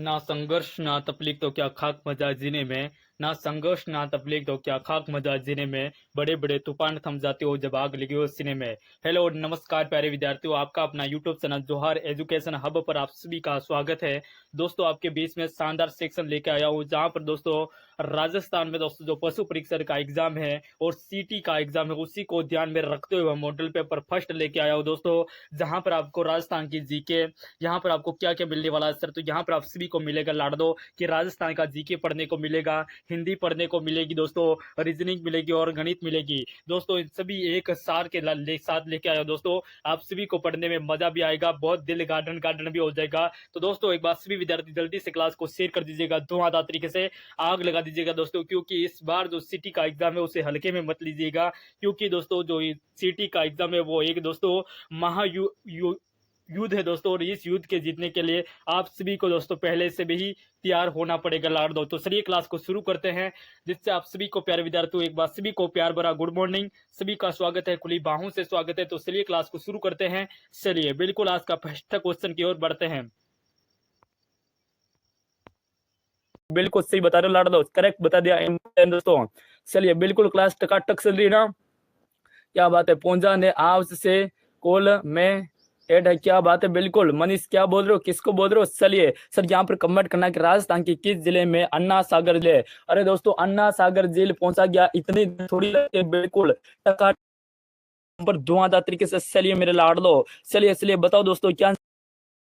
ना संघर्ष ना तकलीफ तो क्या खाक मजा जीने में। ना संघर्ष ना तकलीफ तो क्या खाक मजा जीने में। बड़े बड़े तूफान थम जाते हो जब आग लगी हो सीने में। हेलो नमस्कार प्यारे विद्यार्थियों, आपका अपना यूट्यूब चैनल जोहार एजुकेशन हब पर आप सभी का स्वागत है। दोस्तों आपके बीच में शानदार सेक्शन लेके आया हूँ, जहाँ पर दोस्तों राजस्थान में दोस्तों जो पशु परीक्षण का एग्जाम है और सीटी का एग्जाम है, उसी को ध्यान में रखते हुए मॉडल पेपर फर्स्ट लेके आया हूँ दोस्तों। जहाँ पर आपको राजस्थान की जीके, यहाँ पर आपको क्या क्या मिलने वाला है सर, तो यहाँ पर आप सभी को मिलेगा लाड़ दो कि राजस्थान का जीके पढ़ने को मिलेगा, हिंदी पढ़ने को मिलेगी दोस्तों, रीजनिंग मिलेगी और गणित मिलेगी दोस्तों। इन सभी एक सार के साथ लेके आया दोस्तों। आप सभी को पढ़ने में मजा भी आएगा, बहुत दिल गार्डन गार्डन भी हो जाएगा। तो दोस्तों एक बार सभी विद्यार्थी जल्दी से क्लास को शेयर कर दीजिएगा, धुआंधार तरीके से आग लगा दीजिएगा दोस्तों, क्योंकि इस बार जो सिटी का एग्जाम है उसे हल्के में मत लीजिएगा। क्योंकि दोस्तों जो सिटी का एग्जाम है वो एक दोस्तों युद्ध है दोस्तों, और इस युद्ध के जीतने के लिए आप सभी को दोस्तों पहले से भी ही तैयार होना पड़ेगा लाड़ दो। तो चलिए क्लास को शुरू करते हैं, जिससे आप सभी को प्यारे विद्यार्थियों एक बार सभी को प्यार भरा गुड मॉर्निंग, सभी का स्वागत है, खुली बाहों से स्वागत है। तो चलिए क्लास को शुरू करते हैं। चलिए बिल्कुल आज का फर्स्ट क्वेश्चन की ओर बढ़ते हैं। बिल्कुल सही बता रहे हो लाड़ दो, करेक्ट बता दिया दोस्तों। चलिए बिल्कुल क्लास टकाटक चल रही ना, क्या बात है। पूंजा ने आज से कॉल में एड है, क्या बात है। बिल्कुल मनीष क्या बोल रहे हो, किसको बोल रहे हो। चलिए सर यहाँ पर कमेंट करना कि राजस्थान के किस जिले में अन्ना सागर जिले। अरे दोस्तों अन्ना सागर झील पहुंचा गया, इतनी थोड़ी लगती, बिल्कुल टका पर धुआंधार तरीके से। चलिए मेरे लाड़ लो, चलिए बताओ दोस्तों क्या,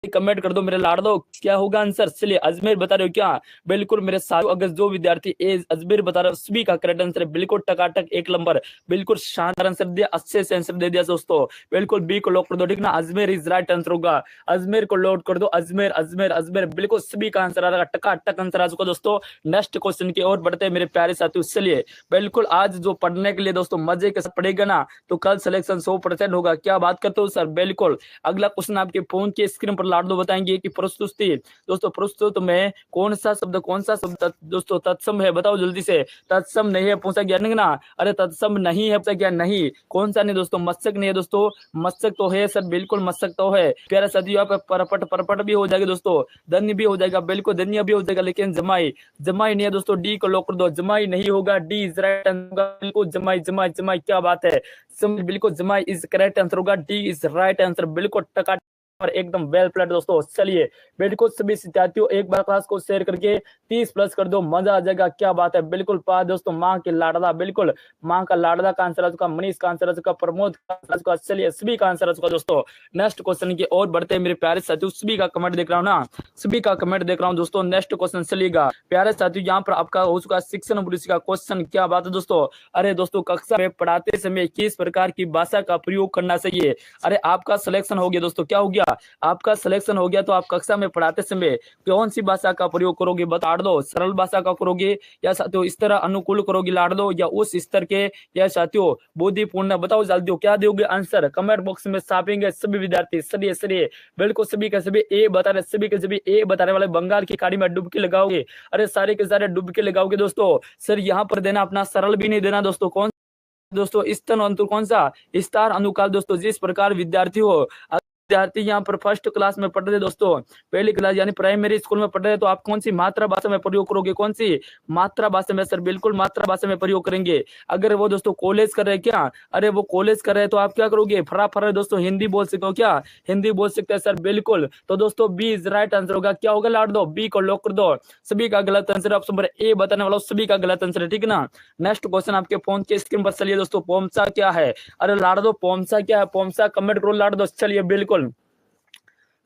कमेंट कर दो मेरे लाड़ दो, क्या होगा आंसर। चलिए अजमेर बता रहे हो क्या, बिल्कुल मेरे साथियों अगर जो विद्यार्थी अजमेर बता रहे हो सभी का करेक्ट आंसर है, बिल्कुल टकाटक एक नंबर, बिल्कुल शानदार आंसर दिया, अच्छे से आंसर दे दिया दोस्तों। बिल्कुल बी को लॉक कर दो, ठीक ना, अजमेर इज राइट आंसर होगा। अजमेर को लॉक कर दो, अजमेर अजमेर अजमेर, बिल्कुल सभी का आंसर आ रहा है, टकाटक आंसर आ चुका दोस्तों। नेक्स्ट क्वेश्चन की ओर बढ़ते हैं मेरे प्यारे साथियों। चलिए बिल्कुल आज जो पढ़ने के लिए दोस्तों मजे के साथ पढ़ेगा ना, तो कल सिलेक्शन 100% होगा। क्या बात करते हो सर, बिल्कुल। अगला क्वेश्चन आपके फोन की स्क्रीन पर लाड़ दो बताएंगे कि प्रस्तुति दोस्तों, प्रस्तुत में कौन सा शब्द दोस्तों तत्सम है, बताओ जल्दी से। तत्सम नहीं है पूछा गया नहीं ना, अरे तत्सम नहीं है पूछा गया नहीं, कौन सा नहीं दोस्तों, मत्स्यक नहीं है दोस्तों, मत्स्यक तो है सर, बिल्कुल मत्स्यक तो है। प्यारे साथियों यहाँ पे परपट भी हो जाएगा दोस्तों, धन्य भी हो जाएगा, बिल्कुल धन्य भी हो जाएगा, लेकिन जमाई नहीं है दोस्तों। डी को लॉक कर दो, जमाई नहीं होगा, डी इज राइट आंसर, बिल्कुल जमाई जमाई जमाई, क्या बात है, बिल्कुल जमाई इज करेक्ट आंसर होगा, डी इज राइट आंसर, बिल्कुल टका और एकदम वेल प्लेड दोस्तों। चलिए बिल्कुल सभी विद्यार्थियों एक बार क्लास को शेयर करके 30+ कर दो, मजा आ जाएगा, क्या बात है। बिल्कुल पा दोस्तों माँ के लाडला, बिल्कुल माँ का लाडला का आंसर आ चुका, मनीष का आंसर आ चुका, प्रमोद का आंसर आ चुका। चलिए सभी का आंसर आ चुका दोस्तों। नेक्स्ट क्वेश्चन की और बढ़ते हैं मेरे प्यारे साथियों, सभी का कमेंट देख रहा हूँ ना, सभी का कमेंट देख रहा हूँ दोस्तों। नेक्स्ट क्वेश्चन चलिएगा प्यारे साथियों, यहाँ पर आपका हो चुका शिक्षण पुलिस का क्वेश्चन, क्या बात है दोस्तों। अरे दोस्तों कक्षा में पढ़ाते समय किस प्रकार की भाषा का प्रयोग करना चाहिए। अरे आपका सिलेक्शन हो गया दोस्तों, क्या हो गया, आपका सिलेक्शन हो गया, तो आप कक्षा में पढ़ाते समय कौन सी भाषा का प्रयोग करोगे, बता दो। सरल भाषा का करोगे या साथियों इस तरह अनुकूल करोगे लाड़ दो, या उस स्तर के या साथियों बुद्धिपूर्ण, बताओ जल्दी, क्या दोगे आंसर, कमेंट बॉक्स में छापेंगे सभी विद्यार्थी। चलिए बिल्कुल सभी के सभी ए बता रहे, सभी के सभी ए बताने वाले बंगाल की खाड़ी में डुबकी लगाओगे। अरे सारे के सारे डुबकी लगाओगे दोस्तों। सर यहाँ पर देना अपना सरल भी नहीं देना दोस्तों, कौन दोस्तों स्तन अंतु, कौन सा स्टार अनुकाल दोस्तों। जिस प्रकार विद्यार्थी हो, विद्यार्थी यहाँ पर फर्स्ट क्लास में पढ़ रहे दोस्तों, पहली क्लास यानी प्राइमरी स्कूल में पढ़ रहे, तो आप कौन सी मातृभाषा में प्रयोग करोगे, कौन सी मातृभाषा में, सर बिल्कुल मातृभाषा में प्रयोग करेंगे। अगर वो दोस्तों कॉलेज कर रहे क्या, अरे वो कॉलेज कर रहे तो आप क्या करोगे, फरा दोस्तों हिंदी बोल सकते हो क्या, हिंदी बोल सकते हैं सर, बिल्कुल। तो दोस्तों बी इज राइट आंसर होगा, क्या होगा लाड़ दो, बी को लॉक कर दो। सभी का गलत आंसर, ऑप्शन नंबर ए बताने वाला सभी का गलत आंसर है, ठीक है ना। नेक्स्ट क्वेश्चन आपके फोन के स्क्रीन पर चलिए दोस्तों, पोमसा क्या है। अरे लाड़ दो पोमसा क्या है, पोमसा कमेंट करो लाड़ दो। चलिए बिल्कुल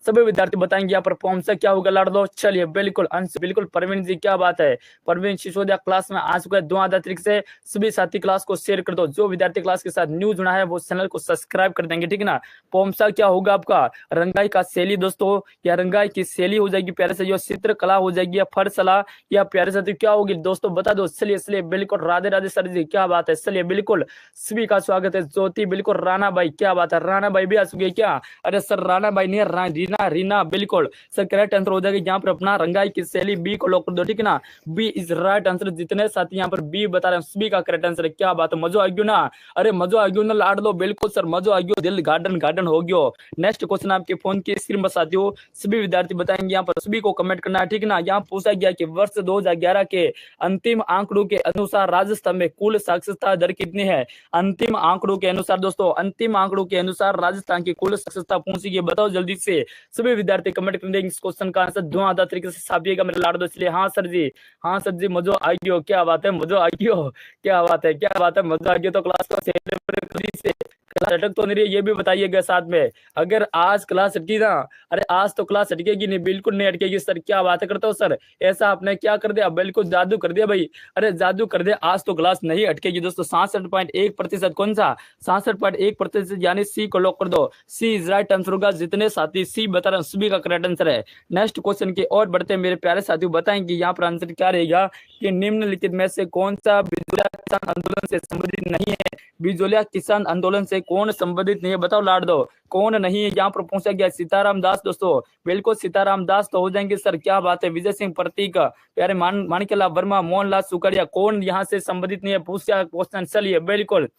सभी विद्यार्थी बताएंगे यहाँ पर पोमसा क्या होगा लाड़ दो। चलिए बिल्कुल अंश, बिल्कुल परवीन जी, क्या बात है, परवीन सिसोदिया क्लास में आ चुका है, धुआंधार तरीके से। सभी साथी क्लास को शेयर कर दो, जो विद्यार्थी क्लास के साथ न्यू जुड़ा है वो चैनल को सब्सक्राइब कर देंगे, ठीक है ना। पोमसा क्या होगा आपका, रंगाई का शैली दोस्तों, या रंगाई की शैली हो जाएगी प्यारे से, चित्रकला हो जाएगी, या फरसला, या प्यारे साथी क्या होगी दोस्तों बता दो। चलिए बिल्कुल राधे राधे सर जी, क्या बात है। चलिए बिल्कुल सभी का स्वागत है, ज्योति बिल्कुल, राणा भाई क्या बात है, राणा भाई भी आ चुके क्या। अरे सर राणा भाई नहीं, रीना रीना बिल्कुल सर करेक्ट आंसर हो जाएगा यहाँ पर अपना रंगाई की शैली, बी को लॉक कर दो, ठीक है ना, बी इज राइट आंसर। जितने साथी यहाँ पर बी बता रहे हैं सभी का करेक्ट आंसर है। क्या बात है, मजो आ गयो ना, अरे मजो आ गयो ना लाड लो, बिल्कुल सर मजो आ गयो, दिल गार्डन गार्डन हो गयो। नेक्स्ट क्वेश्चन आपके फोन की स्क्रीन पर साथियों सभी विद्यार्थी बताएंगे, यहाँ पर सभी को कमेंट करना है, ठीक है ना। यहाँ पूछा गया कि वर्ष 2011 के अंतिम आंकड़ों के अनुसार राजस्थान में कुल साक्षरता दर कितनी है। अंतिम आंकड़ों के अनुसार दोस्तों, अंतिम आंकड़ों के अनुसार राजस्थान की कुल साक्षरता पूछी गई, बताओ जल्दी से। सभी विद्यार्थी कमेंट कर देंगे इस क्वेश्चन का आंसर धुआंधार तरीके से छापिएगा मेरे लाड़ दो, इसलिए हाँ सर जी, हाँ सर जी मजो आ गयो, क्या बात है मजो आ गयो, क्या बात है, क्या बात है, मजो आ गयो। तो क्लास को सेलिब्रेट से क्लास अटक तो नहीं रही, ये भी बताइएगा साथ में। अगर आज क्लास अटकी ना, अरे आज तो क्लास अटकेगी नहीं, बिल्कुल नहीं अटकेगी सर, क्या बात करते हो सर, ऐसा आपने क्या कर दिया, बिल्कुल जादू कर दिया भाई, अरे जादू कर दिया, आज तो क्लास नहीं अटकेगी दोस्तों। 66.1%, कौन सा 66.1%, यानी सी को लॉक कर दो, सी इज राइट आंसर होगा। जितने साथी सी बता रहे हैं सभी का करेक्ट आंसर है। नेक्स्ट क्वेश्चन की और बढ़ते हैं मेरे प्यारे साथियों, बताएंगे यहाँ पर आंसर क्या रहेगा कि निम्नलिखित में से कौन सा बिजोलिया किसान आंदोलन से संबंधित नहीं है। बिजोलिया किसान आंदोलन से कौन संबंधित नहीं है, बताओ लाड दो, कौन नहीं है। यहाँ पर पूछा गया सीताराम दास दोस्तों, बिल्कुल सीताराम दास तो हो जाएंगे सर, क्या बात है। विजय सिंह प्रतीक, प्यारे माणिक्यलाल वर्मा, मोहनलाल सुकड़िया, कौन यहाँ से संबंधित नहीं है, पूछा क्वेश्चन। चलिए बिल्कुल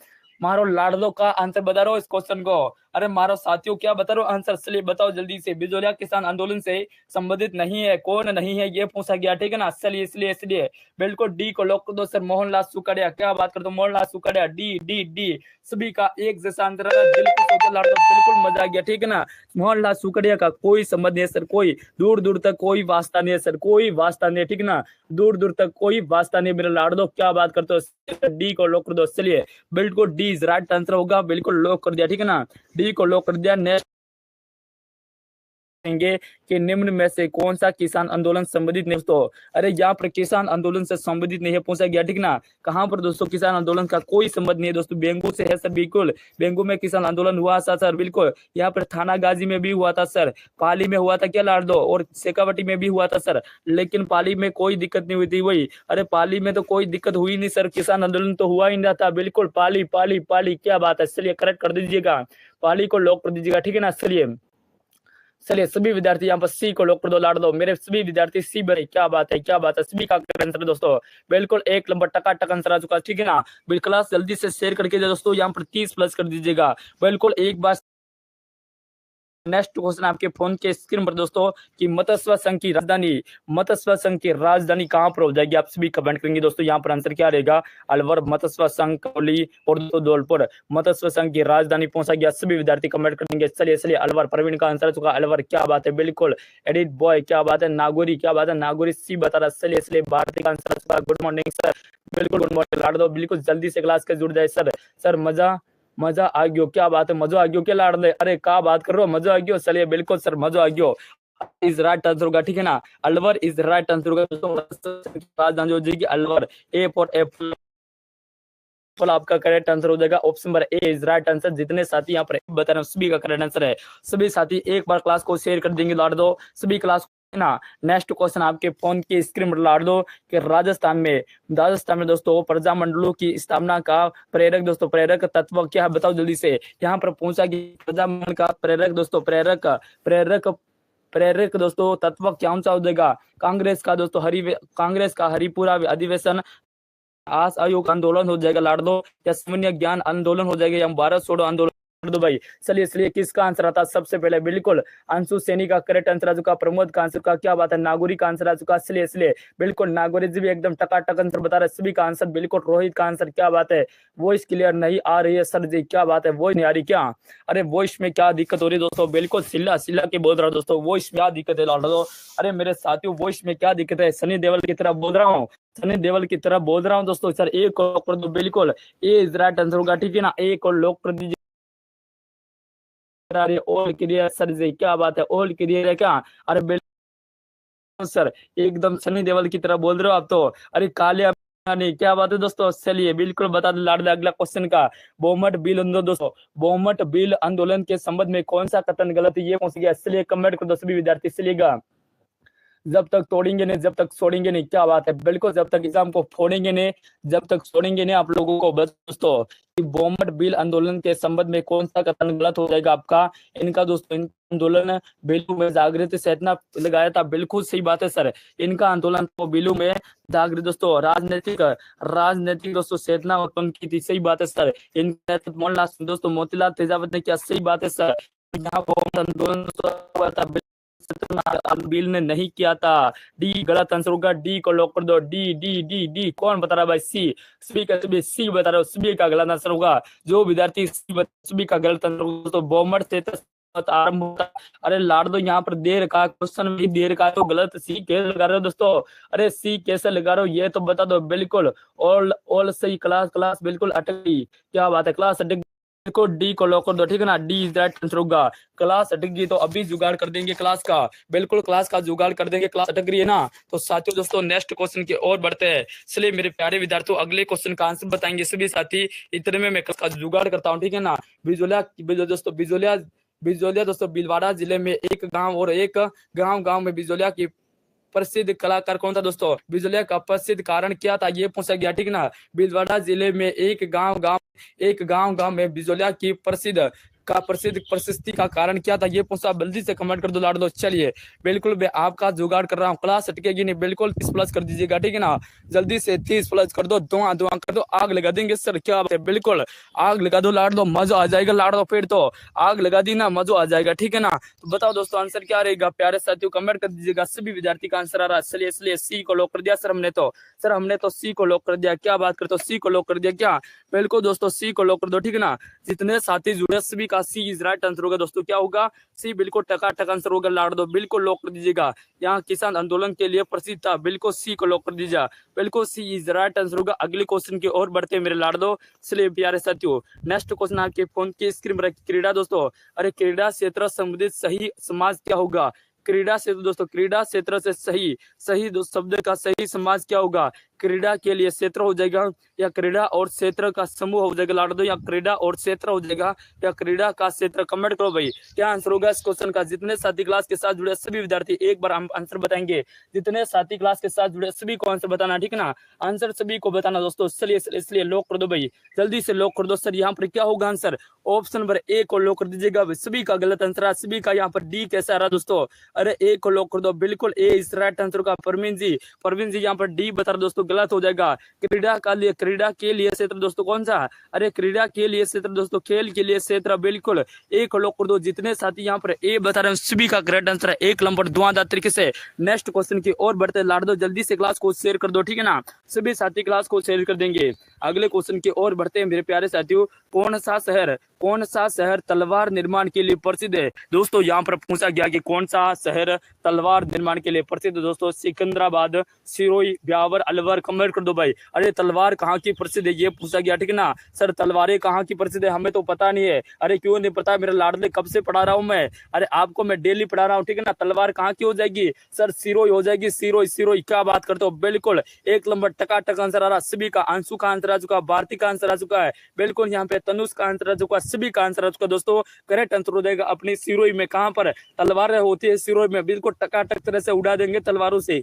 मारो लाडलो का आंसर बता रहा हूँ इस क्वेश्चन को, अरे मारो साथियों क्या बता रहा हूँ आंसर, चलिए बताओ जल्दी से। बिजोलिया किसान आंदोलन से संबंधित नहीं है, कौन नहीं है ये पूछा गया, ठीक है ना। चलिए इसलिए बिल्कुल डी को लॉक कर दो सर, मोहनलाल सुकड़िया, क्या बात कर दो, मोहनलाल सुकड़िया, डी डी डी सभी का एक जैसा आंसर है, दिल को बिल्कुल मजा आ गया, ठीक है ना। मोहनलाल सुकड़िया का कोई संबंध नहीं है सर, कोई दूर दूर तक कोई वास्ता नहीं है सर, कोई वास्ता नहीं है, ठीक है ना, दूर दूर तक कोई वास्ता नहीं मेरे लाड़ दो, क्या बात करते हो, डी को लॉक कर दो। चलिए बिल्कुल डी इज राइट आंसर होगा, बिल्कुल लॉक कर दिया, ठीक है ना, डी को लॉक कर दिया। नेक्स्ट कि निम्न में से कौन सा किसान आंदोलन संबंधित नहीं दोस्तों, अरे यहाँ पर किसान आंदोलन से संबंधित नहीं है पूछा गया, ठीक ना। कहाँ पर दोस्तों किसान आंदोलन का कोई संबंध नहीं है दोस्तों, बेंगू से है सर, बिल्कुल बेंगू में किसान आंदोलन हुआ था सर, बिल्कुल यहाँ पर थाना गाजी में भी हुआ था सर, पाली में हुआ था क्या लाड़ दो, और शेखावटी में भी हुआ था सर, लेकिन पाली में कोई दिक्कत नहीं हुई थी। वही अरे पाली में तो कोई दिक्कत हुई नहीं सर, किसान आंदोलन तो हुआ ही नहीं था, बिल्कुल पाली पाली पाली, क्या बात है। चलिए करेक्ट कर दीजिएगा, पाली को लॉक कर दीजिएगा, ठीक है ना। चलिए सभी विद्यार्थी यहाँ पर सी को लॉक कर दो लाड़ दो, मेरे सभी विद्यार्थी सी बने, क्या बात है, क्या बात है, सभी का आंसर दोस्तों बिल्कुल एक नंबर टका आंसर आ चुका है, ठीक है ना। बिल्कुल क्लास जल्दी से शेयर करके दोस्तों यहाँ पर 30 प्लस कर दीजिएगा, बिल्कुल एक बार। नेक्स्ट क्वेश्चन आपके फोन के स्क्रीन पर दोस्तों कि मत्स्य संघ की राजधानी कहां पर हो जाएगी, आप सभी कमेंट करेंगे दोस्तों। यहाँ पर आंसर क्या रहेगा, अलवर, मत्स्य संघ कोहली और धौलपुर। मत्स्य संघ की राजधानी पहुंचा गया, सभी विद्यार्थी कमेंट करेंगे। चलिए अलवर, प्रवीण का आंसर चुका अलवर, क्या बात है, बिल्कुल एडिट बॉय, क्या बात है, नागौरी, क्या बात है, नागौरी सी बता रहा। चलिए भारती का आंसर चुका, गुड मॉर्निंग सर, बिल्कुल गुड मॉर्निंग लाड़ दो, बिल्कुल जल्दी से क्लास के जुड़ जाए सर मजा आ गयो, क्या बात है, मजा आ गयो क्या लाड़ दे, अरे क्या बात कर रहे हो, मजा आ गयो। चलिए बिल्कुल सर मजा आ गयो, इज राइट आंसर होगा, ठीक है ना, अलवर इज राइट आंसर होगा दोस्तों। राजधानी हो जाएगी अलवर, ए फॉर एप्पल आपका करेक्ट आंसर हो जाएगा, option number A is right answer. जितने साथी यहाँ पर बता रहे हैं सभी का करेक्ट आंसर है। सभी साथी एक बार क्लास को शेयर कर देंगे लाड़ दो, सभी क्लास ना। नेक्स्ट क्वेश्चन आपके फोन की स्क्रीन पर लाड़ दो कि राजस्थान में दोस्तों प्रजा मंडलों की स्थापना का प्रेरक दोस्तों, प्रेरक तत्व क्या है, बताओ जल्दी से। यहाँ पर पूछा कि प्रजा मंडल का प्रेरक दोस्तों, प्रेरक दोस्तों तत्व क्या सा हो जाएगा, कांग्रेस का हरिपुरा अधिवेशन, आस आयोग आंदोलन हो जाएगा लाड़ दो, या सामान्य ज्ञान आंदोलन हो जाएगा, या भारत छोड़ो आंदोलन दो भाई। चलिए किसका आंसर आता सबसे पहले, बिल्कुल अंशु सैनी का करेक्ट आंसर आ चुका, प्रमोद का आंसर का, क्या बात है, नागौरी का आंसर आ चुका। इसलिए बिल्कुल नागौरी जी भी एकदम टकाटक आंसर बता रहे, सभी का आंसर बिल्कुल। रोहित का आंसर, क्या बात है, वॉइस क्लियर नहीं आ रही है सर जी, क्या बात है, वॉइस नहीं आ रही क्या, अरे वॉइस में क्या दिक्कत हो रही है दोस्तों, बिल्कुल सिल्ला के बोल रहा हूँ दोस्तों, वॉइस क्या दिक्कत है लाड़ दो, अरे मेरे साथियों वॉइस में क्या दिक्कत है, सनी देओल की तरह बोल रहा हूँ, दोस्तों। सर एक कर दो, बिल्कुल ए इज राइट आंसर होगा, ठीक है ना, एक और लॉक कर दीजिए। ऑल क्लियर सर जी, क्या बात है, ऑल क्लियर है क्या, अरे बिल्कुल सर एकदम सनी देओल की तरह बोल रहे हो आप तो, अरे काले नहीं, क्या बात है दोस्तों। चलिए बिल्कुल बता दे लाड़ दे अगला क्वेश्चन का, बोमट बिल आंदोलन दोस्तों, बोमट बिल आंदोलन के संबंध में कौन सा कथन गलत है ये पूछ गया। इसलिए कमेंट कर दो सभी विद्यार्थी, चलिएगा जब तक तोड़ेंगे नहीं, जब तक छोड़ेंगे नहीं। क्या बात है, बिल्कुल जब तक एग्जाम को फोड़ेंगे नहीं, जब तक छोड़ेंगे नहीं आप लोगों को। बस दोस्तों, कि बोमट बिल आंदोलन के संबंध में कौन सा कथन गलत हो जाएगा आपका? इनका दोस्तों, इनका आंदोलन बिलू में जागृति चेतना लगाया था, बिल्कुल सही बात है सर। इनका आंदोलन तो बिलू में जागृत दोस्तों राजनीतिक राजनीतिक दोस्तों चेतना उत्पन्न की थी, सही बात है सर। इनका मोहनलाल दोस्तों मोतीलाल तेजावत ने किया, सही बात है सर। यहाँ बोमट आंदोलन हुआ था, बिल ने नहीं किया था। डी गलत आंसर होगा, डी को लॉक कर दो। डी डी डी डी कौन बता रहा है भाई? सी, सभी का सभी सी बता रहे हो, सभी का गलत आंसर होगा। जो विद्यार्थी सभी का गलत आंसर होगा तो बोमट से आरंभ होता। अरे लाड़ दो, यहाँ पर देर का क्वेश्चन भी देर का, तो गलत सी कैसे लगा रहे हो दोस्तों? अरे सी कैसे लगा रहे हो ये तो बता दो। बिल्कुल ऑल सही, क्लास क्लास बिल्कुल अटक गई। क्या बात है, क्लास अटक को डी को लॉक कर दो, ठीक है ना। डी इज राइट आंसर होगा। क्लास अटक गई तो अभी जुगाड़ कर देंगे क्लास का, बिल्कुल क्लास का जुगाड़ कर देंगे। क्लास अटक रही है ना, तो साथियों दोस्तों नेक्स्ट क्वेश्चन की ओर बढ़ते हैं। इसलिए मेरे प्यारे विद्यार्थियों अगले क्वेश्चन का आंसर बताएंगे सभी साथी। इतने में मैं क्लास का जुगाड़ करता हूँ, ठीक है ना। बिजोलिया दोस्तों, बिजोलिया दोस्तों भीलवाड़ा जिले में एक गांव और एक गांव में बिजोलिया की प्रसिद्ध कलाकार कौन था दोस्तों? बिजोलिया का प्रसिद्ध कारण क्या था ये पूछा गया, ठीक ना। भीलवाड़ा जिले में एक गांव में बिजोलिया की प्रशस्ति का कारण क्या था ये पूछा। जल्दी से कमेंट कर दो लाड़ दो। चलिए बिल्कुल मैं आपका जुगाड़ कर रहा हूँ, क्लास अटकेगी नहीं, बिल्कुल 30 प्लस कर दीजिएगा, ठीक है ना। जल्दी से 30 प्लस कर दो, धुआं धुआं कर दो, आग लगा देंगे सर। क्या बात है, बिल्कुल आग लगा दो लाड़ दो, मजा आ जाएगा लाड़ दो। फिर तो आग लगा दी ना, मजा आ जाएगा, ठीक है ना। तो बताओ दोस्तों आंसर क्या रहेगा? प्यारे साथियों कमेंट कर दीजिएगा। सभी विद्यार्थी का आंसर आ रहा है, चलिए इसलिए सी को लॉक कर दिया सर हमने तो सी को लॉक कर दिया। क्या बात करते हो, सी को लॉक कर दिया क्या? बिल्कुल दोस्तों सी को लॉक कर दो, ठीक है ना। जितने साथी जुड़े सभी का सी इज राइट आंसर होगा दोस्तों। क्या होगा? सी बिल्कुल टकाटक आंसर होगा लाड़ दो, बिल्कुल लॉक कर दीजिएगा। यहाँ किसान आंदोलन के लिए प्रसिद्ध था, बिल्कुल सी को लॉक कर दीजिए, बिल्कुल सी इज राइट आंसर होगा। अगले क्वेश्चन की ओर बढ़ते हैं मेरे लाड़ दो। इसलिए प्यारे साथियों नेक्स्ट क्वेश्चन आपके फोन की स्क्रीन पर क्रीड़ा दोस्तों। अरे क्रीड़ा क्षेत्र संबंधित सही समाज क्या होगा? क्रीड़ा क्षेत्र दोस्तों, क्रीड़ा क्षेत्र से सही शब्द का सही समाज क्या होगा? क्रीड़ा के लिए क्षेत्र हो जाएगा, या क्रीड़ा और क्षेत्र का समूह हो जाएगा लाड़ दो, या क्रीड़ा और क्षेत्र हो जाएगा, या क्रीड़ा का क्षेत्र। कमेंट करो भाई क्या आंसर होगा इस क्वेश्चन का। जितने साथी क्लास के साथ जुड़े सभी विद्यार्थी एक बार हम आंसर बताएंगे। जितने साथी क्लास के साथ जुड़े सभी को आंसर बताना, ठीक है ना। आंसर सभी को बताना दोस्तों। चलिए इसलिए लॉक कर दो भाई, जल्दी से लॉक कर दो सर। यहाँ पर क्या होगा आंसर? ऑप्शन नंबर ए को लॉक कर दीजिएगा। सभी का गलत आंसर है, सभी का। यहाँ पर डी कैसा रहा दोस्तों? अरे ए को लॉक कर दो, बिल्कुल ए इस राइट आंसर का। परवीन जी यहाँ पर डी बता रहे दोस्तों, गलत हो जाएगा। क्रीड़ा के लिए क्षेत्र दोस्तों कौन सा? अरे क्रीड़ा के लिए क्षेत्र दोस्तों, खेल के लिए क्षेत्र, बिल्कुल ए को लॉक कर दो। जितने साथी यहाँ पर ए बता रहे हैं सभी का करेक्ट आंसर है, एक नंबर धुआंधार तरीके से। नेक्स्ट क्वेश्चन की ओर बढ़ते लाड़ दो, जल्दी से क्लास को शेयर कर दो, ठीक है ना। सभी साथी क्लास को शेयर कर देंगे। अगले क्वेश्चन की ओर बढ़ते हैं मेरे प्यारे साथियों। कौन सा शहर तलवार निर्माण के लिए प्रसिद्ध है दोस्तों? यहाँ पर पूछा गया कि कौन सा शहर तलवार निर्माण के लिए प्रसिद्ध दोस्तों? सिकंदराबाद, सिरोही, ब्यावर, अलवर। कमेंट कर दो भाई। अरे तलवार कहाँ की प्रसिद्ध है ये पूछा गया, ठीक है ना। सर तलवारें कहाँ की प्रसिद्ध है हमें तो पता नहीं है। अरे क्यों नहीं पता? मेरे लाडले कब से पढ़ा रहा हूँ मैं। अरे आपको मैं डेली पढ़ा रहा हूँ, ठीक है ना। तलवार कहाँ की हो जाएगी सर? सिरोही हो जाएगी, सिरोही। क्या बात करते हो, बिल्कुल एक नंबर टकाटक आंसर आ रहा। सभी का, अंशु का आंसर आ चुका, भारती का आंसर आ चुका है, बिल्कुल यहाँ पे तनुष का आंसर आ चुका, सभी का आंसर आ चुका दोस्तों। करेक्ट आंसर हो जाएगा अपनी सिरोही में। कहाँ पर तलवार होती है? सिरोही में। बिल्कुल टकाटक तरह से उड़ा देंगे तलवारों से।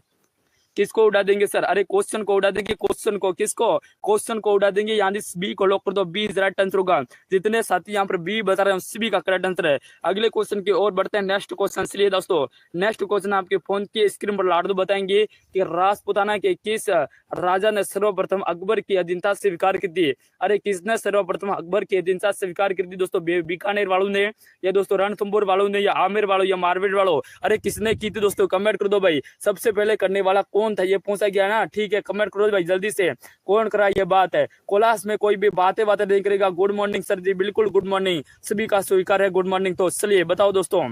किसको उड़ा देंगे सर? अरे क्वेश्चन को उड़ा देंगे, क्वेश्चन को। किसको? क्वेश्चन को उड़ा देंगे, यानी बी को लॉक कर दो। बी इज राइट आंसर होगा। जितने साथी यहाँ पर बी बता रहे हैं सभी का करेक्ट आंसर है। अगले क्वेश्चन की ओर बढ़ते हैं। नेक्स्ट क्वेश्चन चलिए दोस्तों, नेक्स्ट क्वेश्चन आपके फोन की स्क्रीन पर लाड़ दो बताएंगे कि राजपुताना के किस राजा ने सर्वप्रथम अकबर की अधीनता स्वीकार की थी? अरे किसने सर्वप्रथम अकबर की अधीनता स्वीकार की थी दोस्तों? बीकानेर वालों ने, या दोस्तों रणथंभौर वालों ने, या आमेर वालों, या मारवाड़ वालों? अरे किसने की थी दोस्तों? कमेंट कर दो भाई। सबसे पहले करने वाला कौन था ये पूछा गया ना, ठीक है। कमेंट करो भाई जल्दी से, कौन करा ये बात है। क्लास में कोई भी बातें नहीं करेगा। गुड मॉर्निंग सर जी, बिल्कुल गुड मॉर्निंग, सभी का स्वीकार है गुड मॉर्निंग। तो चलिए बताओ दोस्तों।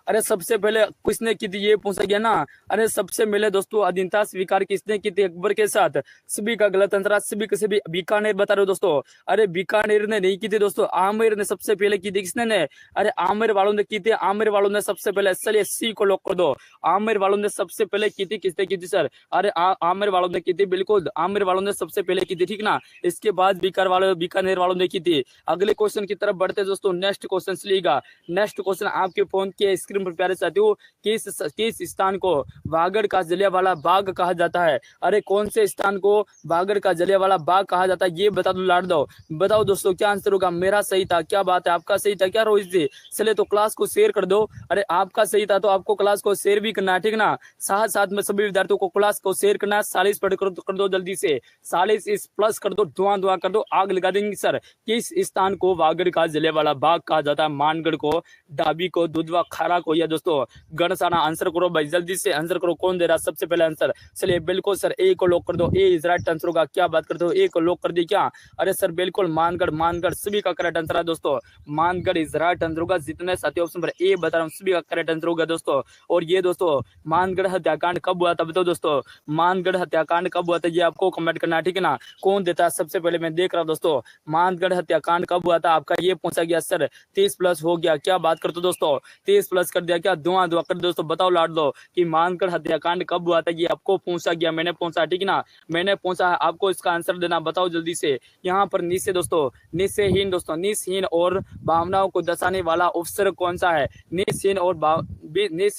अरे सबसे पहले किसने की थी ये पूछा गया ना। अरे सबसे पहले दोस्तों अधीनता स्वीकार किसने की थी अकबर के साथ? सभी का गलत आंसर, सभी के सभी बीकानेर बता रहे हो दोस्तों। अरे बीकानेर ने नहीं की थी दोस्तों, आमेर ने सबसे पहले की थी। किसने ने? अरे आमेर वालों ने की थी, आमेर वालों ने सबसे पहले। चलिए सी को लॉक कर दो। आमेर वालों ने सबसे पहले की थी। किसने की थी सर? अरे आमेर वालों ने की थी, बिल्कुल आमेर वालों ने सबसे पहले की थी, ठीक ना। इसके बाद बीकानेर वालों ने की थी। अगले क्वेश्चन की तरफ बढ़ते दोस्तों। नेक्स्ट क्वेश्चन चलिएगा। नेक्स्ट क्वेश्चन आपके फोन के स्क्रीन पर प्यारे साथियों, किस स्थान को वागड़ का जलियांवाला बाग कहा जाता है? अरे कौन से स्थान को वागड़ का जलियांवाला बाग कहा जाता है, ये बता दो लाड दो। बताओ दोस्तों क्या आंसर होगा? मेरा सही था, क्या बात है, आपका सही था क्या रोहित जी? चले तो क्लास को शेयर कर दो। अरे आपका सही था तो आपको क्लास को शेयर भी करना है, ठीक ना? साथ साथ में सभी विद्यार्थियों को क्लास को शेयर करना है। 40 पढ़ कर दो जल्दी से, 40 इस प्लस कर दो, धुआं कर दो, आग लगा देंगे सर। किस स्थान को वागड़ का जलियांवाला बाग कहा जाता है? मानगढ़ को, डाबी को, दुधवा, खारा को, या दोस्तों गणसाना? आंसर करो भाई, जल्दी से आंसर करो। कौन दे रहा सबसे पहले आंसर? चलिए बिल्कुल सर, ए को लॉक कर दो, ए इज राइट आंसर होगा। क्या बात करते हो, ए को लॉक कर दी क्या? अरे सर बिल्कुल मानगढ़ सभी का करेक्ट आंसर है दोस्तों। मानगढ़ इज राइट आंसर होगा। जितने साथी ऑप्शन पर ए बता रहा हूँ सभी का करेक्ट आंसर होगा दोस्तों। और ये दोस्तों मानगढ़ हत्याकांड कब हुआ था बताओ दोस्तों? मानगढ़ हत्याकांड कब हुआ था ये आपको कमेंट करना है, ठीक है ना? कौन देता है सबसे पहले? मैं देख रहा हूँ दोस्तों, मानगढ़ हत्याकांड कब हुआ था आपका? ये पहुंचा गया सर, 30 प्लस हो गया। क्या बात करते हो दोस्तों, 30 प्लस कर दिया क्या? धुआं कर दोस्तों। बताओ लाड दो कि मानगढ़ हत्याकांड कब हुआ था, ये आपको पहुंचा गया। मैंने पहुंचा, ठीक है ना? मैंने पहुंचा है, आपको इसका आंसर देना। बताओ जल्दी से। यहाँ पर निश्चय दोस्तों, निश्चयहीन दोस्तों, निश्चयहीन और भावनाओं को दर्शाने वाला उपसर्ग कौन सा है? निश्चयहीन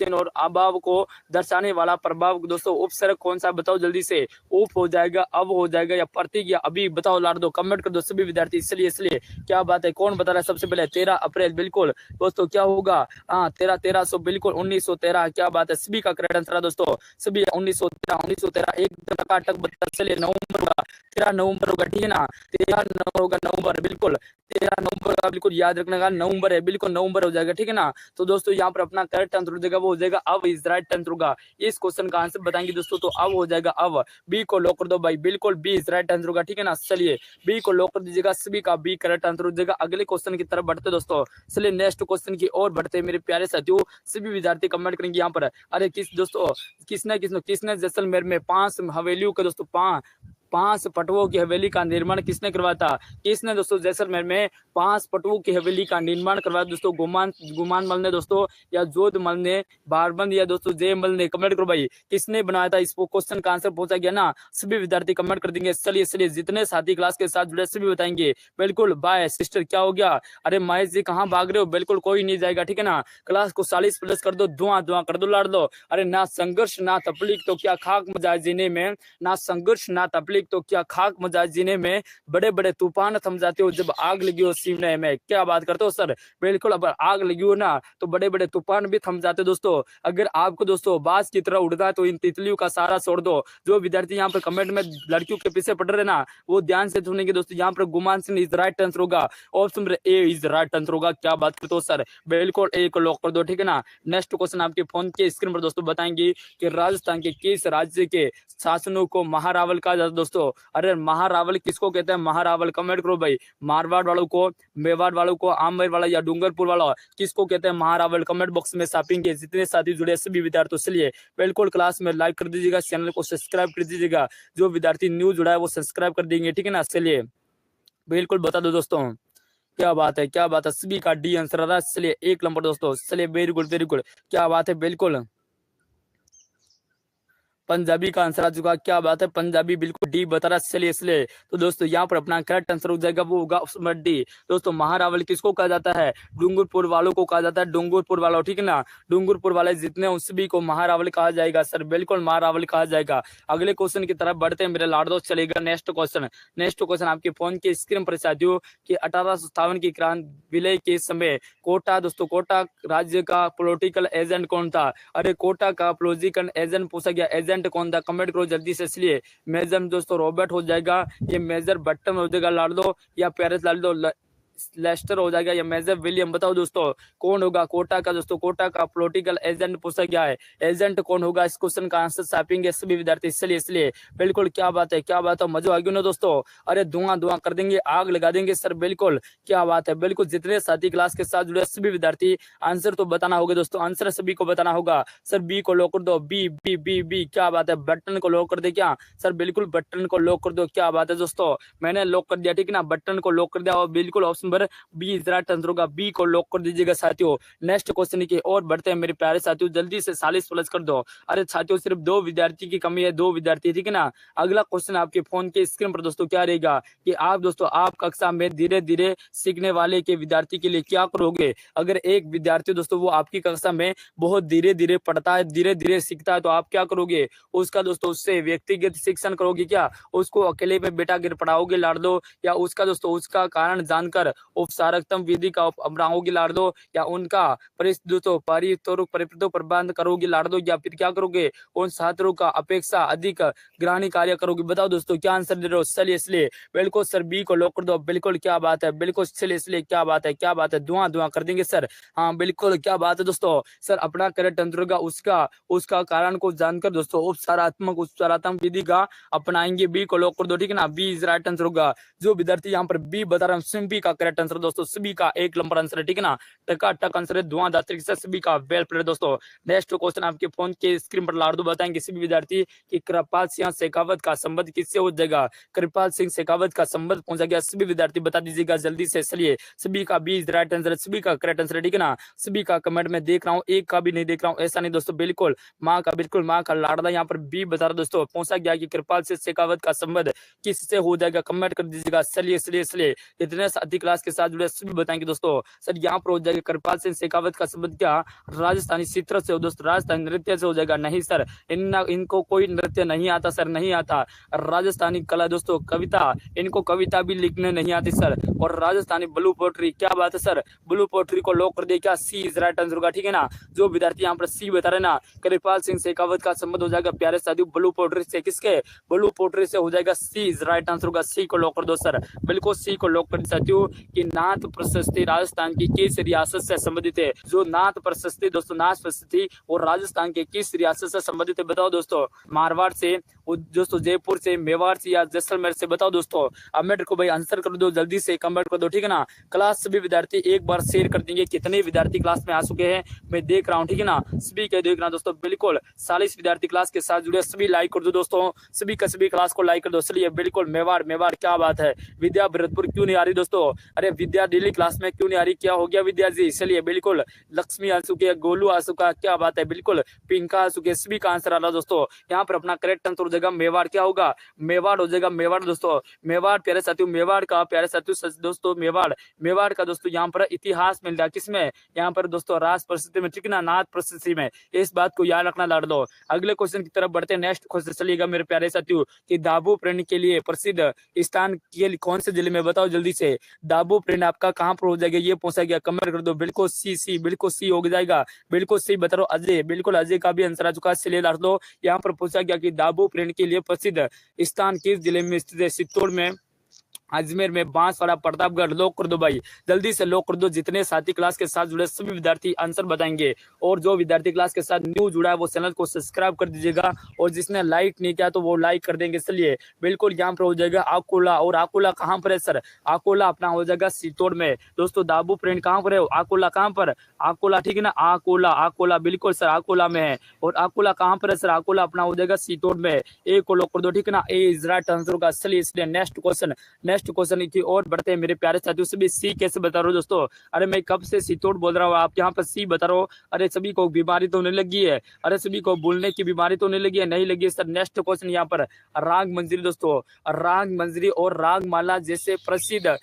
और अभाव को दर्शाने वाला प्रभाव दोस्तों उपसर्ग कौन सा? बताओ जल्दी से। उप हो जाएगा, अब हो जाएगा, या प्रतीक, या अभी? बताओ लाड दो, कमेंट कर दो सभी विद्यार्थी। इसलिए क्या बात है, कौन बता रहा है सबसे पहले? 13 अप्रैल बिल्कुल दोस्तों। क्या होगा? हाँ 1300 बिल्कुल 1913। क्या बात है, सभी का करेक्ट आंसर है दोस्तों। सभी 1913 एक टकाटक बता। चलिए नवंबर होगा, 13 नवंबर होगा, ठीक है ना? 13 नवंबर होगा, नवंबर बिल्कुल 13 नवंबर का बिल्कुल याद रखने का, नवंबर है बिल्कुल, नवंबर हो जाएगा, ठीक है ना? तो दोस्तों यहाँ पर अपना करेक्ट आंसर हो जाएगा, वो हो जाएगा अब इज राइट आंसर होगा। इस क्वेश्चन का आंसर बताएंगे दोस्तों तो अब हो जाएगा अब। बी को लॉक कर दो भाई, बिल्कुल बी इज राइट आंसर होगा, ठीक है ना? चलिए बी को लॉक कर दीजिएगा, सभी का बी करेक्ट आंसर हो जाएगा। अगले क्वेश्चन की तरफ बढ़ते दोस्तों। चलिए नेक्स्ट क्वेश्चन की ओर बढ़ते मेरे प्यारे साथियों। सभी विद्यार्थी कमेंट करेंगे यहाँ पर। अरे किसने जैसलमेर में 5 हवेलियों के दोस्तों 5 पटवों की हवेली का निर्माण किसने करवाया था? किसने दोस्तों जैसलमेर में 5 पटवों की हवेली का निर्माण करवाया दोस्तों? गुमान मल ने दोस्तों, या जोध मल ने, बारबंद, या दोस्तों जय मल ने? कमेंट करो भाई, किसने बनाया था? इस क्वेश्चन का आंसर पहुंचा गया ना? सभी विद्यार्थी कमेंट कर देंगे। चलिए जितने साथी क्लास के साथ जुड़े सभी बताएंगे। बिल्कुल बाय सिस्टर, क्या हो गया? अरे महेश जी कहाँ भाग रहे हो? बिल्कुल कोई नहीं जाएगा, ठीक है ना? क्लास को 40 प्लस कर दो, धुआं कर दो, लाड़ दो। अरे ना संघर्ष ना तपलीक तो क्या खाक मजा जीने में, ना संघर्ष ना तपलीक तो क्या खाक मजा जीने में, बड़े बड़े तूफान थम जाते हो जब आग लगी हो सीने में। क्या बात करते हो सर? बिल्कुल, अब आग लगी हो ना तो बड़े बड़े तूफान भी थम जाते दोस्तों। अगर आपको दोस्तों बाज की तरह उड़ना है तो इन तितलियों का सारा छोड़ दो। जो विद्यार्थी यहाँ पर कमेंट में लड़कियों के पीछे पढ़ रहे ना, वो ध्यान से सुनेंगे दोस्तों। यहाँ पर Guman Singh is right answer होगा, option A is right answer होगा। क्या बात करते हो सर? बिल्कुल ए को लॉक कर दो, ठीक है ना? नेक्स्ट क्वेश्चन आपके फोन के स्क्रीन पर दोस्तों बताएंगे कि राजस्थान के किस राज्य के शासनों को महारावल कहा जाता है दोस्तों? अरे महारावल किसको कहते हैं? महारावल कमेंट करो भाई। मारवाड़ वालों को, मेवाड़ वालों को, आमेर वाला या डूंगरपुर वाला, किसको कहते हैं महारावल? कमेंट बॉक्स में छापेंगे। जितने साथी जुड़े सभी विद्यार्थी, चलिए बिल्कुल क्लास में लाइक कर दीजिएगा, चैनल को सब्सक्राइब कर दीजिएगा। जो विद्यार्थी न्यू जुड़ा है वो सब्सक्राइब कर देंगे, ठीक है ना? चलिए बिल्कुल बता दो दोस्तों। क्या बात है, क्या बात है, सभी का डी आंसर आ रहा है। चलिए 1 नंबर दोस्तों। चलिए वेरी गुड, क्या बात है, बिल्कुल पंजाबी का आंसर आ चुका। क्या बात है, पंजाबी बिल्कुल डी बता रहा है। चलिए इसलिए तो दोस्तों यहाँ पर अपना करेक्ट आंसर हो जाएगा, वो होगा ऑप्शन डी। दोस्तों महारावल किसको कहा जाता है? डूंगरपुर वालों को कहा जाता है, डूंगरपुर वालों, ठीक है ना? डूंगरपुर वाले जितने उन सभी को महारावल कहा जाएगा सर, बिल्कुल महारावल कहा जाएगा। अगले क्वेश्चन की तरफ बढ़ते हैं मेरे लाडो। चलेगा नेक्स्ट क्वेश्चन आपके फोन के स्क्रीन पर साथियों कि 1857 की क्रांति विलय के समय कोटा दोस्तों, कोटा राज्य का पॉलिटिकल एजेंट कौन था? अरे कोटा का पॉलिटिकल एजेंट पूछा गया, एजेंट कौन था? कमेंट करो जल्दी से। इसलिए मेजर दोस्तों रॉबर्ट हो जाएगा, ये मेजर बट्टन हो जाएगा लाड़ दो, या पेरिस लाड़ दो, लेस्टर हो जाएगा, या मेजर विलियम? बताओ दोस्तों कौन होगा कोटा का? दोस्तों कोटा का पॉलिटिकल एजेंट पूछा गया है, एजेंट कौन होगा? इस क्वेश्चन का आंसर छापेंगे सभी विद्यार्थी। इसलिए बिल्कुल क्या बात है, क्या बात है, मजा आ गया ना दोस्तों? अरे धुआं कर देंगे, आग लगा देंगे सर, बिल्कुल क्या बात है। बिल्कुल जितने साथी क्लास के साथ जुड़े सभी विद्यार्थी आंसर तो बताना होगा दोस्तों, आंसर सभी को बताना होगा। सर बी को लॉक कर दो, बी बी बी बी, क्या बात है, बटन को लॉक कर दे क्या सर? बिल्कुल बटन को लॉक कर दो, क्या बात है दोस्तों, मैंने लॉक कर दिया, ठीक है ना? बटन को लॉक कर दिया और बिल्कुल option option number B is right answer होगा। बी को लॉक कर दीजिएगा साथियों। नेक्स्ट क्वेश्चन की और बढ़ते हैं मेरे प्यारे साथियों, जल्दी से 40 प्लस कर दो। अरे साथियों सिर्फ 2 विद्यार्थी की कमी है, 2 विद्यार्थी, ठीक है ना। अगला क्वेश्चन आपके फोन के स्क्रीन पर दोस्तों क्या रहेगा कि आप दोस्तों आप कक्षा में धीरे धीरे सीखने वाले के विद्यार्थी के लिए क्या करोगे। अगर एक विद्यार्थी दोस्तों वो आपकी कक्षा में बहुत धीरे धीरे पढ़ता है, धीरे धीरे सीखता है, तो आप क्या करोगे, उसका दोस्तों उससे व्यक्तिगत शिक्षण करोगे क्या, उसको अकेले में बेटा गिर पढ़ाओगे लाड़ दो, या उसका दोस्तों उसका कारण जानकर उपसारकतम विधि का अपनाओगे लाड़ दो, या उनका दोस्तों परिपृतो प्रबंध करोगे लाड़ दो, या फिर क्या करोगे उन छात्रों का अपेक्षा अधिक ग्रहणी कार्य करोगे। बताओ दोस्तों क्या आंसर दे रहे हो। चलिए इसलिए बिल्कुल सर बी को लॉक कर दो। बिल्कुल क्या बात है, बिल्कुल चलिए इसलिए क्या बात है, क्या बात है, धुआं धुआं कर देंगे सर। हाँ बिल्कुल क्या बात है दोस्तों। सर अपना करेक्ट आंसर होगा उसका उसका कारण को जानकर दोस्तों उपचारात्मक विधि का अपनाएंगे। बी को लॉक कर दो, ठीक है ना। बी इज राइट आंसर होगा। जो विद्यार्थी यहाँ पर बी बता रहा हूँ बी का करेक्ट आंसर दोस्तों, सभी का 1 नंबर आंसर है, ठीक है ना। टका आंसर है, धुआंधार से सभी का वेल प्लेड दोस्तों। नेक्स्ट क्वेश्चन आपके फोन के स्क्रीन पर लाड़ दो, बताएंगे सभी विद्यार्थी कि कृपाल सिंह शेखावत का संबंध किससे हो जाएगा। कृपाल सिंह शेखावत का संबंध पहुंचा गया, सभी विद्यार्थी बता दीजिएगा जल्दी से। चलिए सभी का बी इज राइट आंसर, सभी का करेक्ट आंसर है, ठीक है ना। सभी का कमेंट में देख रहा हूँ, एक का भी नहीं देख रहा हूँ, ऐसा नहीं दोस्तों। बिल्कुल माँ का लाडला यहाँ पर बी बता रहा दोस्तों, पहुंचा गया कि कृपाल सिंह शेखावत का संबंध किससे हो जाएगा, कमेंट कर दीजिएगा। चलिए इतने साथी क्लास के साथ जुड़े सभी बताएंगे दोस्तों। सर यहाँ पर हो जाएगा कृपाल सिंह शेखावत का संबंध क्या राजस्थानी चित्र से हो दोस्तों, राजस्थानी नृत्य से हो जाएगा। नहीं सर इनको कोई नृत्य नहीं आता सर, नहीं आता। राजस्थानी कला दोस्तों कविता, इनको कविता भी लिखने नहीं आती सर। और राजस्थानी ब्लू पोट्री, क्या बात है सर, ब्लू पोट्री को लॉक कर दिया क्या, सी इज राइट आंसर होगा, ठीक है ना। जो विद्यार्थी यहाँ पर सी बता रहे ना, कृपाल सिंह शेखावत का संबंध हो जाएगा प्यारे साथियों ब्लू पोट्री से, किसके, ब्लू पोट्री से हो जाएगा। सी इज राइट आंसर होगा, सी को लॉक कर दो सर। बिल्कुल सी को लॉक कर साथियों कि नाथ प्रशस्ति राजस्थान की किस रियासत से संबंधित है। जो नाथ प्रशस्ति दोस्तों, नाथ प्रशस्ति और राजस्थान के किस रियासत से संबंधित है, बताओ दोस्तों। मारवाड़ से दोस्तों, जयपुर से, मेवाड़ से, या जैसलमेर से, बताओ दोस्तों। अब मेरे को भाई आंसर कर दो जल्दी से, कमेंट कर दो, ठीक है ना। क्लास सभी विद्यार्थी एक बार शेयर कर देंगे। कितने विद्यार्थी क्लास में आ चुके हैं मैं देख रहा हूँ, ठीक है ना। सभी के देख रहा हूँ दोस्तों, बिल्कुल 40 विद्यार्थी क्लास के साथ जुड़े, सभी लाइक कर दो दोस्तों, सभी का सभी क्लास को लाइक कर दो। चलिए बिल्कुल मेवाड़ क्या बात है। विद्या भरतपुर क्यों नहीं आ रही दोस्तों, अरे विद्या डेली क्लास में क्यों नहीं आ रही, क्या हो गया विद्या जी। चलिए बिल्कुल लक्ष्मी आ चुकी है, गोलू आ चुका, क्या बात है, बिल्कुल पिंका आ चुके, सभी का आंसर आ रहा दोस्तों। यहाँ पर अपना करेक्ट आंसर हो जाएगा मेवाड़, क्या होगा, मेवाड़ हो जाएगा, मेवाड़ दोस्तों। मेवाड़ प्यारे साथियों, मेवाड़ का प्यारे साथियों दोस्तों, मेवाड़ का दोस्तों यहाँ पर इतिहास मिल रहा है किसमें, यहाँ पर दोस्तों राज प्रसिद्धि में, ठीक है ना, नाथ प्रसिद्धि में। इस बात को याद रखना लाड़ दो। अगले क्वेश्चन की तरफ बढ़ते हैं। नेक्स्ट क्वेश्चन चलिएगा मेरे प्यारे साथियों कि दाबू प्रेणी के लिए प्रसिद्ध स्थान के कौन से जिले में, बताओ जल्दी से। दाबू प्रेणी आपका कहाँ पर हो जाएगा, ये पहुंचा गया, कमेंट कर दो। बिल्कुल सी बिल्कुल सी हो जाएगा, बिल्कुल सी बता रहा हूं। अजय, बिल्कुल अजय का भी आंसर आ चुका है, चलिए लाड़ दो। यहाँ पर पूछा गया कि दाबू प्रेणी के लिए प्रसिद्ध स्थान किस जिले में स्थित है, चित्तौड़ में, अजमेर में, बांसवाड़ा, प्रतापगढ़। लॉक कर दो भाई, जल्दी से लॉक कर दो। जितने साथी क्लास के साथ जुड़े सभी विद्यार्थी आंसर बताएंगे। और जो विद्यार्थी क्लास के साथ न्यू जुड़ा है वो चैनल को सब्सक्राइब कर दीजिएगा, और जिसने लाइक नहीं किया तो वो लाइक कर देंगे। चलिए बिल्कुल यहाँ पर हो जाएगा अकोला, और अकोला कहाँ पर है सर, अकोला अपना हो जाएगा चित्तौड़ में दोस्तों। दाबू प्रेणी कहाँ पर है, अकोला कहाँ पर, अकोला, ठीक है ना, अकोला बिल्कुल सर अकोला में है। और अकोला कहाँ पर है सर, अकोला अपना हो जाएगा चित्तौड़ में। ए को लॉक कर दो, ठीक है ना, ए इज राइट आंसर होगा। चलिए इसलिए नेक्स्ट क्वेश्चन की और बढ़ते हैं मेरे प्यारे साथियों। सभी सी कैसे बता रहे हो दोस्तों, अरे मैं कब से चित्तौड़ बोल रहा हूँ, आप यहाँ पर सी बता रहे हो। अरे सभी को बीमारी तो नहीं लगी है, अरे सभी को बोलने की बीमारी तो नहीं लगी है, नहीं लगी है सर। नेक्स्ट क्वेश्चन यहाँ पर राग मंजरी दोस्तों, राग मंजरी और रागमाला जैसे प्रसिद्ध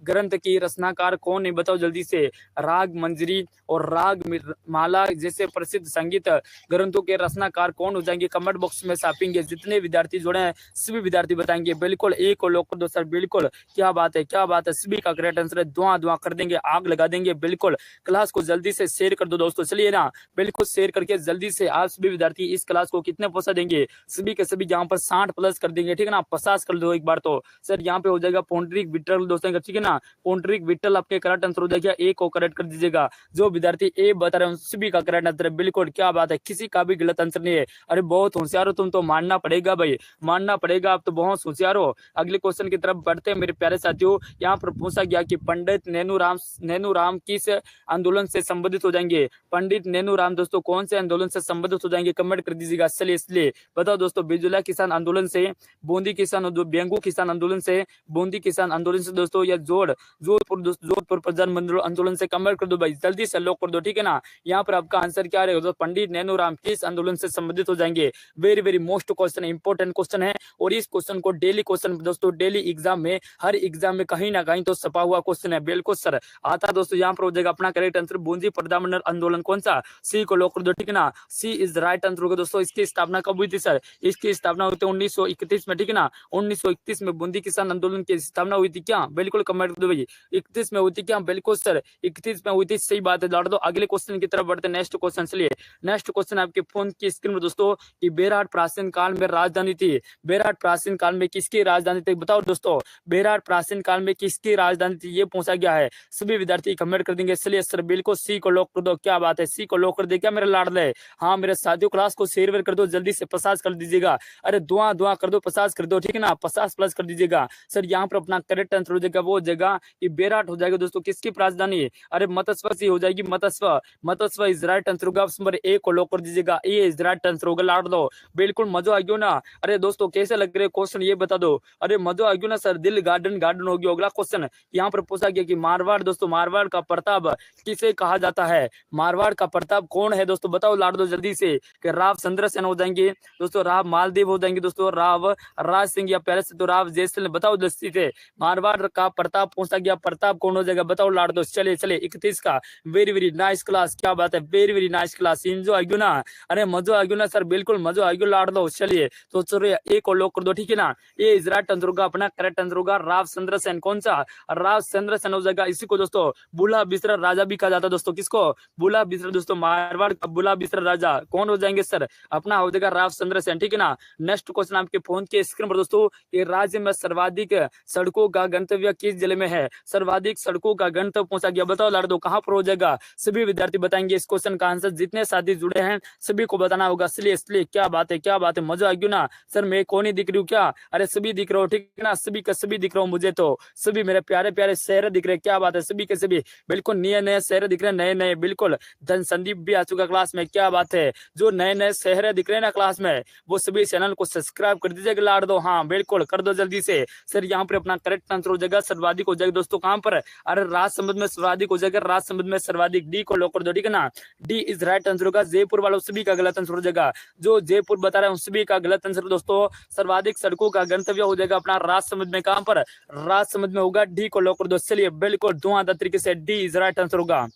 ग्रंथ की रचनाकार कौन है, बताओ जल्दी से। राग मंजरी और राग माला जैसे प्रसिद्ध संगीत ग्रंथों के रचनाकार कौन हो जाएंगे, कमेंट बॉक्स में छापेंगे। जितने विद्यार्थी जुड़े हैं सभी विद्यार्थी बताएंगे। बिल्कुल एक को लॉक कर दो सर, बिल्कुल क्या बात है, क्या बात है, सभी का करेक्ट आंसर है। धुआं कर देंगे, आग लगा देंगे। बिल्कुल क्लास को जल्दी से शेयर कर दो दोस्तों, चलिए ना, बिल्कुल शेयर करके जल्दी से आप सभी विद्यार्थी इस क्लास को कितने पहुंचा देंगे, सभी के सभी यहाँ पर 60 प्लस कर देंगे, ठीक है ना, 50 कर दो एक बार तो। सर यहाँ पे हो जाएगा पौंडरिक विट्ठल दोस्तों, ठीक है ना, पौंडरिक विट्ठल आपके करेक्ट आंसर हो जाएगा। ए को करेक्ट कर दीजिएगा। जो विद्यार्थी ए बता रहे हैं सभी का करेक्ट आंसर है, बिल्कुल क्या बात है, किसी का भी गलत आंसर नहीं है। अरे बहुत होशियार हो तुम तो, मानना पड़ेगा भाई, मानना पड़ेगा, आप तो बहुत होशियार हो। अगले क्वेश्चन की तरफ बढ़ते हैं मेरे प्यारे साथियों। यहाँ पर पूछा गया कि पंडित नेनूराम किस आंदोलन से संबंधित हो जाएंगे। पंडित नेनूराम दोस्तों कौन से आंदोलन से संबंधित हो जाएंगे, कमेंट कर दीजिएगा। चलिए इसलिए बताओ दोस्तों, बिजुला किसान आंदोलन से, बूंदी किसान, बेंगू किसान आंदोलन से, बूंदी किसान आंदोलन से दोस्तों, या जो रोड, जोधपुर जोधपुर प्रधान आंदोलन से कमेंट कर दो भाई, जल्दी से लॉक कर दो, ठीक है ना। यहाँ पर आपका आंसर क्या रहेगा दोस्तों, पंडित नैनूराम किस आंदोलन से संबंधित हो जाएंगे। Very very most question, important question है, और इस क्वेश्चन को डेली क्वेश्चन दोस्तों, डेली एग्जाम में, हर एग्जाम में कहीं ना कहीं तो छपा हुआ क्वेश्चन है। बिल्कुल सर आता है दोस्तों। यहाँ पर हो जाएगा अपना करेक्ट आंसर, बूंदी प्रजामंडल आंदोलन कौन सा, सी को लॉक कर दो, ठीक है ना। सी इज राइट आंसर होगा दोस्तों। इसकी स्थापना कब हुई थी सर, इसकी स्थापना हुई थी 1931 में, ठीक है ना। 1931 में बूंदी किसान आंदोलन की स्थापना हुई थी क्या, बिल्कुल कमेंट कर दो भाई। 31 में हुई थी क्या, बिल्कुल सर 31 में हुई थी, सही बात है। लड़ दो, अगले क्वेश्चन की तरफ बढ़ते, नेक्स्ट क्वेश्चन। चलिए नेक्स्ट क्वेश्चन आपके फोन की स्क्रीन में दोस्तों, कि बेराट प्राचीन काल में राजधानी थी। बेराट प्राचीन काल में किसकी राजधानी थी, बताओ दोस्तों। बेराट प्राचीन काल में किसकी राजधानी थी, ये पूछा गया है। सभी विद्यार्थी कमेंट कर देंगे। चलिए सर बिल्कुल सी को लॉक कर दो, क्या बात है, सी को लॉक कर दे क्या मेरे लाडले। हाँ मेरे साथियों, क्लास को शेयर वेयर कर दो, जल्दी से 50 कर दीजिएगा। अरे दुआ दुआ कर दो, 50 कर दो, ठीक है ना, 50 प्लस कर दीजिएगा। सर यहाँ पर अपना करेक्ट आंसर हो जाएगा, वो हो जाएगा कि बेराट हो जाएगा दोस्तों किसकी राजधानी। अरे मत्स्य सी हो जाएगी, मत्स्य, मत्स्य इज राइट आंसर होगा। नंबर ए को लॉक कर दीजिएगा, ए इज राइट आंसर होगा। लाड दो, बिल्कुल मजा आ गया ना। अरे दोस्तों कैसे लग रहे क्वेश्चन, ये बता दो। अरे मजा आ गया ना सर, दिल गार्डन गार्डन हो गया। अगला क्वेश्चन यहाँ पर पूछा गया कि मारवाड़ दोस्तों, मारवाड़ का प्रताप किसे कहा जाता है। मारवाड़ का प्रताप कौन है दोस्तों, बताओ लाड दो जल्दी से। कि राव चंद्रसेन हो जाएंगे दोस्तों, राव मालदेव हो जाएंगे दोस्तों, राव राज सिंह, या पहले से तो राव जयसिंह, बताओ जल्दी से। मारवाड़ का प्रताप पूछा गया, प्रताप कौन हो जाएगा, बताओ लाड दो। चलिए चलिए 31 का, वेरी वेरी नाइस क्लास, क्या बात है, वेरी वेरी नाइस क्लास, इंजो आ गयो ना। अरे मजो आ गयो ना सर, बिल्कुल मजो आ गयो, लाड दो। चलिए तो चलिए ए को लॉक कर दो, ठीक है ना। ये इज राइट आंसर होगा, अपना करेक्ट आंसर होगा राव चंद्रसेन। कौन सा, राव चंद्रसेन हो जाएगा। इसी को दोस्तों बुला बिसरा राजा भी कहा जाता है दोस्तों, किसको, बुला बिसरा दोस्तों, मारवाड़ का बुला बिसरा राजा कौन हो जाएंगे सर, अपना हो जाएगा राव चंद्रसेन, ठीक है ना। नेक्स्ट क्वेश्चन आपके फोन के स्क्रीन पर दोस्तों, ये राज्य में सर्वाधिक सड़कों का गंतव्य किस जिले में है। सर्वाधिक सड़कों का गंतव्य पूछा गया, बताओ लाड़ दो कहां पर हो जाएगा। सभी विद्यार्थी बताएंगे इस क्वेश्चन का आंसर, जितने साथी जुड़े हैं सभी को बताना होगा। इसलिए क्या बात है, क्या बात है, मजा आ गया ना सर। मैं कौन ही दिख रही हूँ क्या, अरे सभी दिख रहा हूँ, ठीक है ना, सभी का सभी दिख रहा हूँ मुझे तो। सभी मेरे प्यारे प्यारे शहर दिख रहे, क्या बात है, सभी के सभी बिल्कुल नए नए शहर दिख रहे, नए नए, बिल्कुल। धन संदीप भी आ चुका क्लास में, क्या बात है। जो नए नए शहर दिख रहे हैं ना क्लास में, वो सभी चैनल को सब्सक्राइब कर दीजिएगा, लाड़ दो, हाँ बिल्कुल कर दो जल्दी से। सर यहाँ पर अपना करेक्ट आंसर हो जाएगा, सर्वाधिक हो जाएगा दोस्तों, कहां पर, अरे राजसमंद में सर्वाधिक हो जाएगा, राजसमंद में सर्वाधिक। डी को लॉक कर दो, ठीक है ना, डी इज राइट आंसर होगा। जयपुर वालों सभी का गलत आंसर हो जाएगा, जो जयपुर बता रहे हैं सभी का गलत आंसर दोस्तों। सर्वाधिक सड़कों का गंतव्य हो जाएगा अपना राजसमंद में, कहां पर, राजसमंद में होगा। डी को लॉक कर दो, चलिए बिल्कुल धुआंधार तरीके से डी इज राइट आंसर होगा।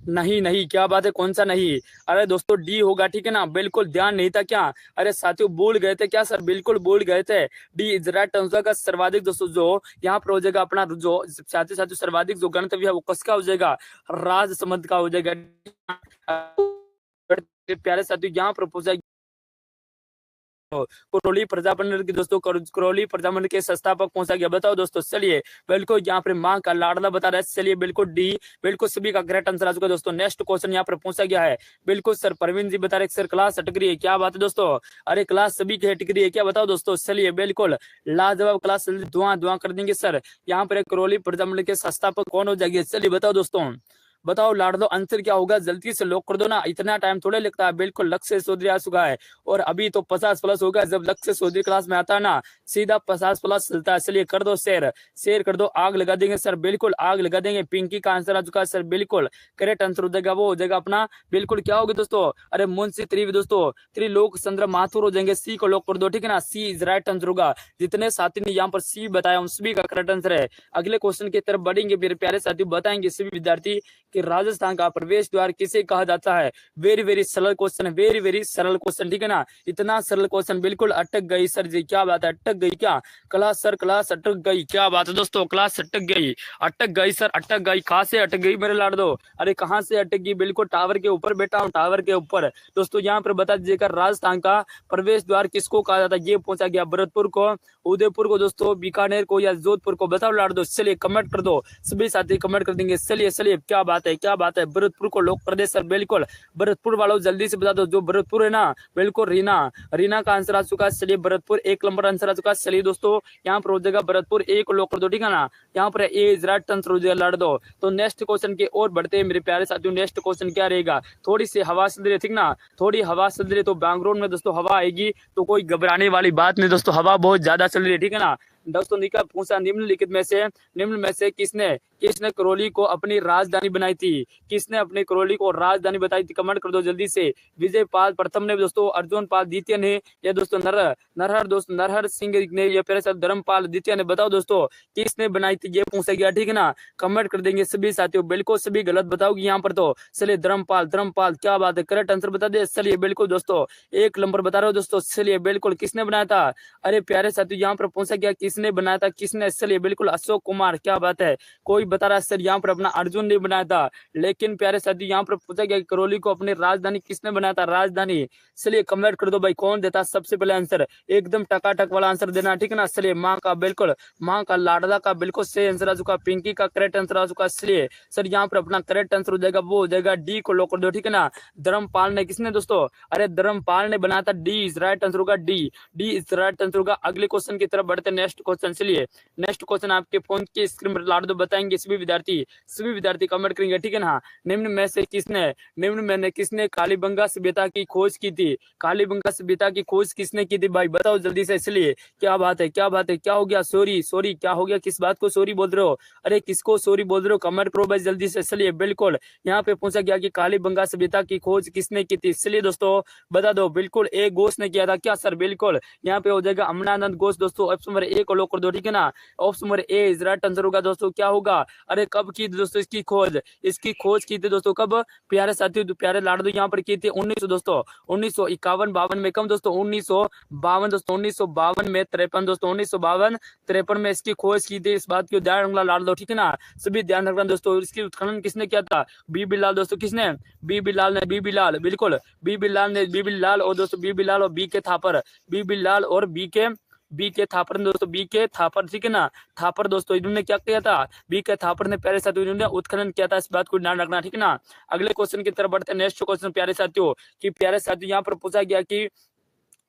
नहीं नहीं, क्या बात है, कौन सा नहीं, अरे दोस्तों डी होगा, ठीक है ना, बिल्कुल ध्यान नहीं था क्या, अरे साथियों भूल गए थे क्या सर, बिल्कुल भूल गए थे। डी इज राइट आंसर का सर्वाधिक दोस्तों, जो यहाँ पर हो जाएगा अपना, जो साथियों सर्वाधिक जो गणतव्य है वो किसका हो जाएगा, राजसमंद का हो जाएगा। प्यारे साथियों यहाँ पर पूछा करौली प्रजामंडल की दोस्तों, करौली प्रजामंडल के संस्थापक पहुंचा गया, बताओ दोस्तों। चलिए बिल्कुल यहाँ पर माँ का लाडला बता रहा है, चलिए बिल्कुल डी, बिल्कुल सभी का करेक्ट आंसर आ चुका है दोस्तों। नेक्स्ट क्वेश्चन यहाँ पर पहुंचा गया है, बिल्कुल सर प्रवीण जी बता रहे सर क्लास अटक रही है, क्या बात है दोस्तों, अरे क्लास सभी की अटक रही है क्या, बताओ दोस्तों। चलिए बिल्कुल लाजवाब क्लास, धुआं कर देंगे सर। यहाँ पर करौली प्रजामंडल के संस्थापक कौन हो जाएंगे, चलिए बताओ दोस्तों, बताओ लाड़ दो, आंसर क्या होगा, जल्दी से लॉक कर दो ना, इतना टाइम थोड़े लगता है। बिल्कुल लक्ष्य चौधरी आ चुका है, और अभी तो 50 प्लस होगा, जब लक्ष्य चौधरी क्लास में आता है ना सीधा 50 प्लस चलता है। चलिए कर दो शेयर, शेयर कर दो, आग लगा देंगे सर, बिल्कुल आग लगा देंगे। पिंकी का आंसर आ चुका है सर, बिल्कुल करेक्ट आंसर हो जाएगा, वो हो जाएगा अपना, बिल्कुल क्या होगा दोस्तों, अरे मुंशी दोस्तों त्रिलोक चंद्र माथुर हो जाएंगे। सी को लॉक कर दो, ठीक है ना, सी इज राइट आंसर होगा। जितने साथी ने यहाँ पर सी बताया उन सभी का करेक्ट आंसर है। अगले क्वेश्चन की तरफ बढ़ेंगे मेरे प्यारे साथी, बताएंगे सभी विद्यार्थी कि राजस्थान का प्रवेश द्वार किसे कहा जाता है। वेरी वेरी सरल क्वेश्चन है, वेरी वेरी सरल क्वेश्चन, ठीक है ना, इतना सरल क्वेश्चन, बिल्कुल अटक गई सर जी, क्या बात है, अटक गई क्या क्लास सर, क्लास अटक गई, क्या बात है दोस्तों, क्लास अटक गई सर, अटक गई, कहां से अटक गई मेरे लाड़ दो, अरे कहां से अटक गई, बिल्कुल टावर के ऊपर बैठा हूं, टावर के ऊपर दोस्तों। यहाँ पर बता दीजिएगा राजस्थान का प्रवेश द्वार किसको कहा जाता है, ये पूछा गया, भरतपुर को, उदयपुर को दोस्तों, बीकानेर को, या जोधपुर को, बताओ लाड़ दो। चलिए कमेंट कर दो, सभी साथी कमेंट कर देंगे। चलिए चलिए क्या बात है, क्या बात है, भरतपुर को लॉक कर दे सर, बिल्कुल भरतपुर वालों जल्दी से बता दो, जो भरतपुर है ना, बिल्कुल रीना का आंसर आ चुका है। चलिए भरतपुर 1 नंबर आंसर आ चुका है। चलिए दोस्तों यहाँ पर हो जाएगा भरतपुर 1 को लॉक कर दो, ठीक है ना, यहाँ पर ए इज राइट आंसर हो जाएगा, लड़ दो। तो नेक्स्ट क्वेश्चन के और बढ़ते हैं मेरे प्यारे साथियों। नेक्स्ट क्वेश्चन क्या रहेगा, थोड़ी सी हवा चल रही है, ठीक ना, थोड़ी हवा चल रही है, तो बैकग्राउंड में दोस्तों हवा आएगी, तो कोई घबराने वाली बात नहीं दोस्तों, हवा बहुत ज्यादा चल रही है, ठीक है ना। दोस्तों निका पूछा निम्न में से किसने करौली को अपनी राजधानी बनाई थी? किसने अपनी करौली को राजधानी बताई थी? कमेंट कर दो जल्दी से। विजय पाल प्रथम ने दोस्तों, अर्जुन पाल द्वितीय ने, या दोस्तों नरहर सिंह ने, या फिर धर्मपाल द्वितीय ने? बताओ दोस्तों किसने बनाई थी, ये पूछा गया, ठीक है ना। कमेंट कर देंगे सभी साथियों, बिल्कुल सभी गलत बताओगे यहाँ पर तो। चलिए धर्मपाल, क्या बात है, करेक्ट आंसर बता दे। चलिए बिल्कुल दोस्तों 1 नंबर बता रहे हो दोस्तों। चलिए बिल्कुल किसने बनाया था? अरे प्यारे साथियों यहाँ पर पूछा गया किसने बनाया था, किसने? चलिए बिल्कुल अशोक कुमार, क्या बात है। कोई बता रहा है सर यहाँ पर अपना अर्जुन ने बनाया था, लेकिन प्यारे साथियों यहाँ पर पूछा गया करौली को अपनी राजधानी किसने बनाया था, राजधानी। चलिए कमेंट कर दो भाई कौन देता सबसे पहले आंसर, एकदम टकाटक वाला आंसर देना, ठीक है ना। चलिए माँ का लाडला का बिल्कुल सही आंसर आ चुका, पिंकी का करेक्ट आंसर आ चुका। चलिए सर यहाँ पर अपना करेक्ट आंसर हो जाएगा, वो हो जाएगा डी को लॉक कर दो, ठीक है ना। धर्मपाल ने, किसने दोस्तों? अरे धर्मपाल ने बनाया था, डी इज राइट आंसर होगा, डी इज राइट आंसर होगा। अगले क्वेश्चन की तरफ बढ़ते, नेक्स्ट क्वेश्चन। चलिए नेक्स्ट क्वेश्चन आपके फोन की स्क्रीन पर लाड़ दो, बताएंगे सभी विद्यार्थी कमेंट करेंगे, ठीक है ना। निम्न में किसने कालीबंगा सभ्यता की खोज की थी? कालीबंगा सभ्यता की खोज किसने की थी भाई, बताओ जल्दी से। इसलिए क्या बात है, क्या हो गया, सॉरी क्या हो गया, किस बात को सॉरी बोल रहे हो? अरे किसको सॉरी बोल रहे हो, कमेंट करो भाई जल्दी से। चलिए बिल्कुल यहाँ पे पूछा गया कि कालीबंगा सभ्यता की खोज किसने की थी? इसलिए दोस्तों बता दो, बिल्कुल ए घोष ने किया था क्या सर? बिल्कुल यहाँ पे हो जाएगा अमलानंद घोष दोस्तों। ऑप्शन नंबर ए को लॉक कर दो, ठीक है ना। Option number A is right answer होगा दोस्तों। क्या होगा? अरे कब की थी दोस्तों इसकी खोज की थी दोस्तों, कब? प्यारे साथी प्यारे लाडू यहाँ पर की थी 1951-52 में। कम दोस्तों 1952 दोस्तों, 1952 में 53 दोस्तों, 1952-53 में इसकी खोज की थी। इस बात को ध्यान रखना लाडू, ठीक है ना। सभी ध्यान रखना दोस्तों। इसकी उत्खनन किसने किया था? बी बिलाल दोस्तों। किसने? बी बिलाल, बिल्कुल बी बिलाल और दोस्तों बी के थापर, बी के थापर दोस्तों, बी के थापर, ठीक है ना। थापर दोस्तों इन्होंने क्या किया था? बी के थापर ने प्यारे साथियों इन्होंने उत्खनन किया था, इस बात को ध्यान रखना, ठीक है ना। अगले क्वेश्चन की तरफ बढ़ते हैं, नेक्स्ट क्वेश्चन प्यारे साथियों यहाँ पर पूछा गया कि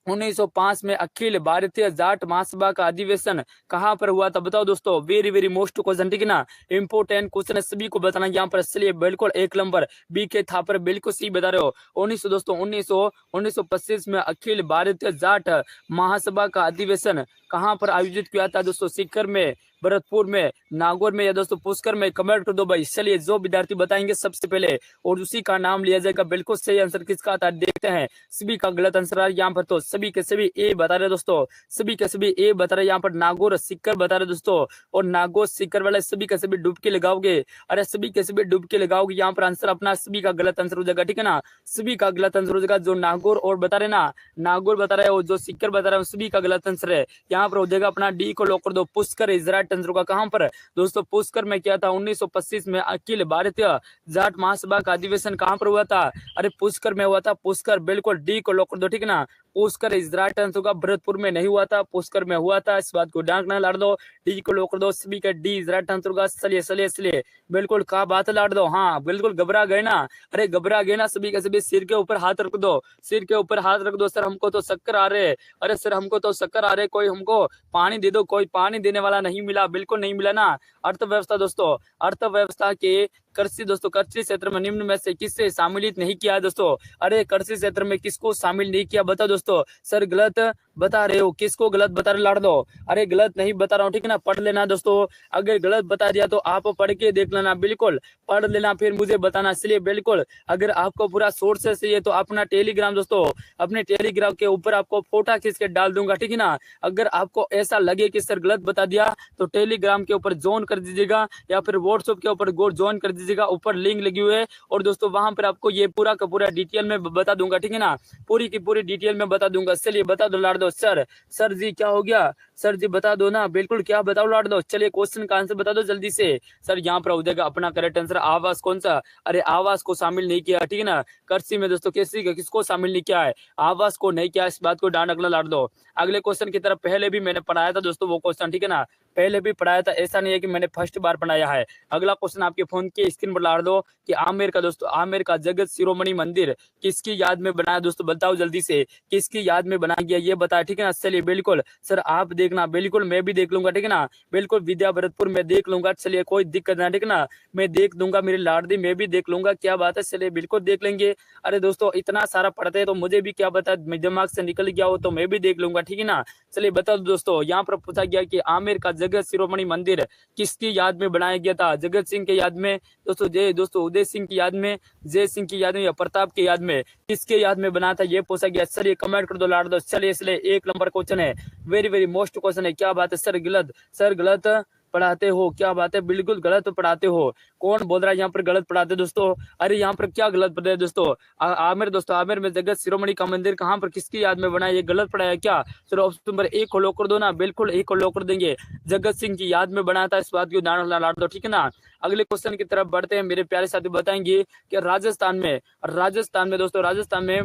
1905 में अखिल भारतीय जाट महासभा का अधिवेशन कहां पर हुआ था? बताओ दोस्तों, वेरी मोस्ट क्वेश्चन, ठीक है ना। इंपोर्टेंट क्वेश्चन है, सभी को बताना यहाँ पर। चलिए बिल्कुल 1 नंबर बी के थापर, बिल्कुल सही बता रहे हो। 1925 में अखिल भारतीय जाट महासभा का अधिवेशन कहां पर आयोजित किया था दोस्तों? सीकर में, भरतपुर में, नागौर में, या दोस्तों पुष्कर में? कमेंट कर दो भाई। चलिए जो विद्यार्थी बताएंगे सबसे पहले और उसी का नाम लिया जाएगा। बिल्कुल सही आंसर किसका था देखते हैं। सभी का गलत आंसर है यहाँ पर, तो सभी के सभी ए बता रहे दोस्तों, सभी के सभी ए बता रहे यहाँ पर। नागौर सीकर बता रहे दोस्तों, और नागौर सीकर वाले सभी के सभी डुबकी लगाओगे। अरे सभी के सभी डुबकी लगाओगे यहाँ पर, आंसर अपना सभी का गलत आंसर हो जाएगा, ठीक है ना। सभी का गलत आंसर हो जाएगा, जो नागौर और बता रहे ना, नागौर बता रहे हो, जो सीकर बता रहे हो, सभी का गलत आंसर है। यहाँ पर हो जाएगा अपना डी को लॉक कर दो, पुष्कर इज राइट आंसर होगा। कहां पर दोस्तों? पुष्कर में किया था 1925 में अखिल भारतीय जाट महासभा का अधिवेशन कहां पर हुआ था? अरे पुष्कर में हुआ था, पुष्कर, बिल्कुल डी को लॉक कर दो, ठीक है ना। पुष्कर इज राइट आंसर होगा, भरतपुर में नहीं हुआ था, पुष्कर में हुआ था, इस बात को ध्यान लाड़ दो। डी को लॉक कर दो, सभी का डी इज राइट आंसर होगा। चलिए बिल्कुल क्या बात लाड़ दो, हाँ बिल्कुल घबरा गए ना, अरे घबरा गए ना सभी के सभी। सिर के ऊपर हाथ रख दो, सिर के ऊपर हाथ रख दो। सर हमको तो चक्कर आ रहे, अरे सर हमको तो चक्कर आ रहे, कोई हमको पानी दे दो। कोई पानी देने वाला नहीं मिला, बिल्कुल नहीं मिला ना। अर्थव्यवस्था दोस्तों, अर्थव्यवस्था के कृषि दोस्तों, कृषि क्षेत्र में निम्न में से किससे शामिलित नहीं किया है दोस्तों? अरे कृषि क्षेत्र में किसको शामिल नहीं किया, बताओ दोस्तों। सर गलत बता रहे हो, किसको गलत बता रहे लाड़ दो? अरे गलत नहीं बता रहा हूँ, ठीक है ना। पढ़ लेना दोस्तों, अगर गलत बता दिया तो आप पढ़ के देख लेना, बिल्कुल पढ़ लेना फिर मुझे बताना। इसलिए बिल्कुल अगर आपको पूरा सोर्स चाहिए तो अपना टेलीग्राम दोस्तों, अपने टेलीग्राम के ऊपर आपको फोटो खींच के डाल दूंगा, ठीक है ना। अगर आपको ऐसा लगे कि सर गलत बता दिया तो टेलीग्राम के ऊपर ज्वाइन कर दीजिएगा, या फिर व्हाट्सएप के ऊपर ज्वाइन कर दीजिएगा, ऊपर लिंक लगी हुई है। और दोस्तों वहां पर आपको ये पूरा का पूरा डिटेल में बता दूंगा, ठीक है ना, पूरी की पूरी डिटेल में बता दूंगा। चलिए बता दो लाड़ दो। सर जी क्या हो गया? सर जी बता दो ना, बिल्कुल क्या बताओ लाड़ दो। चलिए क्वेश्चन का आंसर बता दो जल्दी से। सर यहाँ पर हो जाएगा अपना करेक्ट आंसर आवास, कौन सा? अरे आवास को शामिल नहीं किया, ठीक है ना। कृषि में दोस्तों किसको शामिल नहीं किया है? आवास को नहीं किया, इस बात को ध्यान रखना लाड़ दो। अगले क्वेश्चन की तरफ पहले भी मैंने पढ़ाया था दोस्तों वो क्वेश्चन, ठीक है ना। पहले भी पढ़ाया था, ऐसा नहीं है कि मैंने फर्स्ट बार पढ़ाया है। अगला क्वेश्चन आपके फोन की स्क्रीन पर ला दो कि आमेर का दोस्तों, आमेर का जगत शिरोमणि मंदिर किसकी याद में बनाया दोस्तों, बताओ जल्दी से किसकी याद में बनाया गया ये बताया, ठीक है ना। चलिए बिल्कुल सर आप देखना, बिल्कुल मैं भी देख लूंगा, ठीक है ना। बिल्कुल विद्या भरतपुर में देख लूंगा, चलिए कोई दिक्कत ना, ठीक है ना। मैं देख दूंगा, मेरी लाडली मैं भी देख लूंगा, क्या बात है, चलिए बिल्कुल देख लेंगे। अरे दोस्तों इतना सारा पढ़ते हैं तो मुझे भी क्या पता दिमाग से निकल गया हो तो मैं भी देख लूंगा, ठीक है ना। चलिए बताओ दोस्तों, यहाँ पर पूछा गया कि आमेर का जगत शिरोमणि मंदिर किसकी याद में बनाया गया था, जगत सिंह के याद में दोस्तों, जय दोस्तों उदय सिंह की याद में, जय सिंह की याद में या प्रताप की याद में, किसके याद में बना था ये पूछा गया। चलिए कमेंट कर दो लाड़ दो। चलिए इसलिए 1 नंबर क्वेश्चन है, वेरी वेरी मोस्ट क्वेश्चन है, क्या बात है सर गलत, सर गलत पढ़ाते हो, क्या बात है, बिल्कुल गलत पढ़ाते हो। कौन बोल रहा है यहाँ पर गलत पढ़ाते दोस्तों, अरे यहाँ पर क्या गलत पढ़े दोस्तों। आमिर दोस्तों, आमिर में जगत शिरोमणि का मंदिर कहाँ पर किसकी याद में बना है, ये गलत पढ़ाया क्या। चलो ऑप्शन नंबर 1 को लॉक कर दो ना, बिल्कुल 1 को लॉक कर देंगे, जगत सिंह की याद में बनाया था, इस बात को ध्यान लाड़ दो, ठीक है ना। अगले क्वेश्चन की तरफ बढ़ते हैं मेरे प्यारे साथी, बताएंगे कि राजस्थान में दोस्तों, राजस्थान में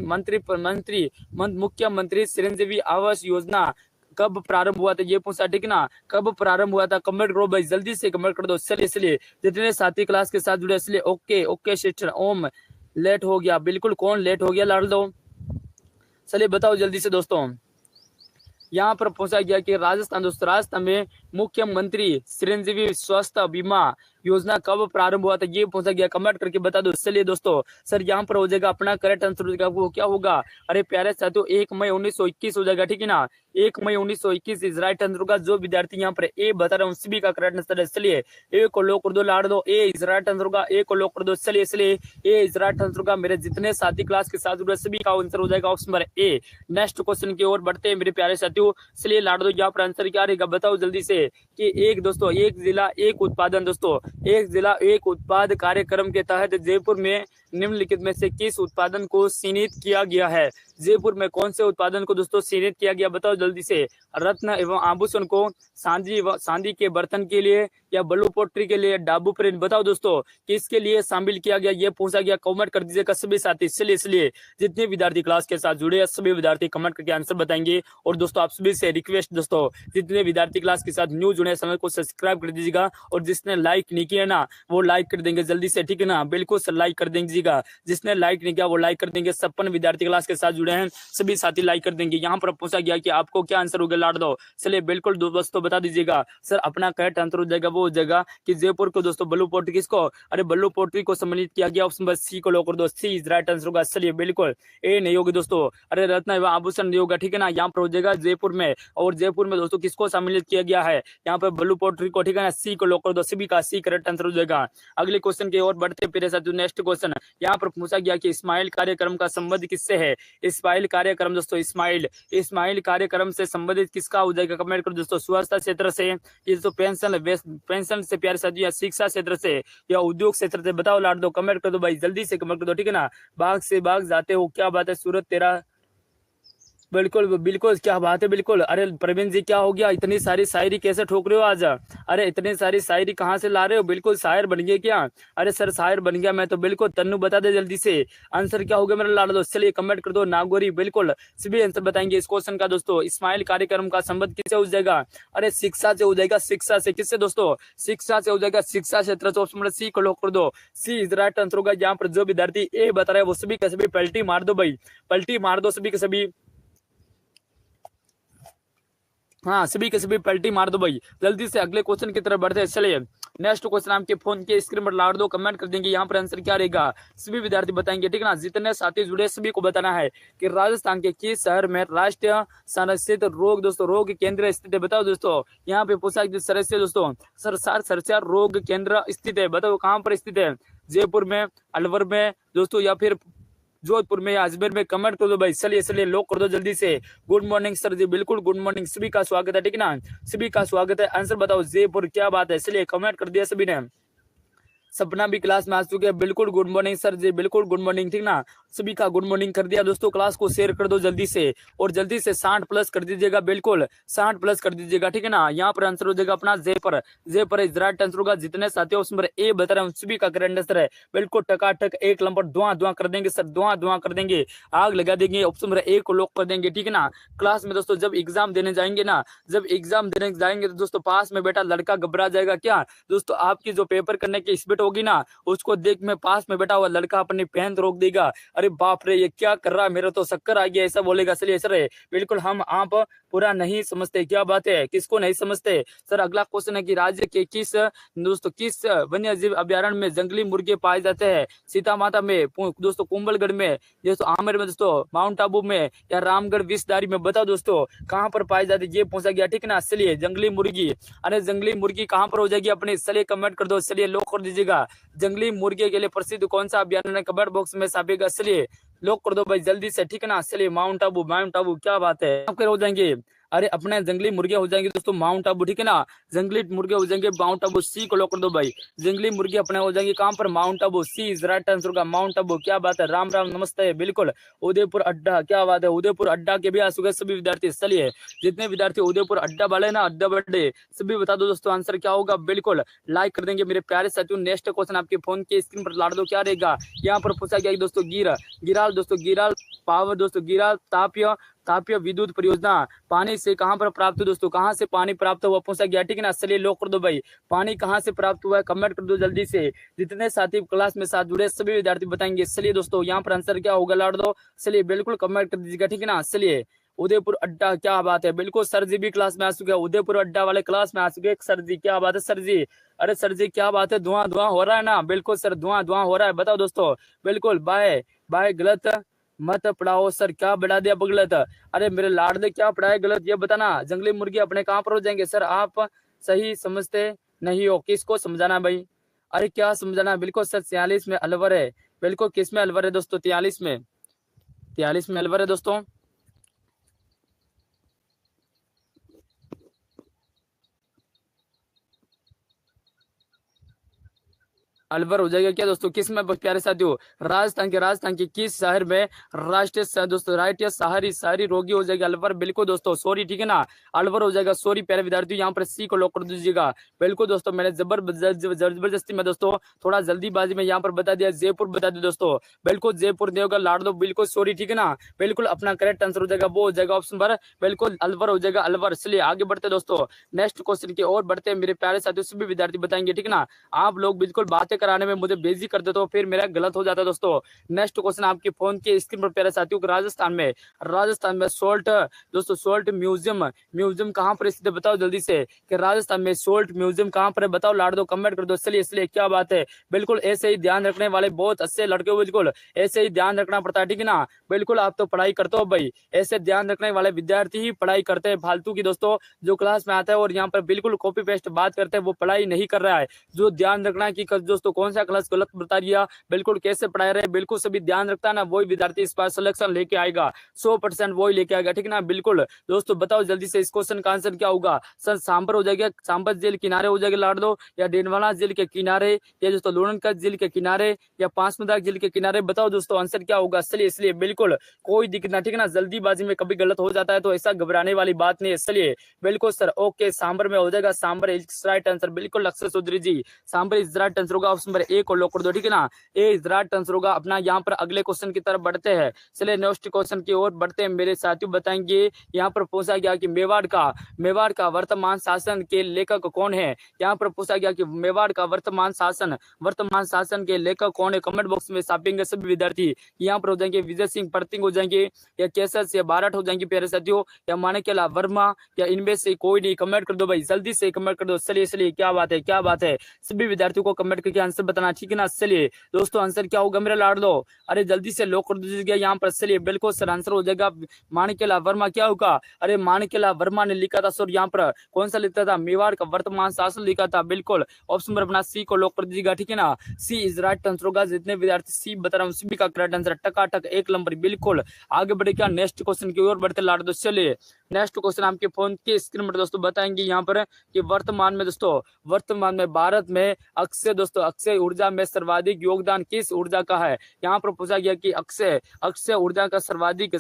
मुख्यमंत्री चिरंजीवी आवास योजना कब प्रारंभ हुआ था ये पूछा, ठीक ना। कब प्रारंभ हुआ था, कमेंट करो भाई, जल्दी से कमेंट कर दो। चलिए इसलिए जितने साथी क्लास के साथ जुड़े, इसलिए ओके ओके सिस्टर ओम लेट हो गया, बिल्कुल कौन लेट हो गया लाड़ दो। चलिए बताओ जल्दी से दोस्तों, यहाँ पर पूछा गया कि राजस्थान में मुख्यमंत्री चिरंजीवी स्वास्थ्य बीमा योजना कब प्रारंभ हुआ था ये पूछा गया, कमेंट करके बता दो। चलिए दोस्तों सर यहाँ पर हो जाएगा अपना करेक्ट आंसर, वो क्या होगा, अरे प्यारे साथियों 1 मई 1921 हो जाएगा, ठीक है ना। 1 मई 1921 इज राइट आंसर होगा। जो विद्यार्थी यहाँ पर ए बता रहे हैं सभी का करेक्ट आंसर है। चलिए ए को लॉक कर दो लाड़ दो, ए इज राइट आंसर होगा, ए को लॉक कर दो। चलिए इसलिए ए इज राइट आंसर होगा। मेरे जितने साथी क्लास के साथ जुड़े सभी का आंसर हो जाएगा option number A. Next question की ओर बढ़ते हैं मेरे प्यारे साथियों। चलिए लाड़ दो, यहाँ पर आंसर क्या रहेगा बताओ जल्दी से कि एक दोस्तों, एक जिला एक उत्पादन दोस्तों, एक जिला एक उत्पाद कार्यक्रम के तहत जयपुर में निम्नलिखित में से किस उत्पादन को चिन्हित किया गया है। जयपुर में कौन से उत्पादन को दोस्तों चिन्हित किया गया बताओ जल्दी से। रत्न एवं आभूषण को चांदी के बर्तन के लिए या ब्लू पोट्री के लिए डाबू प्रिंट, बताओ दोस्तों किसके लिए शामिल किया गया ये पूछा गया। कमेंट कर दीजिएगा सभी साथी। इसलिए जितने विद्यार्थी क्लास के साथ जुड़े सभी विद्यार्थी कमेंट करके आंसर बताएंगे। और दोस्तों आप सभी से रिक्वेस्ट दोस्तों, जितने विद्यार्थी क्लास के साथ न्यू जुड़े चैनल को सब्सक्राइब कर दीजिएगा, और जिसने लाइक नहीं किया ना वो लाइक कर देंगे जल्दी से, ठीक है ना। बिल्कुल सर लाइक कर दीजिएगा, जिसने लाइक नहीं किया वो लाइक कर देंगे। 56 विद्यार्थी क्लास के साथ जुड़े हैं सभी साथी लाइक कर देंगे। यहाँ पर पूछा गया कि आपको क्या आंसर होगा लाड़ दो। चलिए बिल्कुल दोस्तों बता दीजिएगा सर, अपना करेक्ट आंसर हो जाएगा वो हो जाएगा कि जयपुर को दोस्तों ब्लू पोट्री किसको, अरे ब्लू पोट्री को सम्मानित किया गया। ऑप्शन नंबर सी को लॉक कर दो, सी इज राइट आंसर होगा। चलिए बिल्कुल ए नहीं होगी दोस्तों, अरे रत्न एवं आभूषण नहीं होगा, ठीक है ना। यहाँ पर हो जाएगा जयपुर में, और जयपुर में दोस्तों किसको सम्मिलित किया गया है यहाँ पर ब्लू पोट्री को, ठीक है ना। सी को लॉक कर दो, सभी का सी करेक्ट आंसर हो जाएगा। अगले क्वेश्चन की ओर बढ़ते मेरे साथ। नेक्स्ट क्वेश्चन यहाँ पर पूछा गया कि स्माइल कार्यक्रम का संबंध किससे है। स्माइल कार्यक्रम दोस्तों, स्माइल कार्यक्रम से संबंधित किसका हो जाएगा, कमेंट करो दोस्तों। स्वास्थ्य क्षेत्र से, ये तो पेंशन से प्यारे साथी, या शिक्षा क्षेत्र से, या उद्योग क्षेत्र से, बताओ लाड़ दो, कमेंट कर दो भाई जल्दी से कमेंट कर दो, ठीक है ना। बाग से बाग जाते हो, क्या बात है सूरत तेरा, बिल्कुल बिल्कुल क्या बात है बिल्कुल। अरे प्रवीण जी क्या हो गया, इतनी सारी शायरी कैसे ठोक रहे हो आज, अरे इतनी सारी शायरी कहाँ से ला रहे हो, बिल्कुल शायर बन गए क्या। अरे सर शायर बन गया मैं तो, बिल्कुल तन्नू बता दे जल्दी से आंसर क्या हो गया मेरा लाड़ दो। चलिए कमेंट कर दो नागौरी, बिल्कुल सभी आंसर बताएंगे इस क्वेश्चन का दोस्तों। स्माइल कार्यक्रम का संबंध किससे हो जाएगा, अरे शिक्षा से हो जाएगा, शिक्षा से, किससे दोस्तों, शिक्षा से हो जाएगा, शिक्षा क्षेत्र से। ऑप्शन सी को लॉक कर दो, सी इज राइट आंसर होगा। यहाँ पर जो विद्यार्थी ए बता रहे हैं वो सभी के सभी पलटी मार दो भाई, पलटी मार दो सभी के सभी, हाँ सभी के सभी पलटी मार दो भाई जल्दी से। अगले क्वेश्चन की तरफ बढ़ते हैं। चलिए नेक्स्ट क्वेश्चन आपके फोन के स्क्रीन पर लाड़ दो, कमेंट कर देंगे यहाँ पर आंसर क्या रहेगा सभी विद्यार्थी बताएंगे, ठीक है ना। जितने साथी जुड़े सभी को बताना है कि राजस्थान के किस शहर में राष्ट्रीय संरक्षित रोग दोस्तों रोग केंद्र स्थित है, बताओ दोस्तों। यहाँ पे पूछा सरस्य दोस्तों, सरसा रोग केंद्र स्थित है, बताओ कहाँ पर स्थित है, जयपुर में, अलवर में दोस्तों, या फिर जोधपुर में या अजमेर में, कमेंट कर दो भाई। चलिए लॉक कर दो जल्दी से। गुड मॉर्निंग सर जी, बिल्कुल गुड मॉर्निंग, सभी का स्वागत है, ठीक है ना, सभी का स्वागत है। आंसर बताओ जयपुर, क्या बात है, चलिए कमेंट कर दिया सभी ने। सपना भी क्लास में आ चुके हैं। बिल्कुल गुड मॉर्निंग सर जी, बिल्कुल गुड मॉर्निंग, ठीक ना। सभी का गुड मॉर्निंग कर दिया दोस्तों। क्लास को शेयर कर दो जल्दी से, और जल्दी से 60 प्लस कर दीजिएगा, बिल्कुल 60 प्लस कर दीजिएगा, ठीक है ना। यहाँ पर आंसर हो जाएगा अपना जे पर इज राइट आंसर होगा। जितने साथी ऑप्शन नंबर ए बता रहे हैं सभी का करेक्ट आंसर है। बिल्कुल टकाटक एक नंबर धुआं धुआं कर देंगे सर, धुआं धुआं कर देंगे, आग लगा देंगे। ऑप्शन नंबर ए को लॉक कर देंगे, ठीक है ना। क्लास में दोस्तों जब एग्जाम देने जाएंगे ना, जब एग्जाम देने जाएंगे तो दोस्तों पास में बैठा लड़का घबरा जाएगा क्या दोस्तों। आपकी जो पेपर करने की स्पीड होगी ना, उसको देख में पास में बैठा हुआ लड़का अपनी पेन रोक देगा। अरे बाप रे, ये क्या कर रहा है, मेरा तो चक्कर आ गया, ऐसा बोलेगा। चलिए सर, बिल्कुल हम आप पूरा नहीं समझते, क्या बात है, किसको नहीं समझते सर। अगला क्वेश्चन है कि राज्य के किस वन्य जीव अभ्यारण्य में जंगली मुर्गे पाए जाते हैं। सीता माता में दोस्तों, कुंभलगढ़ में दोस्तों, आमेर में दोस्तों, माउंट आबू में, या रामगढ़ विषधारी में, बताओ दोस्तों कहाँ पर पाई जाती है, ये पूछा गया, ठीक ना। चलिए जंगली मुर्गी, अरे जंगली मुर्गी कहाँ पर हो जाएगी अपनी, चलिए कमेंट कर दो, चलिए लॉक कर दीजिएगा। जंगली मुर्गे के लिए प्रसिद्ध कौन सा अभ्यारण्य कमेंट बॉक्स में छापेगा, चलिए लॉक कर दो भाई जल्दी से, ठीक है ना। चलिए माउंट आबू, क्या बात है, आपके हो जाएंगे। अरे अपने जंगली मुर्गे हो जाएंगे दोस्तों माउंट आबू, ठीक है ना। जंगली मुर्गे हो जाएंगे माउंट आबू, सी को लॉक कर दो भाई। जंगली मुर्गे अपने हो जाएंगे कहां पर, Mount Abu, C is right answer होगा माउंट आबू, क्या बात है। राम राम नमस्ते, बिल्कुल उदयपुर अड्डा, क्या बात है, उदयपुर अड्डा के भी आ चुके सभी विद्यार्थी। चलिए जितने विद्यार्थी उदयपुर अड्डा वाले ना, अड्डा बर्थडे, सभी बता दो दोस्तों आंसर क्या होगा, बिल्कुल लाइक कर देंगे मेरे प्यारे साथियों। नेक्स्ट क्वेश्चन आपके फोन की स्क्रीन पर ला दो, क्या रहेगा। यहाँ पर पूछा गया दोस्तों गिराल दोस्तों, गिराल पावर दोस्तों, गिराल तापीय विद्युत परियोजना पानी से कहां पर प्राप्त हुआ दोस्तों, कहां से पानी प्राप्त हुआ पूछा गया, ठीक है ना। चलिए लॉक कर दो भाई, पानी कहां से प्राप्त हुआ है कमेंट कर दो जल्दी से। जितने साथी क्लास में साथ जुड़े सभी विद्यार्थी बताएंगे। चलिए दोस्तों यहाँ पर आंसर क्या होगा लाड़ दो, चलिए बिल्कुल कमेंट कर दीजिएगा, ठीक है ना। चलिए उदयपुर अड्डा, क्या बात है, बिल्कुल सर जी भी क्लास में आ चुके हैं, उदयपुर अड्डा वाले क्लास में आ चुके हैं सर जी, क्या बात है सर जी। अरे सर जी क्या बात है, धुआं धुआं हो रहा है ना, बिल्कुल सर धुआं धुआं हो रहा है, बताओ दोस्तों। बिल्कुल बाय बाय, गलत मत पढ़ाओ सर, क्या बढ़ा दिया गलत। अरे मेरे लाडले क्या पढ़ाए गलत, ये बताना। जंगली मुर्गी अपने कहाँ पर हो जाएंगे सर, आप सही समझते नहीं हो, किसको समझाना भाई। अरे क्या समझाना, बिल्कुल सर 46 में अलवर है, बिल्कुल किस में अलवर है दोस्तों, 43 में अलवर है दोस्तों। अलवर हो जाएगा क्या दोस्तों, किस में प्यारे साथियों, राजस्थान के किस शहर में राष्ट्रीय दोस्तों राष्ट्रीय शहरी रोगी हो जाएगा अलवर, बिल्कुल दोस्तों सॉरी, ठीक है ना, अलवर हो जाएगा। सॉरी प्यारे विद्यार्थियों, यहाँ पर सी को लॉक कर दीजिएगा। बिल्कुल दोस्तों मैंने जबरदस्ती में दोस्तों थोड़ा जल्दीबाजी में यहाँ पर बता दिया, जयपुर बता दिया दोस्तों, बिल्कुल जयपुर देवगढ़ लाड़ दो, बिल्कुल सॉरी, ठीक है ना। बिल्कुल अपना करेक्ट आंसर हो जाएगा, वो हो जाएगा ऑप्शन पर बिल्कुल अलवर हो जाएगा, अलवर। चलिए आगे बढ़ते दोस्तों, नेक्स्ट क्वेश्चन की ओर बढ़ते हैं मेरे प्यारे साथियों, सभी विद्यार्थी बताएंगे, ठीक है ना। आप लोग बिल्कुल बातें कराने में मुझे बिजी कर देते हो, फिर मेरा गलत हो जाता है दोस्तों। नेक्स्ट क्वेश्चन आपके फोन के स्क्रीन पर प्यारे साथियों, राजस्थान में सोल्ट दोस्तों, सोल्ट म्यूजियम कहां पर स्थित है, बताओ जल्दी से कि राजस्थान में सोल्ट म्यूजियम कहां पर है, बताओ लाड़ दो, कमेंट कर दो। चलिए इसलिए क्या बात है, बिल्कुल ऐसे ही ध्यान रखने वाले बहुत अच्छे लड़के हो, बिल्कुल ऐसे ही ध्यान रखना पड़ता है, ठीक है ना। बिल्कुल आप तो पढ़ाई करते हो भाई, ऐसे ध्यान रखने वाले विद्यार्थी ही पढ़ाई करते हैं, फालतू की दोस्तों जो क्लास में आता है और यहाँ पर बिल्कुल कॉपी पेस्ट बात करते हैं, वो पढ़ाई नहीं कर रहा है। जो ध्यान रखना है कि दोस्तों कौन सा क्लास गलत बता दिया, बिल्कुल कैसे पढ़ा रहे, बिल्कुल सभी ध्यान रखता है ना, वही विद्यार्थी इस बार सिलेक्शन लेके आएगा, 100% वही लेके आएगा, ठीक है ना। बिल्कुल दोस्तों बताओ जल्दी से इस क्वेश्चन का आंसर क्या होगा सर। सांबर हो जाएगा, सांबर जेल किनारे हो जाएगा लाड़ दो, या डेनवाला जेल के किनारे, या दोस्तों लोणंदका जेल के किनारे, या पांचमदा जेल के किनारे, बताओ दोस्तों आंसर क्या होगा। चलिए इसलिए बिल्कुल कोई दिक्कत ना, ठीक है ना, जल्दीबाजी में कभी गलत हो जाता है तो ऐसा घबराने वाली बात नहीं है। चलिए बिल्कुल सर ओके, सांबर में हो जाएगा, सांबर इज राइट आंसर, बिल्कुल अक्षय चौधरी जी सांबर इज राइट आंसर होगा, ऑप्शन नंबर ए को लॉक कर दो, ठीक है ना, ए इज राइट आंसर होगा अपना। यहाँ पर अगले क्वेश्चन की तरफ बढ़ते हैं, चलिए नेक्स्ट क्वेश्चन की ओर बढ़ते हैं मेरे साथियों, बताएंगे यहाँ पर पूछा गया कि मेवाड़ का वर्तमान शासन के लेखक कौन है। यहाँ पर पूछा गया कि मेवाड़ का वर्तमान शासन के लेखक कौन है, कमेंट बॉक्स में छापेंगे सभी विद्यार्थी। यहाँ पर हो जाएंगे विजय सिंह परतिंग हो जाएंगे, या केसर से बारट हो जाएंगे प्यारे साथियों, या माणिक्यलाल वर्मा, या इनमें से कोई नहीं, कमेंट कर दो भाई जल्दी से कमेंट कर दो। चलिए क्या बात है, सभी विद्यार्थियों को कमेंट करके आंसर बताना, ठीक है ना। चलिए दोस्तों आंसर क्या होगा मेरा लाड़ दो, अरे जल्दी से लॉक कर दीजिएगा यहाँ पर। चलिए बिल्कुल सर आंसर हो जाएगा माणिक्यलाल वर्मा, क्या होगा, अरे माणिक्यलाल वर्मा ने लिखा था सर, यहाँ पर कौन सा लिखा था, मेवाड़ का वर्तमान शासन लिखा था, बिल्कुल ऑप्शन नंबर अपना सी को लॉक कर दीजिएगा, ठीक है ना। सी इज राइट आंसर होगा, जितने विद्यार्थी सी बता रहा हूँ सभी का करेक्ट आंसर टकाटक एक नंबर, बिल्कुल आगे बढ़े क्या नेक्स्ट क्वेश्चन की ओर बढ़ते लाड़ दो। चलिए नेक्स्ट क्वेश्चन आपके फोन की स्क्रीन पर दोस्तों बताएंगे यहाँ पर कि वर्तमान में भारत में अक्षय ऊर्जा में सर्वाधिक योगदान किस ऊर्जा का है। यहाँ पर पूछा गया कि अक्षय ऊर्जा का सर्वाधिक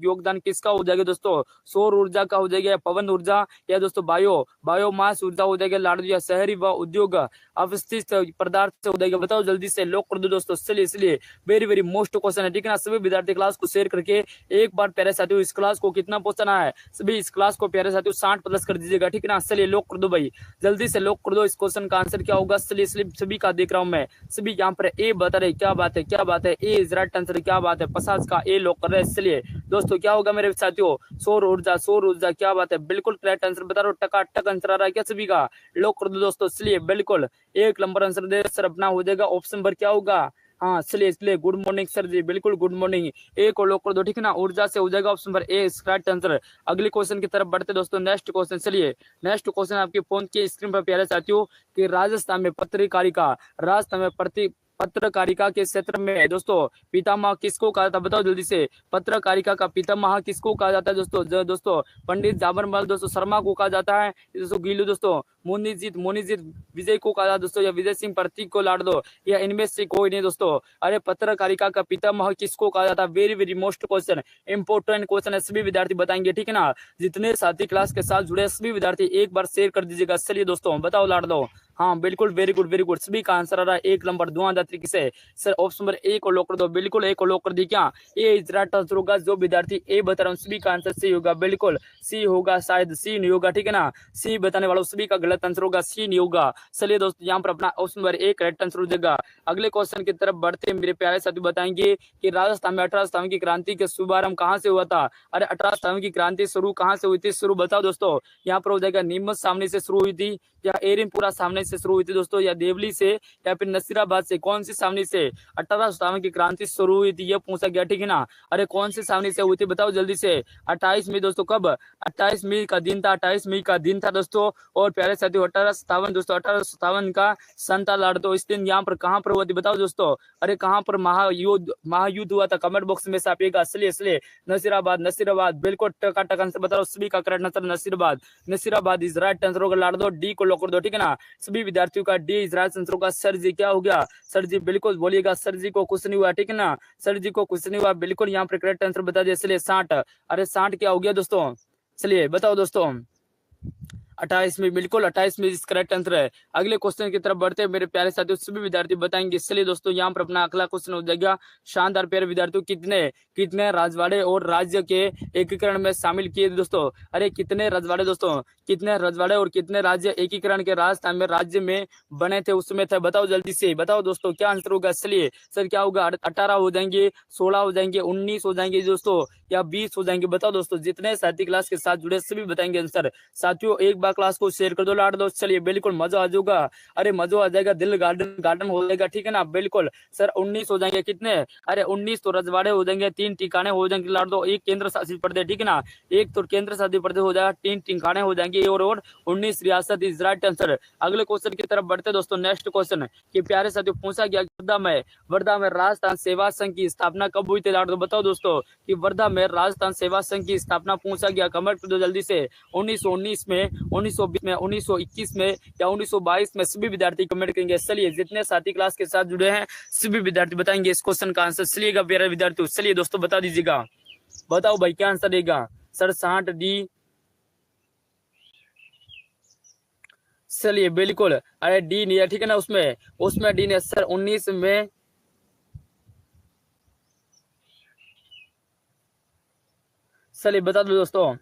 योगदान किसका हो जाएगा दोस्तों, सौर ऊर्जा का हो जाएगा, पवन ऊर्जा या दोस्तों बायोमास ऊर्जा हो जाएगा, लाडू या शहरी व उद्योग अवस्थित पदार्थ से हो जाएगा। बताओ जल्दी से, लॉक कर दो दोस्तों। चलिए इसलिए वेरी वेरी मोस्ट क्वेश्चन है, ठीक है ना। सभी विद्यार्थी क्लास को शेयर करके एक बार प्यारे साथियों इस क्लास को कितना पहुंचाना है, सभी इस क्लास को प्यारे साथियों 60+ कर दीजिएगा, ठीक है ना। चलिए लॉक कर दो भाई, जल्दी से लॉक कर दो। इस क्वेश्चन का आंसर क्या होगा, चलिए सभी का देख रहा हूं मैं, सभी यहाँ पर ए बता रहे, क्या बात है, ए इज राइट आंसर, क्या बात है, 50 का ए लॉक कर रहे हैं। चलिए दोस्तों क्या होगा मेरे साथियों, सौर ऊर्जा, क्या बात है, बिल्कुल करेक्ट आंसर बता रहा हूँ, टकाटक आंसर आ रहा है क्या सभी का, लॉक कर दो दोस्तों। चलिए बिल्कुल 1 नंबर आंसर दे सर अपना हो जाएगा, ऑप्शन नंबर क्या होगा, हाँ चलिए इसलिए गुड मॉर्निंग सर जी, बिल्कुल गुड मॉर्निंग, ए को लॉक कर दो, ठीक है ना। ऊर्जा से हो जाएगा option number A correct answer. अगले क्वेश्चन की तरफ बढ़ते दोस्तों, नेक्स्ट क्वेश्चन। चलिए नेक्स्ट क्वेश्चन आपके फोन की स्क्रीन पर प्यारे साथियों कि राजस्थान में पत्रकारिता के क्षेत्र में दोस्तों पितामह किसको कहा जाता है, बताओ जल्दी से, पत्रकारिता का पितामह किसको कहा जाता है दोस्तों पंडित जामरमल दोस्तों शर्मा को कहा जाता है दोस्तों, गीलू दोस्तों मोनीजीत विजय को कहा जाता है दोस्तों, या विजय सिंह प्रतीक को लाड दो, या इनमें से कोई नहीं दोस्तों। अरे पत्रकारिता का पितामह किसको कहा जाता है, very very most question, important question है, सभी विद्यार्थी बताएंगे, ठीक है ना। जितने साथी क्लास के साथ जुड़े सभी विद्यार्थी एक बार शेयर कर दीजिएगा। चलिए दोस्तों बताओ लाड दो, हाँ बिल्कुल वेरी गुड, सभी का आंसर आ रहा है 1 नंबर धुआंधार तरीके से। सर ऑप्शन नंबर ए को लॉक कर दो, बिल्कुल ए को लॉक कर दी, क्या ए इज राइट आंसर होगा। जो विद्यार्थी ए बता रहा हूँ सभी का आंसर सी होगा, बिल्कुल सी होगा, शायद सी नहीं होगा, ठीक है ना। सी बताने वालों सभी का गलत आंसर होगा, सी नहीं होगा। चलिए दोस्तों यहाँ पर अपना option number A correct answer हो जाएगा। अगले क्वेश्चन की तरफ बढ़ते मेरे प्यारे साथी बताएंगे कि राजस्थान में 18 सितंबर की क्रांति का शुभारंभ कहाँ से हुआ था। अरे 18 सितंबर की क्रांति शुरू कहाँ से हुई थी, शुरू बताओ दोस्तों। यहाँ पर हो जाएगा नीमच सामने से शुरू हुई थी, या एरिनपुरा सामने से शुरू हुई थी दोस्तों, या देवली से, या फिर नसीराबाद से, कौन सी सामने से 18 सितंबर की क्रांति शुरू हुई थी, यह पूछा गया, ठीक है ना। अरे कौन सी सामने से हुई थी बताओ जल्दी से। 28 मई दोस्तों, कब, 28 मई का दिन था, 28 मई का दिन था दोस्तों। और प्यारे साथियों 1857 दोस्तों, 1857 का संता लाड़ तो इस दिन यहाँ पर कहाँ पर हुआ थी बताओ दोस्तों। अरे कहाँ पर महायुद्ध हुआ था, कमेंट बॉक्स में छापिएगा। इसलिए नसीराबाद बिल्कुल टकाटक आंसर बता रहा हूँ, सभी का correct answer Nasirabad is right answer होगा। लाड़ दो, डी को लॉक कर दो, ठीक है ना। सभी विद्यार्थियों का डी इज राइट आंसर होगा। सर जी क्या हो गया, सर जी बिल्कुल बोलिएगा, सर जी को कुछ नहीं हुआ, ठीक है ना, सर जी को कुछ नहीं हुआ, बिल्कुल यहाँ पर करेक्ट आंसर बता दिया। इसलिए 60, अरे 60 क्या हो गया दोस्तों, चलिए बताओ दोस्तों। 28 में, बिल्कुल 28 में करेक्ट आंसर है। अगले क्वेश्चन की तरफ बढ़ते हैं मेरे प्यारे साथियों, सभी विद्यार्थी बताएंगे। इसलिए दोस्तों यहाँ पर अपना अगला क्वेश्चन हो जाएगा, शानदार प्यारे विद्यार्थियों, कितने राजवाड़े और राज्य के एकीकरण में शामिल किए दोस्तों। अरे कितने रजवाड़े दोस्तों, कितने रजवाड़े और कितने राज्य एकीकरण के राजस्थान में राज्य में बने थे उसमें थे, बताओ जल्दी से, बताओ दोस्तों क्या आंसर होगा। चलिए सर क्या होगा, 18 हो जाएंगे, 16 हो जाएंगे, 19 हो जाएंगे दोस्तों, या 20 हो जाएंगे, बताओ दोस्तों। जितने साथी क्लास के साथ जुड़े सभी बताएंगे आंसर। साथियों एक बार क्लास को शेयर कर दो, लाड दो, चलिए बिल्कुल मजा आ जाएगा। अरे मजा आ जाएगा, दिल गार्डन हो जाएगा, ठीक है ना, बिल्कुल। सर 19 हो जाएंगे, कितने, अरे 19 तो रजवाड़े हो जाएंगे, 3 ठिकाने हो जाएंगे, लाड दो, 1 केंद्र शासित प्रदेश, ठीक है ना, 1 तो केंद्र शासित प्रदेश हो जाएगा, 3 ठिकाने हो जाएंगे, और 19 रियासत इज राइट आंसर। अगले क्वेश्चन की तरफ बढ़ते दोस्तों, नेक्स्ट क्वेश्चन कि प्यारे साथियों पूछा गया वर्धा में राजस्थान सेवा संघ की स्थापना कब हुई थी, लाड दो, बताओ दोस्तों कि वर्धा में राजस्थान सेवा संघ की स्थापना पूछा गया, कमेंट कर दो जल्दी से। 1919 में, 1920 में, 1921 में, या 1922 में, सभी विद्यार्थी कमेंट करेंगे। चलिए जितने साथी क्लास के साथ जुड़े हैं सभी विद्यार्थी बताएंगे इस क्वेश्चन का आंसर। चलिएगा प्यारे विद्यार्थी, चलिए दोस्तों बता दीजिएगा, बताओ भाई क्या आंसर देगा। सर 60 डी, चलिए बिल्कुल, अरे डी नहीं है, ठीक है ना, उसमें डी नहीं है सर। 19 में, चलिए बता दो दोस्तों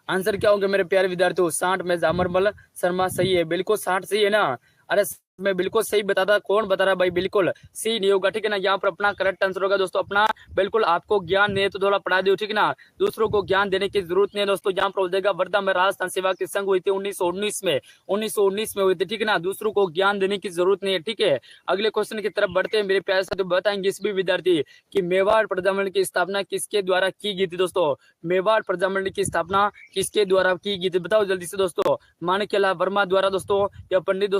आंसर क्या होगा मेरे प्यारे विद्यार्थियों। 60 में जामरमल शर्मा सही है, बिल्कुल 60 सही है ना। अरे मैं बिल्कुल सही बताता, कौन बता रहा है भाई, बिल्कुल सी नहीं होगा, ठीक है ना। यहाँ पर अपना करेक्ट आंसर होगा दोस्तों अपना, बिल्कुल आपको ज्ञान नहीं है तो थोड़ा पढ़ा दो, ठीक है ना, दूसरों को ज्ञान देने की जरूरत नहीं है दोस्तों। यहाँ पर हो जाएगा वर्धा में राजस्थान सेवा की संघ हुई थी 1919 में, 1919 में हुई थी, ठीक है ना, दूसरों को ज्ञान देने की जरूरत नहीं है, ठीक है। अगले क्वेश्चन की तरफ बढ़ते हैं मेरे प्यारे साथियों, बताएंगे सभी विद्यार्थी कि मेवाड़ प्रजामंडल की स्थापना किसके द्वारा की गई थी दोस्तों। मेवाड़ प्रजामंडल की स्थापना किसके द्वारा की गई थी, बताओ जल्दी से दोस्तों। माणिक्यलाल वर्मा द्वारा दोस्तों, या पंडित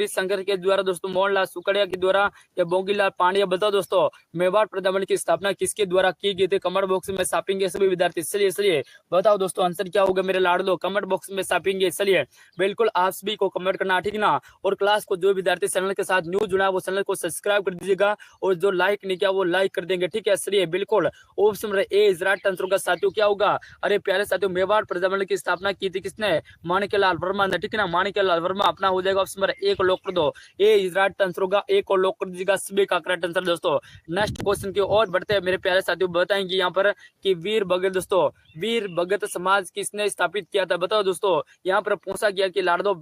गौरी शंकर के द्वारा दोस्तों मोहनलाल सुकड़िया के द्वारा या बोंगीलाल पांड्या। बताओ दोस्तों मेवाड़ प्रजामंडल की स्थापना किसके द्वारा की गई थी? कमेंट बॉक्स में छापेंगे सभी विद्यार्थी। चलिए बताओ दोस्तों आंसर क्या होगा मेरे लाडलो, कमेंट बॉक्स में छापेंगे। चलिए बिल्कुल आप सभी को कमेंट करना, ठीक ना। और क्लास को जो विद्यार्थी चैनल के साथ न्यू जुड़ा वो चैनल को सब्सक्राइब कर दीजिएगा और जो लाइक नहीं किया वो लाइक कर देंगे, ठीक है। चलिए बिल्कुल ऑप्शन नंबर ए इजराट तंत्र का साथियों क्या होगा? अरे प्यारे साथियों मेवाड़ प्रजामंडल की स्थापना की थी किसने? माणिक्यलाल वर्मा ने, ठीक है ना। माणिक्यलाल वर्मा अपना हो जाएगा ऑप्शन नंबर ए को लॉक कर दो। ए इजराट तंत्र का ए को लॉक कर दीजिएगा, सभी का करेक्ट आंसर दोस्तों। नेक्स्ट क्वेश्चन की ओर बढ़ते हैं मेरे प्यारे साथियों, बताएंगे यहाँ पर कि वीर भगत दोस्तों, वीर भगत समाज किसने स्थापित किया था? बताओ दोस्तों यहाँ पर पूछा गया कि लाडो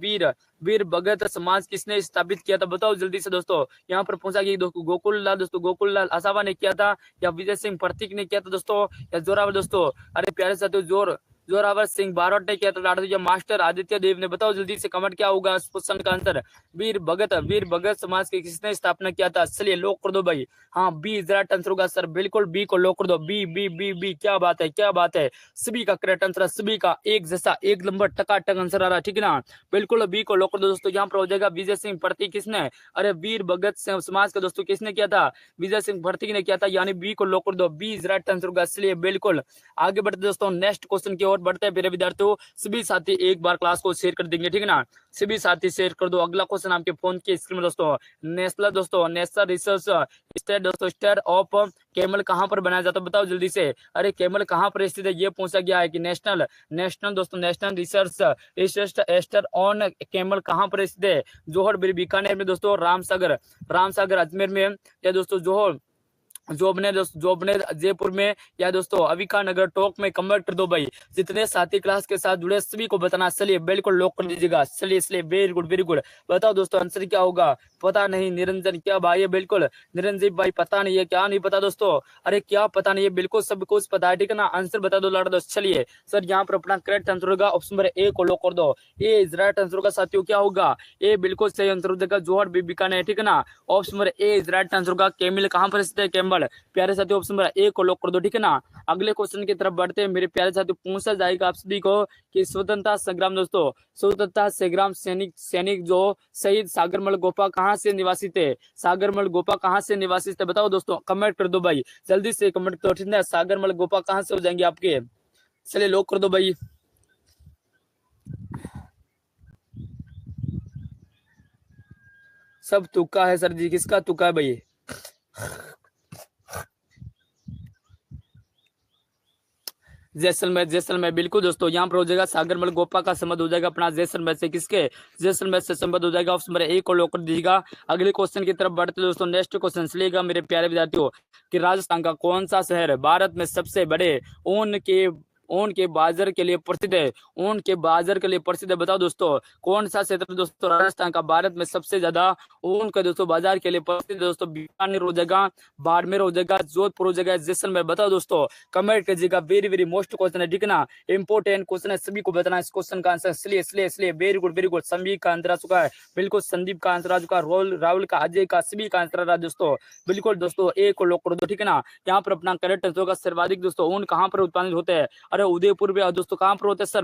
वीर भगत समाज किसने स्थापित किया था? बताओ जल्दी से दोस्तों। यहाँ पर पूछा गया दोस्तों गोकुललाल आसावा ने किया था या विजय सिंह प्रतीक ने किया था दोस्तों या जोरावर दोस्तों? अरे प्यारे साथियों जोरावर सिंह बारोट ने किया था लाडो या मास्टर आदित्य देव ने? बताओ जल्दी से कमेंट क्या होगा इस क्वेश्चन का आंसर। वीर भगत समाज की किसने स्थापना किया था? चलिए लॉक कर दो भाई। हाँ बी इजराट आंसर होगा सर, बिल्कुल बी को लॉक कर दो। बी क्या बात है। सभी का करेक्ट आंसर, सभी का एक जैसा एक नंबर टकाटक आंसर आ रहा है, ठीक है ना। बिल्कुल बी को लॉक कर दो दोस्तों। यहाँ पर हो जाएगा विजय सिंह प्रतीक किसने? अरे वीर भगत समाज का दोस्तों किसने किया था? विजय सिंह प्रतीक ने किया था, यानी बी को लॉक कर दो। बी इजराट आंसर होगा। चलिए बिल्कुल आगे बढ़ते दोस्तों, नेक्स्ट क्वेश्चन की ओर बढ़ते हैं मेरे विद्यार्थियों। सभी साथी एक बार क्लास को शेयर कर देंगे, ठीक है ना। सभी साथी शेयर कर दो। अगला क्वेश्चन आपके फोन की स्क्रीन में दोस्तों, नेशनल रिसर्च स्टेट दोस्तों, स्टेट ऑफ कैमल कहां पर बनाया जाता है? बताओ जल्दी से। अरे कैमल कहां पर स्थित है ये पूछा गया है कि national research state on camel कहां पर स्थित है? जोहर बीकानेर में दोस्तों, रामसागर अजमेर में या दोस्तों जोबनेर जयपुर में या दोस्तों अविका नगर टोक में? कमेंट कर दो भाई। जितने साथी क्लास के साथ जुड़े सभी को बताना। चलिए बिल्कुल लॉक कर दीजिएगा। चलिए वेरी गुड। बताओ दोस्तों आंसर क्या होगा? पता नहीं निरंजन, क्या भाई है? बिल्कुल निरंजन भाई पता नहीं है, क्या नहीं पता दोस्तों? अरे क्या पता नहीं है, बिल्कुल सब कुछ पता है, ठीक है ना। आंसर बता दो लाड़ दोस्त। चलिए सर यहाँ पर अपना करेक्ट आंसर होगा ऑप्शन नंबर ए को लॉक कर दो। ए इज राइट आंसर होगा साथियों, क्या होगा? ए बिल्कुल सही आंसर हो जाएगा, जोहर बीकानेर, ठीक है ना। Option number A is right answer होगा। कैमिल कहां पर स्थित है? कैम्बल। प्यारे साथियों ऑप्शन नंबर ए को लॉक कर दो, ठीक है ना। अगले क्वेश्चन की तरफ बढ़ते हैं मेरे प्यारे साथियों। पूछा जाएगा आप सभी को कि स्वतंत्रता संग्राम दोस्तों, स्वतंत्रता संग्राम सैनिक जो शहीद सागरमल गोपा कहां से निवासी थे? सागरमल गोपा कहां से निवासी थे? बताओ दोस्तों, कमेंट कर दो भाई, जल्दी से कमेंट करो, ठीक है। सागरमल गोपा कहां से हो जाएंगे आपके? चलिए लॉक कर दो भाई। सब तुक्का है सर जी, किसका तुक्का है भाई? जैसलमेर बिल्कुल दोस्तों, यहाँ पर हो जाएगा सागरमल गोपा का संबंध हो जाएगा अपना जैसलमेर से। किसके? जैसलमेर से संबंध हो जाएगा। ऑप्शन नंबर ए को लॉक कर दीजिएगा। अगले क्वेश्चन की तरफ बढ़ते दोस्तों। नेक्स्ट क्वेश्चन चलिएगा मेरे प्यारे विद्यार्थियों कि राजस्थान का कौन सा शहर भारत में सबसे बड़े ऊन के बाजार के लिए प्रसिद्ध है? ऊन के बाजार के लिए प्रसिद्ध है, बताओ दोस्तों कौन सा क्षेत्र दोस्तों राजस्थान का भारत में सबसे ज्यादा ऊन का दोस्तों बाजार के लिए प्रसिद्ध है? दोस्तों बीकानेर हो जाएगा, बाड़मेर हो जाएगा, जोधपुर हो जाएगा, जैसलमेर। बताओ दोस्तों, कमेंट कीजिएगा। वेरी मोस्ट क्वेश्चन है, ठीक है ना। इंपोर्टेंट क्वेश्चन है, सभी को बताना इस क्वेश्चन का आंसर। इसलिए वेरी गुड। सभी का आंसर आ चुका है, बिल्कुल। संदीप का आंसर आ चुका है, राहुल का, अजय का, सभी का आंसर आ रहा है दोस्तों। बिल्कुल दोस्तों ए को लॉक कर दो, ठीक है ना। यहाँ पर अपना करेक्ट आंसर होगा सर्वाधिक दोस्तों ऊन कहाँ पर उत्पादित होते हैं? अरे उदयपुर में दोस्तों। कहां पर होते हैं sir?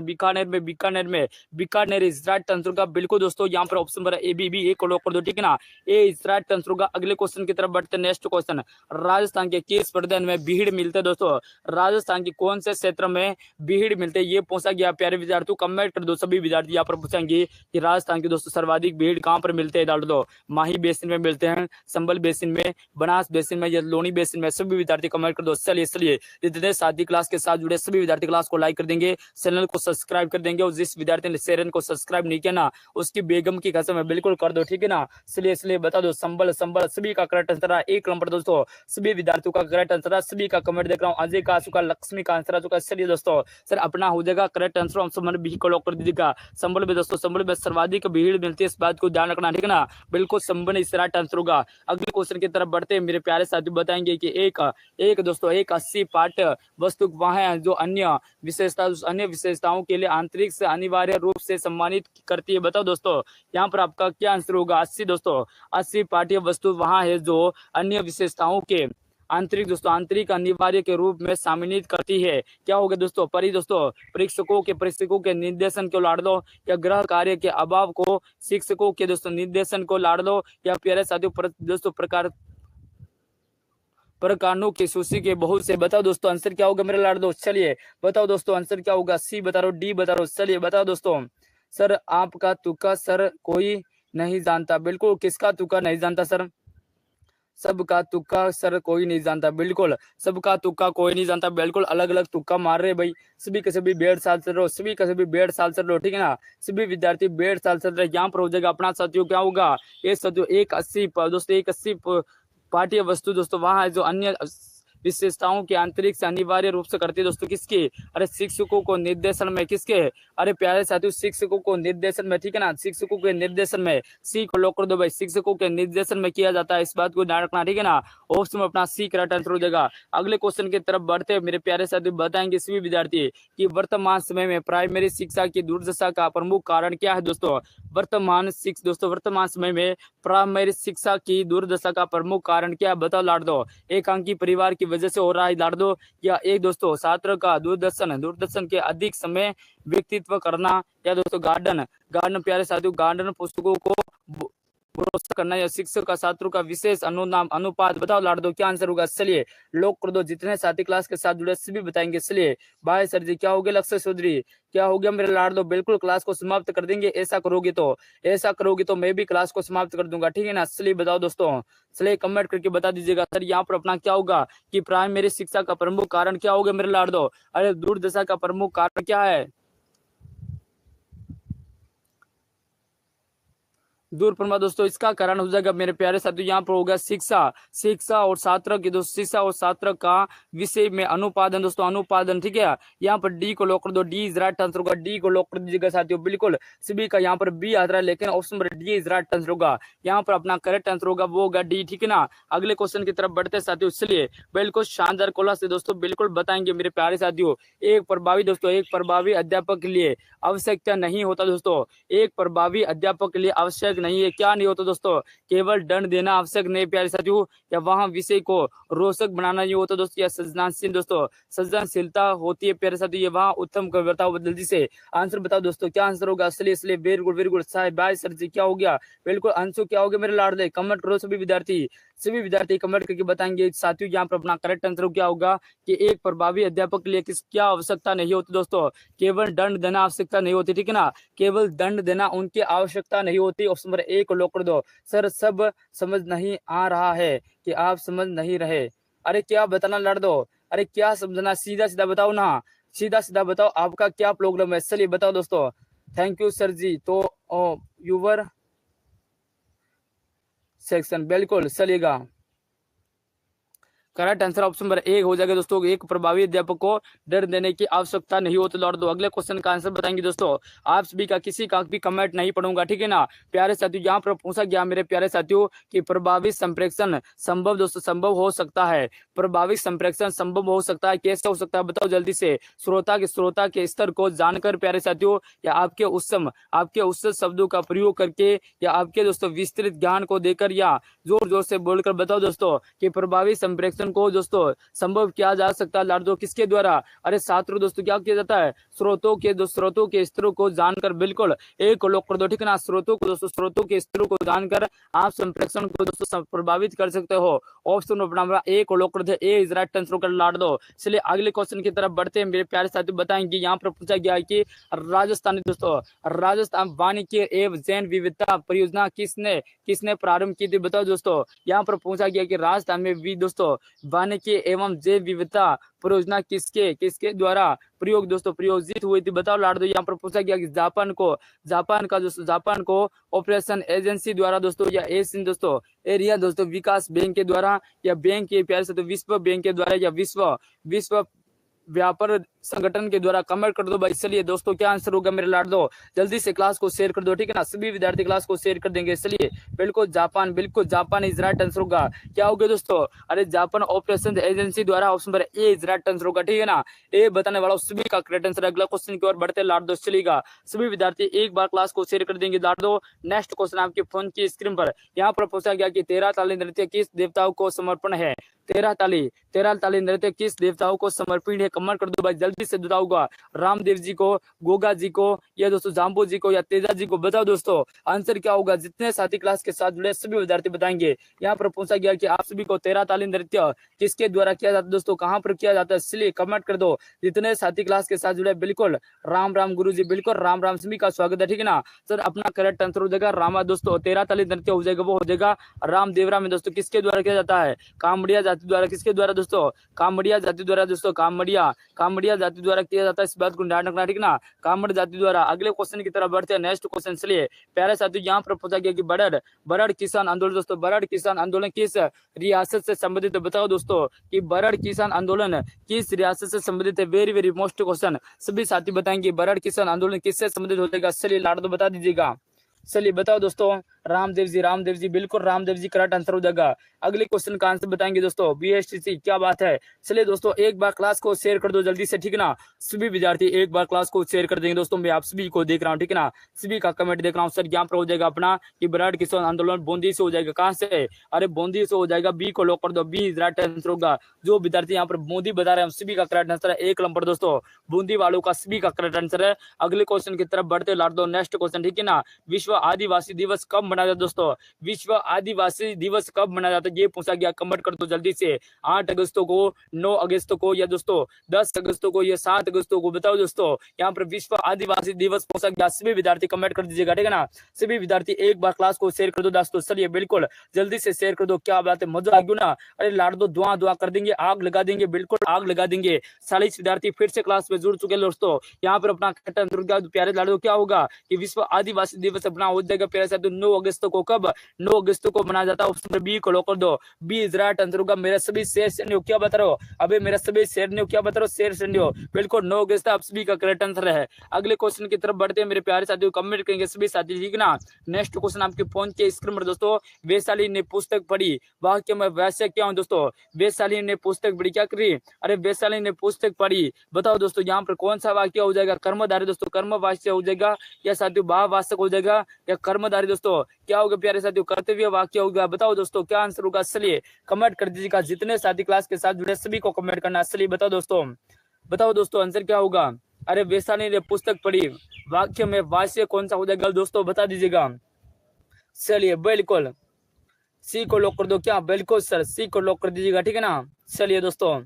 Bikaner is right answer का, बिल्कुल दोस्तों। यहाँ पर ऑप्शन नंबर ए बी ए को लॉक कर दो, ठीक है ना। ए इज राइट आंसर का। अगले क्वेश्चन की तरफ बढ़ते हैं। नेक्स्ट क्वेश्चन, राजस्थान के किस प्रदेश में भीड़ मिलते हैं दोस्तों? राजस्थान के कौन से क्षेत्र में भीड़ मिलते हैं ये पूछा गया। प्यारे विद्यार्थियों कमेंट कर दो, सभी विद्यार्थी यहाँ पर पूछेंगे कि राजस्थान के दोस्तों सर्वाधिक भीड़ कहां पर मिलते हैं? डाल दो। माही बेसिन में मिलते हैं, संबल बेसिन में, बनास बेसिन में या लोनी बेसिन में? सभी विद्यार्थी कमेंट कर दो। चलिए जितने साथी क्लास के साथ जुड़े सभी विद्यार्थी क्लास को लाइक कर देंगे, चैनल को सब्सक्राइब कर देंगे, और जिस विद्यार्थी ने चैनल को सब्सक्राइब नहीं किया ना उसकी बेगम की कसम है, बिल्कुल कर दो, ठीक है ना। इसलिए बता दो संबल सभी का करेक्ट आंसर है। एक नंबर दोस्तों, सभी विद्यार्थियों का करेक्ट आंसर है। सभी का कमेंट देख रहा हूँ। अजय का आ चुका, लक्ष्मी का आंसर आ चुका। चलिए दोस्तों सर अपना हो जाएगा करेक्ट आंसर। संबल बी को लॉक कर दीजिएगा। संबल में दोस्तों, संबल में सर्वाधिक भीड़ मिलती है, इस बात को ध्यान रखना, ठीक है ना। बिल्कुल संबल इस राइट आंसर होगा। अगले क्वेश्चन की तरफ बढ़ते हैं मेरे प्यारे साथी, बताएंगे कि एक दोस्तों एक 80 पार्ट वस्तु वह है जो अन्य विशेषताओं के लिए आंतरिक से अनिवार्य रूप से सम्मानित करती है। बताओ दोस्तों यहाँ पर आपका क्या आंसर होगा? 80 दोस्तों, 80 पाठ्य वस्तु वहां है जो अन्य विशेषताओं के आंतरिक दोस्तों आंतरिक अनिवार्य के रूप में सम्मानित करती है। क्या हो गया दोस्तों, परी दोस्तों परीक्षकों के निर्देशन को लाड़ दो, या गृह कार्य के अभाव को शिक्षकों के दोस्तों निर्देशन को लाड़ दो, या प्यारे साथियों दोस्तों प्रकारों की सूची के बहुत से। बताओ दोस्तों आंसर क्या होगा मेरे लाड़ दो, चलिए बताओ दोस्तों आंसर क्या होगा, सी बता रहा हूँ, डी बता रहा हूँ, चलिए बताओ दोस्तों। सर आपका तुक्का सर कोई नहीं जानता, बिल्कुल किसका तुक्का नहीं जानता सर, सबका तुक्का सर कोई नहीं जानता, बिल्कुल सबका तुक्का कोई नहीं जानता, बिल्कुल अलग अलग तुक्का मार रहे भाई, सभी के सभी 1.5 साल चल रहे हो, सभी का सभी 1.5 साल चल रहे हो, ठीक है ना, सभी विद्यार्थी 1.5 साल चल रहे, यहाँ पर हो जाएगा अपना साथियों क्या होगा, ये साथियों 180 दोस्तों 180 पाठ्य वस्तु दोस्तों वहां है जो अन्य विशेषताओं की आंतरिक से अनिवार्य रूप से करती है दोस्तों किसकी, अरे शिक्षकों को निर्देशन में, किसके, अरे प्यारे साथियों शिक्षकों को निर्देशन में, ठीक है ना, शिक्षकों के निर्देशन में, सी को लॉक कर दो भाई, शिक्षकों के निर्देशन में किया जाता है, इस बात को ध्यान रखना, ठीक है ना, ऑप्शन में अपना सी करेक्ट आंसर हो जाएगा। अगले क्वेश्चन की तरफ बढ़ते मेरे प्यारे साथियों, बताएंगे सभी विद्यार्थी कि वर्तमान समय में प्राइमरी शिक्षा की दुर्दशा का प्रमुख कारण क्या है दोस्तों, वर्तमान समय में प्राइमरी शिक्षा की दुर्दशा का प्रमुख कारण क्या है, बताओ लाड़ दो, एकांकी परिवार की वजह से हो रहा है लाड़ दो, या एक दोस्तों छात्र का दूरदर्शन के अधिक समय व्यक्तित्व करना, या दोस्तों गार्डन प्यारे साथियों गार्डन पुस्तकों को भरोसा करना, या शिक्षक का छात्रों का विशेष अनुपात, बताओ लाड़ दो क्या आंसर होगा, चलिए लॉक कर दो, जितने साथी क्लास के साथ जुड़े सभी बताएंगे, चलिए भाई सर जी क्या हो गया, लक्ष्य चौधरी क्या हो गया मेरे लाड़ दो, बिल्कुल क्लास को समाप्त कर देंगे, ऐसा करोगे तो मैं भी क्लास को समाप्त कर दूंगा, ठीक है ना, चलिए बताओ दोस्तों, चलिए कमेंट करके बता दीजिएगा सर यहाँ पर अपना क्या होगा कि प्राइमरी शिक्षा का प्रमुख कारण क्या होगा मेरे लाड़ दो, अरे दुर्दशा का प्रमुख कारण क्या है, दूर परमा दोस्तों, इसका कारण हो जाएगा मेरे प्यारे साथियों यहाँ पर होगा शिक्षा और छात्र की दोस्तों, शिक्षा और छात्र का विषय में अनुपादन दोस्तों, अनुपादन, ठीक है, यहाँ पर डी को लॉक कर दो, डी इज राइट आंसर होगा, डी को लॉक कर दीजिएगा साथियों, बिल्कुल सभी का यहाँ पर बी आ रहा है, लेकिन option number D is right answer होगा, यहाँ पर अपना करेक्ट आंसर होगा वो होगा डी, ठीक है ना। अगले क्वेश्चन की तरफ बढ़ते साथियों, इसलिए बिल्कुल शानदार कोला से दोस्तों बिल्कुल बताएंगे मेरे प्यारे साथियों, एक प्रभावी अध्यापक के लिए आवश्यकता नहीं होता दोस्तों, एक प्रभावी अध्यापक के लिए आवश्यक नहीं है, क्या नहीं होता दोस्तों, केवल दंड देना आवश्यक नहीं प्यारे साथियों, या वहां विषय को रोचक बनाना नहीं होता दोस्तों, या सृजनशीलता होती है प्यारे साथियों, ये वहां उत्तम कर, बताओ जल्दी से आंसर बताओ दोस्तों क्या आंसर होगा, इसलिए वेरी गुड साहब बाय सर जी क्या हो गया, बिल्कुल आंसर क्या हो गया मेरे लाडले, कमेंट करो सभी विद्यार्थी कमेंट करके बताएंगे साथियों, यहाँ पर अपना करेक्ट आंसर क्या होगा कि एक प्रभावी अध्यापक के लिए क्या आवश्यकता नहीं होती दोस्तों, केवल दंड देना आवश्यकता नहीं होती, ठीक है ना, केवल दंड देना उनकी आवश्यकता नहीं होती, ऑप्शन नंबर ए को लॉक कर दो। सर सब समझ नहीं आ रहा है कि आप समझ नहीं रहे, अरे क्या बताना लड़ दो, अरे क्या समझना, सीधा सीधा बताओ ना, सीधा सीधा बताओ आपका क्या प्रॉब्लम है, चलिए बताओ दोस्तों, थैंक यू सर जी, तो यूवर सेक्शन बिल्कुल चलिएगा, correct answer option number A हो जाएगा दोस्तों, एक प्रभावी अध्यापक को डर देने की आवश्यकता नहीं होती लौट दो। अगले क्वेश्चन का आंसर बताएंगे दोस्तों, आप सभी का किसी का भी कमेंट नहीं पढ़ूंगा, ठीक है ना प्यारे साथियों, यहाँ पर पूछा गया मेरे प्यारे साथियों कि प्रभावी संप्रेषण संभव दोस्तों संभव हो सकता है, प्रभावी संप्रेषण संभव हो सकता है, कैसे हो सकता है बताओ जल्दी से, श्रोता के स्तर को जानकर प्यारे साथियों, या आपके उत्सव शब्दों का प्रयोग करके, या आपके दोस्तों विस्तृत ज्ञान को देकर, या जोर जोर से बोलकर बताओ दोस्तों कि प्रभावी संप्रेषण को दोस्तों संभव किया जा सकता है लाडो किसके द्वारा, अरे छात्रों दोस्तों क्या किया जाता है, स्रोतों के स्तरों को जानकर, बिल्कुल एक लॉक कर दो, ठीक है ना, स्रोतों के स्तरों को जानकर आप संप्रेषण को दोस्तों प्रभावित कर सकते हो, ऑप्शन अपना ए को लॉक कर दे, ए इज राइट आंसर कर लाड दो। चलिए अगले क्वेश्चन की तरफ बढ़ते हैं मेरे प्यारे साथी, बताएंगे यहाँ पर पूछा गया है कि राजस्थान वानिकी एवं जैन विविधता परियोजना किसने प्रारंभ की थी, बताओ दोस्तों, यहाँ पर पूछा गया कि राजस्थान में भी दोस्तों वानिकी एवं जैव विविधता परियोजना किसके द्वारा प्रयोजित हुई थी, बताओ लाड दो। यहाँ पर पूछा गया कि जापान को ऑपरेशन एजेंसी द्वारा दोस्तों, या एशियन दोस्तों एरिया दोस्तों विकास बैंक के द्वारा, या बैंक के प्यारे से तो विश्व बैंक के द्वारा, या विश्व व्यापार संगठन के द्वारा, कमेंट कर दो भाई। चलिए दोस्तों क्या आंसर होगा मेरे लाड दो, जल्दी से क्लास को शेयर कर दो, ठीक है ना, सभी विद्यार्थी क्लास को शेयर कर देंगे। चलिए बिल्कुल जापान इज राइट आंसर होगा, क्या होगा दोस्तों, अरे जापान ऑपरेशन एजेंसी द्वारा, option number A is right answer होगा, ठीक है ना, ए बताने वाला सभी का करेक्ट आंसर। अगला क्वेश्चन की ओर बढ़ते लाड दो, चलेगा सभी विद्यार्थी एक बार क्लास को शेयर कर देंगे लाड दो। नेक्स्ट क्वेश्चन आपके फोन की स्क्रीन पर यहाँ पर पूछा गया कि 13 ताली नृत्य किस देवताओं को समर्पण है, तेरह ताली नृत्य किस देवताओं को समर्पित है? कमेंट कर दो भाई जल्दी से बताऊंगा। रामदेव जी को, गोगा जी को, या दोस्तों जाम्बू जी को, या तेजा जी को? बताओ दोस्तों आंसर क्या होगा। जितने साथी क्लास के साथ जुड़े सभी विद्यार्थी बताएंगे। यहाँ पर पूछा गया कि आप सभी को तेरह ताली नृत्य किसके द्वारा किया जाता है दोस्तों, कहाँ पर किया जाता है? इसलिए कमेंट कर दो जितने साथी क्लास के साथ जुड़े। बिल्कुल राम राम गुरु जी, बिल्कुल राम राम, सभी का स्वागत है, ठीक है ना सर। अपना करेक्ट आंसर हो जाएगा रामा दोस्तों। तेरह ताली नृत्य हो जाएगा वो हो जाएगा राम देवरा में दोस्तों। किसके द्वारा किया जाता है? कामड़िया जाति द्वारा। किसके द्वारा दोस्तों? कामड़िया जाति द्वारा दोस्तों। कामड़िया जाति द्वारा किया जाता है, इस बात को ध्यान रखना, ठीक ना, कामड़ जाति द्वारा। अगले क्वेश्चन की तरफ बढ़ते हैं, नेक्स्ट क्वेश्चन। चलिए प्यारे साथियों यहाँ पर पूछा गया कि बरड़ किसान आंदोलन दोस्तों, बरड़ किसान आंदोलन किस रियासत से संबंधित है? बताओ दोस्तों कि बरड़ किसान आंदोलन किस रियासत से संबंधित है? वेरी वेरी मोस्ट क्वेश्चन, सभी साथी बताएंगे बरड़ किसान आंदोलन किससे संबंधित हो जाएगा। चलिए लाडो बता दीजिएगा। चलिए बताओ दोस्तों। रामदेव जी, बिल्कुल रामदेव जी करेक्ट आंसर हो जाएगा। अगले क्वेश्चन का आंसर बताएंगे दोस्तों BSTC, क्या बात है। चलिए दोस्तों एक बार क्लास को शेयर कर दो जल्दी से, ठीक है ना। सभी विद्यार्थी एक बार क्लास को शेयर कर देंगे दोस्तों। मैं आप सभी को देख रहा हूँ, ठीक है ना, सभी का कमेंट देख रहा हूँ। सर यहाँ पर हो जाएगा अपना कि बरड़ किसान आंदोलन बूंदी से हो जाएगा। कहाँ से? अरे बूंदी से हो जाएगा। बी को लॉक कर दो, बी राइट आंसर होगा। जो विद्यार्थी यहाँ पर बूंदी बता रहे हैं सभी का करेक्ट आंसर है। एक नंबर दोस्तों बूंदी वालों का सभी का करेक्ट आंसर है। अगले क्वेश्चन की तरफ बढ़ते लाड़ दो, नेक्स्ट क्वेश्चन, ठीक है ना। विश्व आदिवासी दिवस कब मनाया जाता है दोस्तों? विश्व आदिवासी दिवस कब मनाया जाता है ये पूछा गया। कमेंट कर दो जल्दी से। 8 अगस्त को, 9 अगस्त को, या दोस्तों 10 अगस्त को, या 7 अगस्त को? बताओ दोस्तों यहाँ पर विश्व आदिवासी दिवस पूछा गया। सभी विद्यार्थी कमेंट कर दीजिएगा, ठीक है ना। सभी विद्यार्थी एक बार क्लास को शेयर कर दो दोस्तों। चलिए बिल्कुल जल्दी से शेयर कर दो। क्या बात है, मजा आ गया ना। अरे लाड़ दो, दुआ कर देंगे, आग लगा देंगे, बिल्कुल आग लगा देंगे। 40 विद्यार्थी फिर से क्लास में जुड़ चुके हैं दोस्तों। यहाँ पर अपना प्यारे लाड़ो क्या होगा कि विश्व आदिवासी दिवस अपना हो जाएगा प्यारे साथियों 9 अगस्त को। कब? 9 अगस्त को मनाया जाता है। ऑप्शन बी को लॉक कर दो, बी इज राइट आंसर होगा। मेरा सभी शेयर सेंड हो, क्या बता रहे हो? अबे मेरा सभी शेयर नहीं हो, क्या बता रहे हो? शेयर सेंड हो, बिल्कुल 9 अगस्त आप सभी का करेक्ट आंसर है। अगले क्वेश्चन की तरफ बढ़ते हैं मेरे प्यारे साथियों। कमेंट करेंगे सभी साथी, ठीक ना। नेक्स्ट क्वेश्चन आपके फोन के स्क्रीन पर दोस्तों। वैशाली ने पुस्तक पढ़ी, वाक्य में वैसे क्या हूँ दोस्तों? वैशाली ने पुस्तक पढ़ी, क्या करी? अरे वैशाली ने पुस्तक पढ़ी। बताओ दोस्तों यहाँ पर कौन सा वाक्य हो जाएगा? कर्मधारी दोस्तों, कर्मवाच्य हो जाएगा, या साथियों भाववाचक हो जाएगा, या कर्मधारी दोस्तों क्या होगा प्यारे साथियों? कर्तव्य वाक्य होगा। बताओ दोस्तों क्या आंसर होगा? चलिए कमेंट कर दीजिएगा। जितने साथी क्लास के साथ जुड़े सभी को कमेंट करना। चलिए बताओ दोस्तों आंसर क्या होगा? अरे वैशाली ने पुस्तक पढ़ी, वाक्य में वाच्य कौन सा हो जाएगा दोस्तों? बता दीजिएगा। चलिए बिल्कुल सी को लॉक कर दो। क्या? बिल्कुल सर सी को लॉक कर दीजिएगा, ठीक है ना। चलिए दोस्तों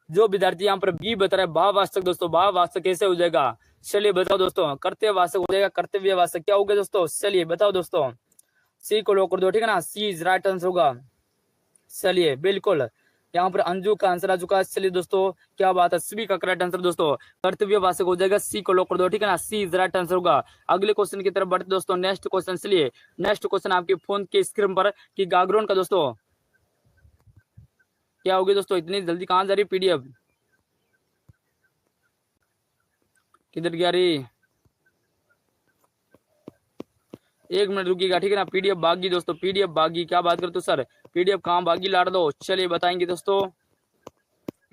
जो विद्यार्थी यहाँ पर बी बता रहे हैं भाववाचक दोस्तों, भाववाचक कैसे हो जाएगा? चलिए बताओ दोस्तों। कर्तव्यवाचक हो जाएगा, कर्तव्यवाचक क्या होगा दोस्तों? चलिए बताओ दोस्तों सी को लॉक कर दो, ठीक है ना। सी इज राइट आंसर होगा। चलिए बिल्कुल यहाँ पर अंजू का आंसर आ चुका है। चलिए दोस्तों क्या बात है, सभी का करेक्ट आंसर दोस्तों कर्तव्यवाचक हो जाएगा। सी को लॉक कर दो, ठीक है ना। सी इज राइट आंसर होगा। अगले क्वेश्चन की तरफ बढ़ते दोस्तों। नेक्स्ट क्वेश्चन, चलिए नेक्स्ट क्वेश्चन आपके फोन के स्क्रीन पर कि गागरोन का दोस्तों क्या होगी दोस्तों? इतनी जल्दी कहाँ जा रही PDF? किधर गया रही? 1 मिनट रुकिएगा, ठीक है ना। PDF भागी दोस्तों, PDF भागी। क्या बात करते हो सर? PDF कहाँ भागी लाड़ दो। चलिए बताएंगे दोस्तों।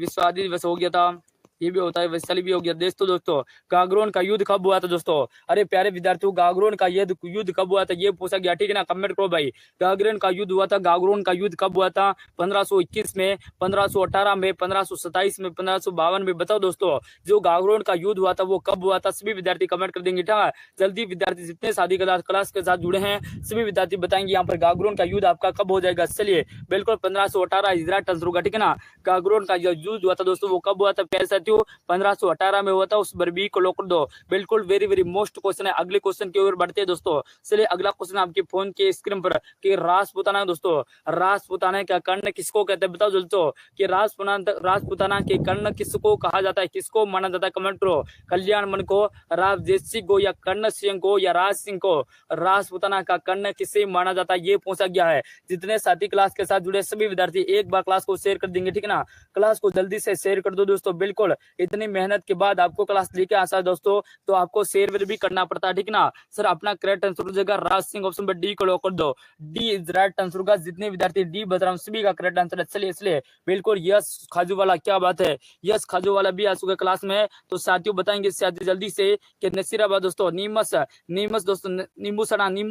विश्व आदिवासी दिवस हो गया था, ये भी होता है, वैशाली भी हो गया। दोस्तों गागरोन का युद्ध कब हुआ था दोस्तों? अरे प्यारे विद्यार्थियों गागरोन का युद्ध कब हुआ था ये पूछा गया, ठीक है ना। कमेंट करो भाई। गागरोन का युद्ध हुआ था, गागरोन का युद्ध कब हुआ था? 1521 में, 1518 में, 1527 में, 1552 में? बताओ दोस्तों जो गागरोन का युद्ध हुआ था वो कब हुआ था? सभी विद्यार्थी कमेंट कर देंगे, ठीक है। जल्दी विद्यार्थी जितने शादी क्लास के साथ जुड़े हैं सभी विद्यार्थी बताएंगे यहाँ पर गागरोन का युद्ध आपका कब हो जाएगा। चलिए बिल्कुल 1518 इजराइल आंसर होगा, ठीक है ना। गागरोन का युद्ध हुआ था दोस्तों वो कब हुआ था प्यारे साथियों? 1518 में हुआ था। उस बी को लॉक कर दो, बिल्कुल वेरी वेरी मोस्ट क्वेश्चन है। अगले क्वेश्चन की ओर बढ़ते हैं दोस्तों। चलिए अगला क्वेश्चन आपके फोन के स्क्रीन पर कि राजपूताना दोस्तों, राजपूताना का कर्ण किसको कहते हैं? बताओ दोस्तों कि राजपूताना के कर्ण किसको कहा जाता है, किसको माना जाता है? कमेंट करो। कल्याण मन को, राजदेव सिंह को, या कर्ण सिंह को, या राज सिंह को? राजपूताना का कर्ण किसे माना जाता है ये पूछा गया है। जितने साथी क्लास के साथ जुड़े सभी विद्यार्थी एक बार क्लास को शेयर कर देंगे, ठीक है ना। क्लास को जल्दी से शेयर कर दो दोस्तों, बिल्कुल इतनी मेहनत के बाद आपको क्लास लेके आसा है दोस्तों, तो आपको शेयर वेयर भी करना पड़ता है, ठीक है ना सर। अपना करेक्ट आंसर हो जाएगा राज सिंह, ऑप्शन पर डी को लॉक कर दो। डी इज राइट आंसर होगा। जितने विद्यार्थी डी बता रहा हूँ सभी का करेक्ट आंसर है। चलिए इसलिए बिल्कुल यस खाजू वाला, क्या बात है, यस खाजू वाला भी आ चुका क्लास में। तो साथियों बताएंगे जल्दी से कि नसीराबाद दोस्तों, नीमस नीमस दोस्तों, नीमू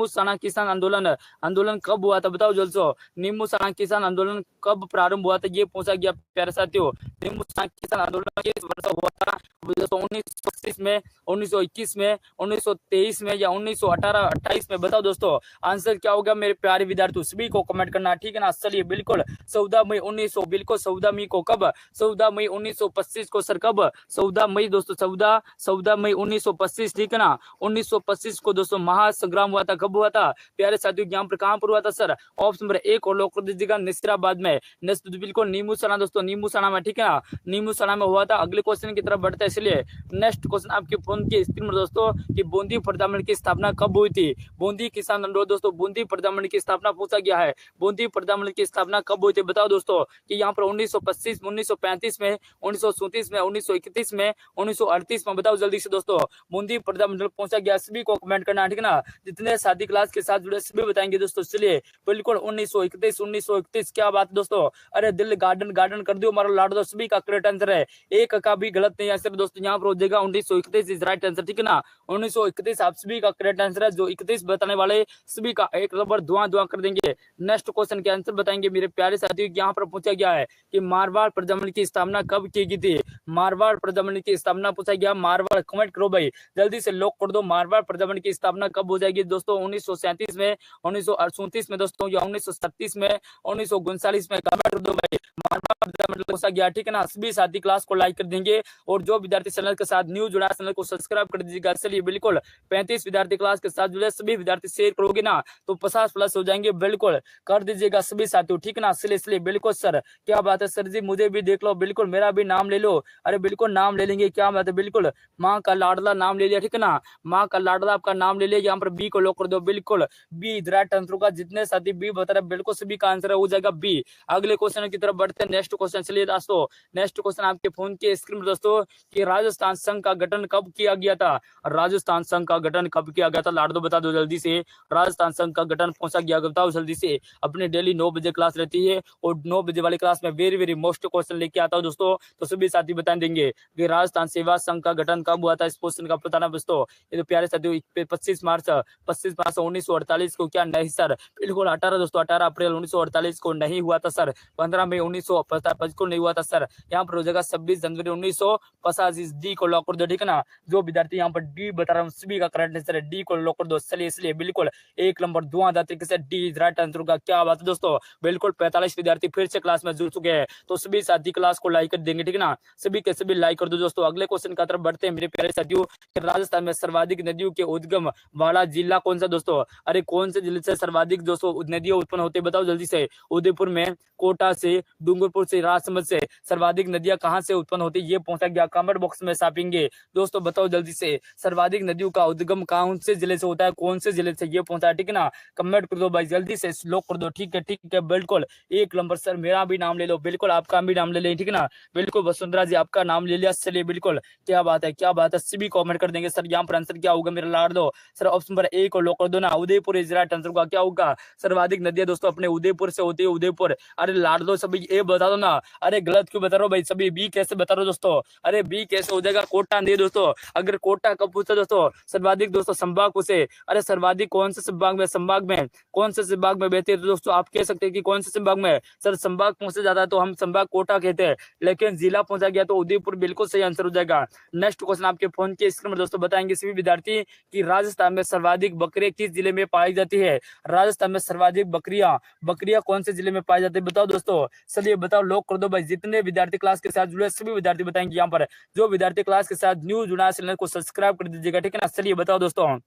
सना किसान आंदोलन कब हुआ था, बताओ जल्द से। नीमू सना किसान आंदोलन कब प्रारंभ हुआ था, ये पूछा गया प्यारे साथियों। नीमू सना किसान आंदोलन किस वर्ष हुआ था, 1925 में, 1921 में, 1923 में या 1928 में, बताओ दोस्तों। आंसर क्या होगा मेरे प्यारे विद्यार्थियों, सभी को कमेंट करना, ठीक है ना। चलिए बिल्कुल 14 मई 1900, बिल्कुल 14 मई को कब, 14 मई 1925 को सर कब, 14 मई दोस्तों, 14 मई 1925, ठीक है ना। 1925 को दोस्तों महासंग्राम हुआ था, कब हुआ था प्यारे साथियों, यहाँ पर कहां पर हुआ था सर। ऑप्शन नंबर 1 और लॉक कर दीजिएगा, नसीराबाद में। बिल्कुल नीमू सना दोस्तों, नीमू सना में, ठीक है ना, नीमू सना में हुआ था। अगले क्वेश्चन की तरफ बढ़ते हैं। इसलिए नेक्स्ट क्वेश्चन आपके फोन की स्क्रीन पर दोस्तों, कि बूंदी प्रजामंडल की स्थापना कब हुई थी। बूंदी किसान आंदोलन दोस्तों, बूंदी प्रजामंडल की स्थापना पूछा गया है। बूंदी प्रजामंडल की स्थापना कब हुई थी, बताओ दोस्तों। कि यहाँ पर 1925, 1935 में, 1937 में, 1931 में, 1938 में, बताओ जल्दी से दोस्तों। बूंदी प्रजामंडल पहुंचा गया, सभी को कमेंट करना, ठीक है ना। जितने साथी क्लास के साथ जुड़े सभी बताएंगे दोस्तों। चलिए बिल्कुल 1931, क्या बात दोस्तों। अरे दिल गार्डन कर दो, हमारा लाड दो, सभी का करेक्ट आंसर है। एक का भी गलत नहीं आंसर दोस्तों, यहाँ पर हो जाएगा 1931 इज राइट आंसर, ठीक है ना। 1931 आप सभी का करेक्ट आंसर है। जो 31 बताने वाले सभी का एक नंबर धुआं कर देंगे। नेक्स्ट क्वेश्चन के आंसर बताएंगे मेरे प्यारे साथियों। यहाँ पर पूछा गया है कि मारवाड़ प्रजामंडल की स्थापना कब की गई थी। मारवाड़ प्रजामंडल की स्थापना पूछा गया। मारवाड़ कमेंट करो भाई, जल्दी से लॉक कर दो। मारवाड़ प्रजामंडल की स्थापना कब हो जाएगी दोस्तों, 1937 में, 1938 में दोस्तों, या 1937 में, 1939 में, कमेंट कर दो भाई। मारवाड़ प्रजामंडल पूछा गया, ठीक है ना। सभी साथी क्लास को लाइक कर देंगे, और जो विद्यार्थी चैनल के साथ न्यू जुड़ा चैनल को सब्सक्राइब कर दीजिएगा। चलिए बिल्कुल 35 विद्यार्थी क्लास के साथ जुड़े, सभी विद्यार्थी शेयर करोगे ना तो 50 प्लस हो जाएंगे, बिल्कुल कर दीजिएगा सभी साथियों, ठीक है ना। इसलिए बिल्कुल सर, क्या बात है सर जी, मुझे भी देख लो, बिल्कुल मेरा भी नाम ले लो। अरे बिल्कुल नाम ले लेंगे, क्या बात है, बिल्कुल माँ का लाडला नाम ले लिया, ठीक है ना। माँ का लाडला आपका नाम ले लिया। यहाँ पर बी को लॉक कर दो, बिल्कुल बी राइट आंसर का। जितने साथी बी बता रहे बिल्कुल सभी का आंसर हो जाएगा बी। अगले क्वेश्चन की तरफ बढ़ते हैं। नेक्स्ट क्वेश्चन, चलिए दोस्तों नेक्स्ट क्वेश्चन आपके फोन के स्क्रीन पर दोस्तों, कि राजस्थान संघ का गठन कब किया गया था। राजस्थान संघ का गठन कब किया गया था, लाड दो बता दो जल्दी से। राजस्थान संघ का गठन पहुंचा गया, बताओ जल्दी से। अपने डेली 9 बजे क्लास रहती है, और 9 बजे वाली क्लास में वेरी मोस्ट क्वेश्चन लेके आता हूं दोस्तों। तो सभी साथी बता देंगे कि राजस्थान सेवा संघ का गठन कब हुआ था, इस क्वेश्चन का बताना दोस्तों। ये तो प्यारे साथियों 25 मार्च 1948 को, क्या नहीं सर, बिल्कुल 18 दोस्तों, 18 अप्रैल 1948 को नहीं हुआ था सर। 15 मई 1955 को नहीं हुआ था सर। यहाँ पर हो जाएगा 26 जनवरी 1950, इस डी को लॉक कर दो, ठीक है ना। जो विद्यार्थी यहाँ पर डी बता रहा हूँ सभी का करेक्ट आंसर है, डी को लॉक कर दो। चलिए इसलिए बिल्कुल एक नंबर धुआंधार तरीके से डी राइट आंसर का, क्या बात है दोस्तों। बिल्कुल 45 विद्यार्थी फिर से क्लास में जुड़ चुके हैं, तो सभी साथी क्लास को लाइक कर देंगे, ठीक है ना। सभी के सभी लाइक कर दो दोस्तों। अगले क्वेश्चन की तरफ बढ़ते हैं मेरे प्यारे साथियों। राजस्थान में सर्वाधिक नदियों के उद्गम वाला जिला कौन सा दोस्तों। अरे कौन से जिले से सर्वाधिक दोस्तों नदियां उत्पन्न होती है, बताओ जल्दी से। उदयपुर में, कोटा से, डूंगरपुर से, राजसमंद से सर्वाधिक नदियां कहां से उत्पन्न होती है, ये पहुंचा गया। कमेंट बॉक्स में छापेंगे दोस्तों, बताओ जल्दी से। सर्वाधिक नदियों का उद्गम कौन से जिले से होता है, कौन से जिले से ये पहुंचा है, ठीक है ना। कमेंट कर दो भाई जल्दी से, लॉक कर दो, ठीक है बिल्कुल एक नंबर सर। मेरा भी नाम ले लो, बिल्कुल आपका भी नाम ले लें, ठीक है ना। बिल्कुल वसुंधरा जी आपका नाम ले लिया, चलिए बिल्कुल क्या बात है, क्या बात है। सभी कमेंट कर देंगे सर। यहाँ पर आंसर क्या होगा मेरा लाड दो सर, ऑप्शन नंबर ए को लॉक कर दो ना। उदयपुर इज राइट आंसर का, क्या होगा सर्वाधिक नदियां दोस्तों अपने उदयपुर से होती है, उदयपुर। अरे लाड दो सभी ए बता दो ना, अरे गलत क्यों बता रहे हो भाई सभी। बी कैसे बता रहे हो दोस्तों, अरे बी कैसे हो जाएगा, कोटा नहीं दोस्तों। अगर कोटा कब पूछा दोस्तों, सर्वाधिक दोस्तों संभाग पूछे। अरे सर्वाधिक कौन से संभाग में, संभाग में कौन से संभाग में बहती है दोस्तों, आप कह सकते हैं कि कौन से संभाग में सर। संभाग पहुंचे जाता है तो हम संभाग कोटा कहते हैं, लेकिन जिला पहुंचा गया तो उदयपुर, बिल्कुल सही आंसर हो जाएगा। नेक्स्ट क्वेश्चन आपके फोन के स्क्रीन पर दोस्तों बताएंगे सभी विद्यार्थी, कि राजस्थान में सर्वाधिक बकरियां किस जिले में पाई जाती है। राजस्थान में सर्वाधिक बकरियां कौन से जिले में पाई जाती है, बताओ दोस्तों। चलिए बताओ, लॉक कर दो भाई। जितने विद्यार्थी क्लास के साथ जुड़े सभी विद्यार्थी बताएंगे। यहाँ पर जो विद्यार्थी क्लास के साथ न्यू जुड़ा चैनल को सब्सक्राइब कर दीजिएगा, ठीक है ना। चलिए बताओ दोस्तों,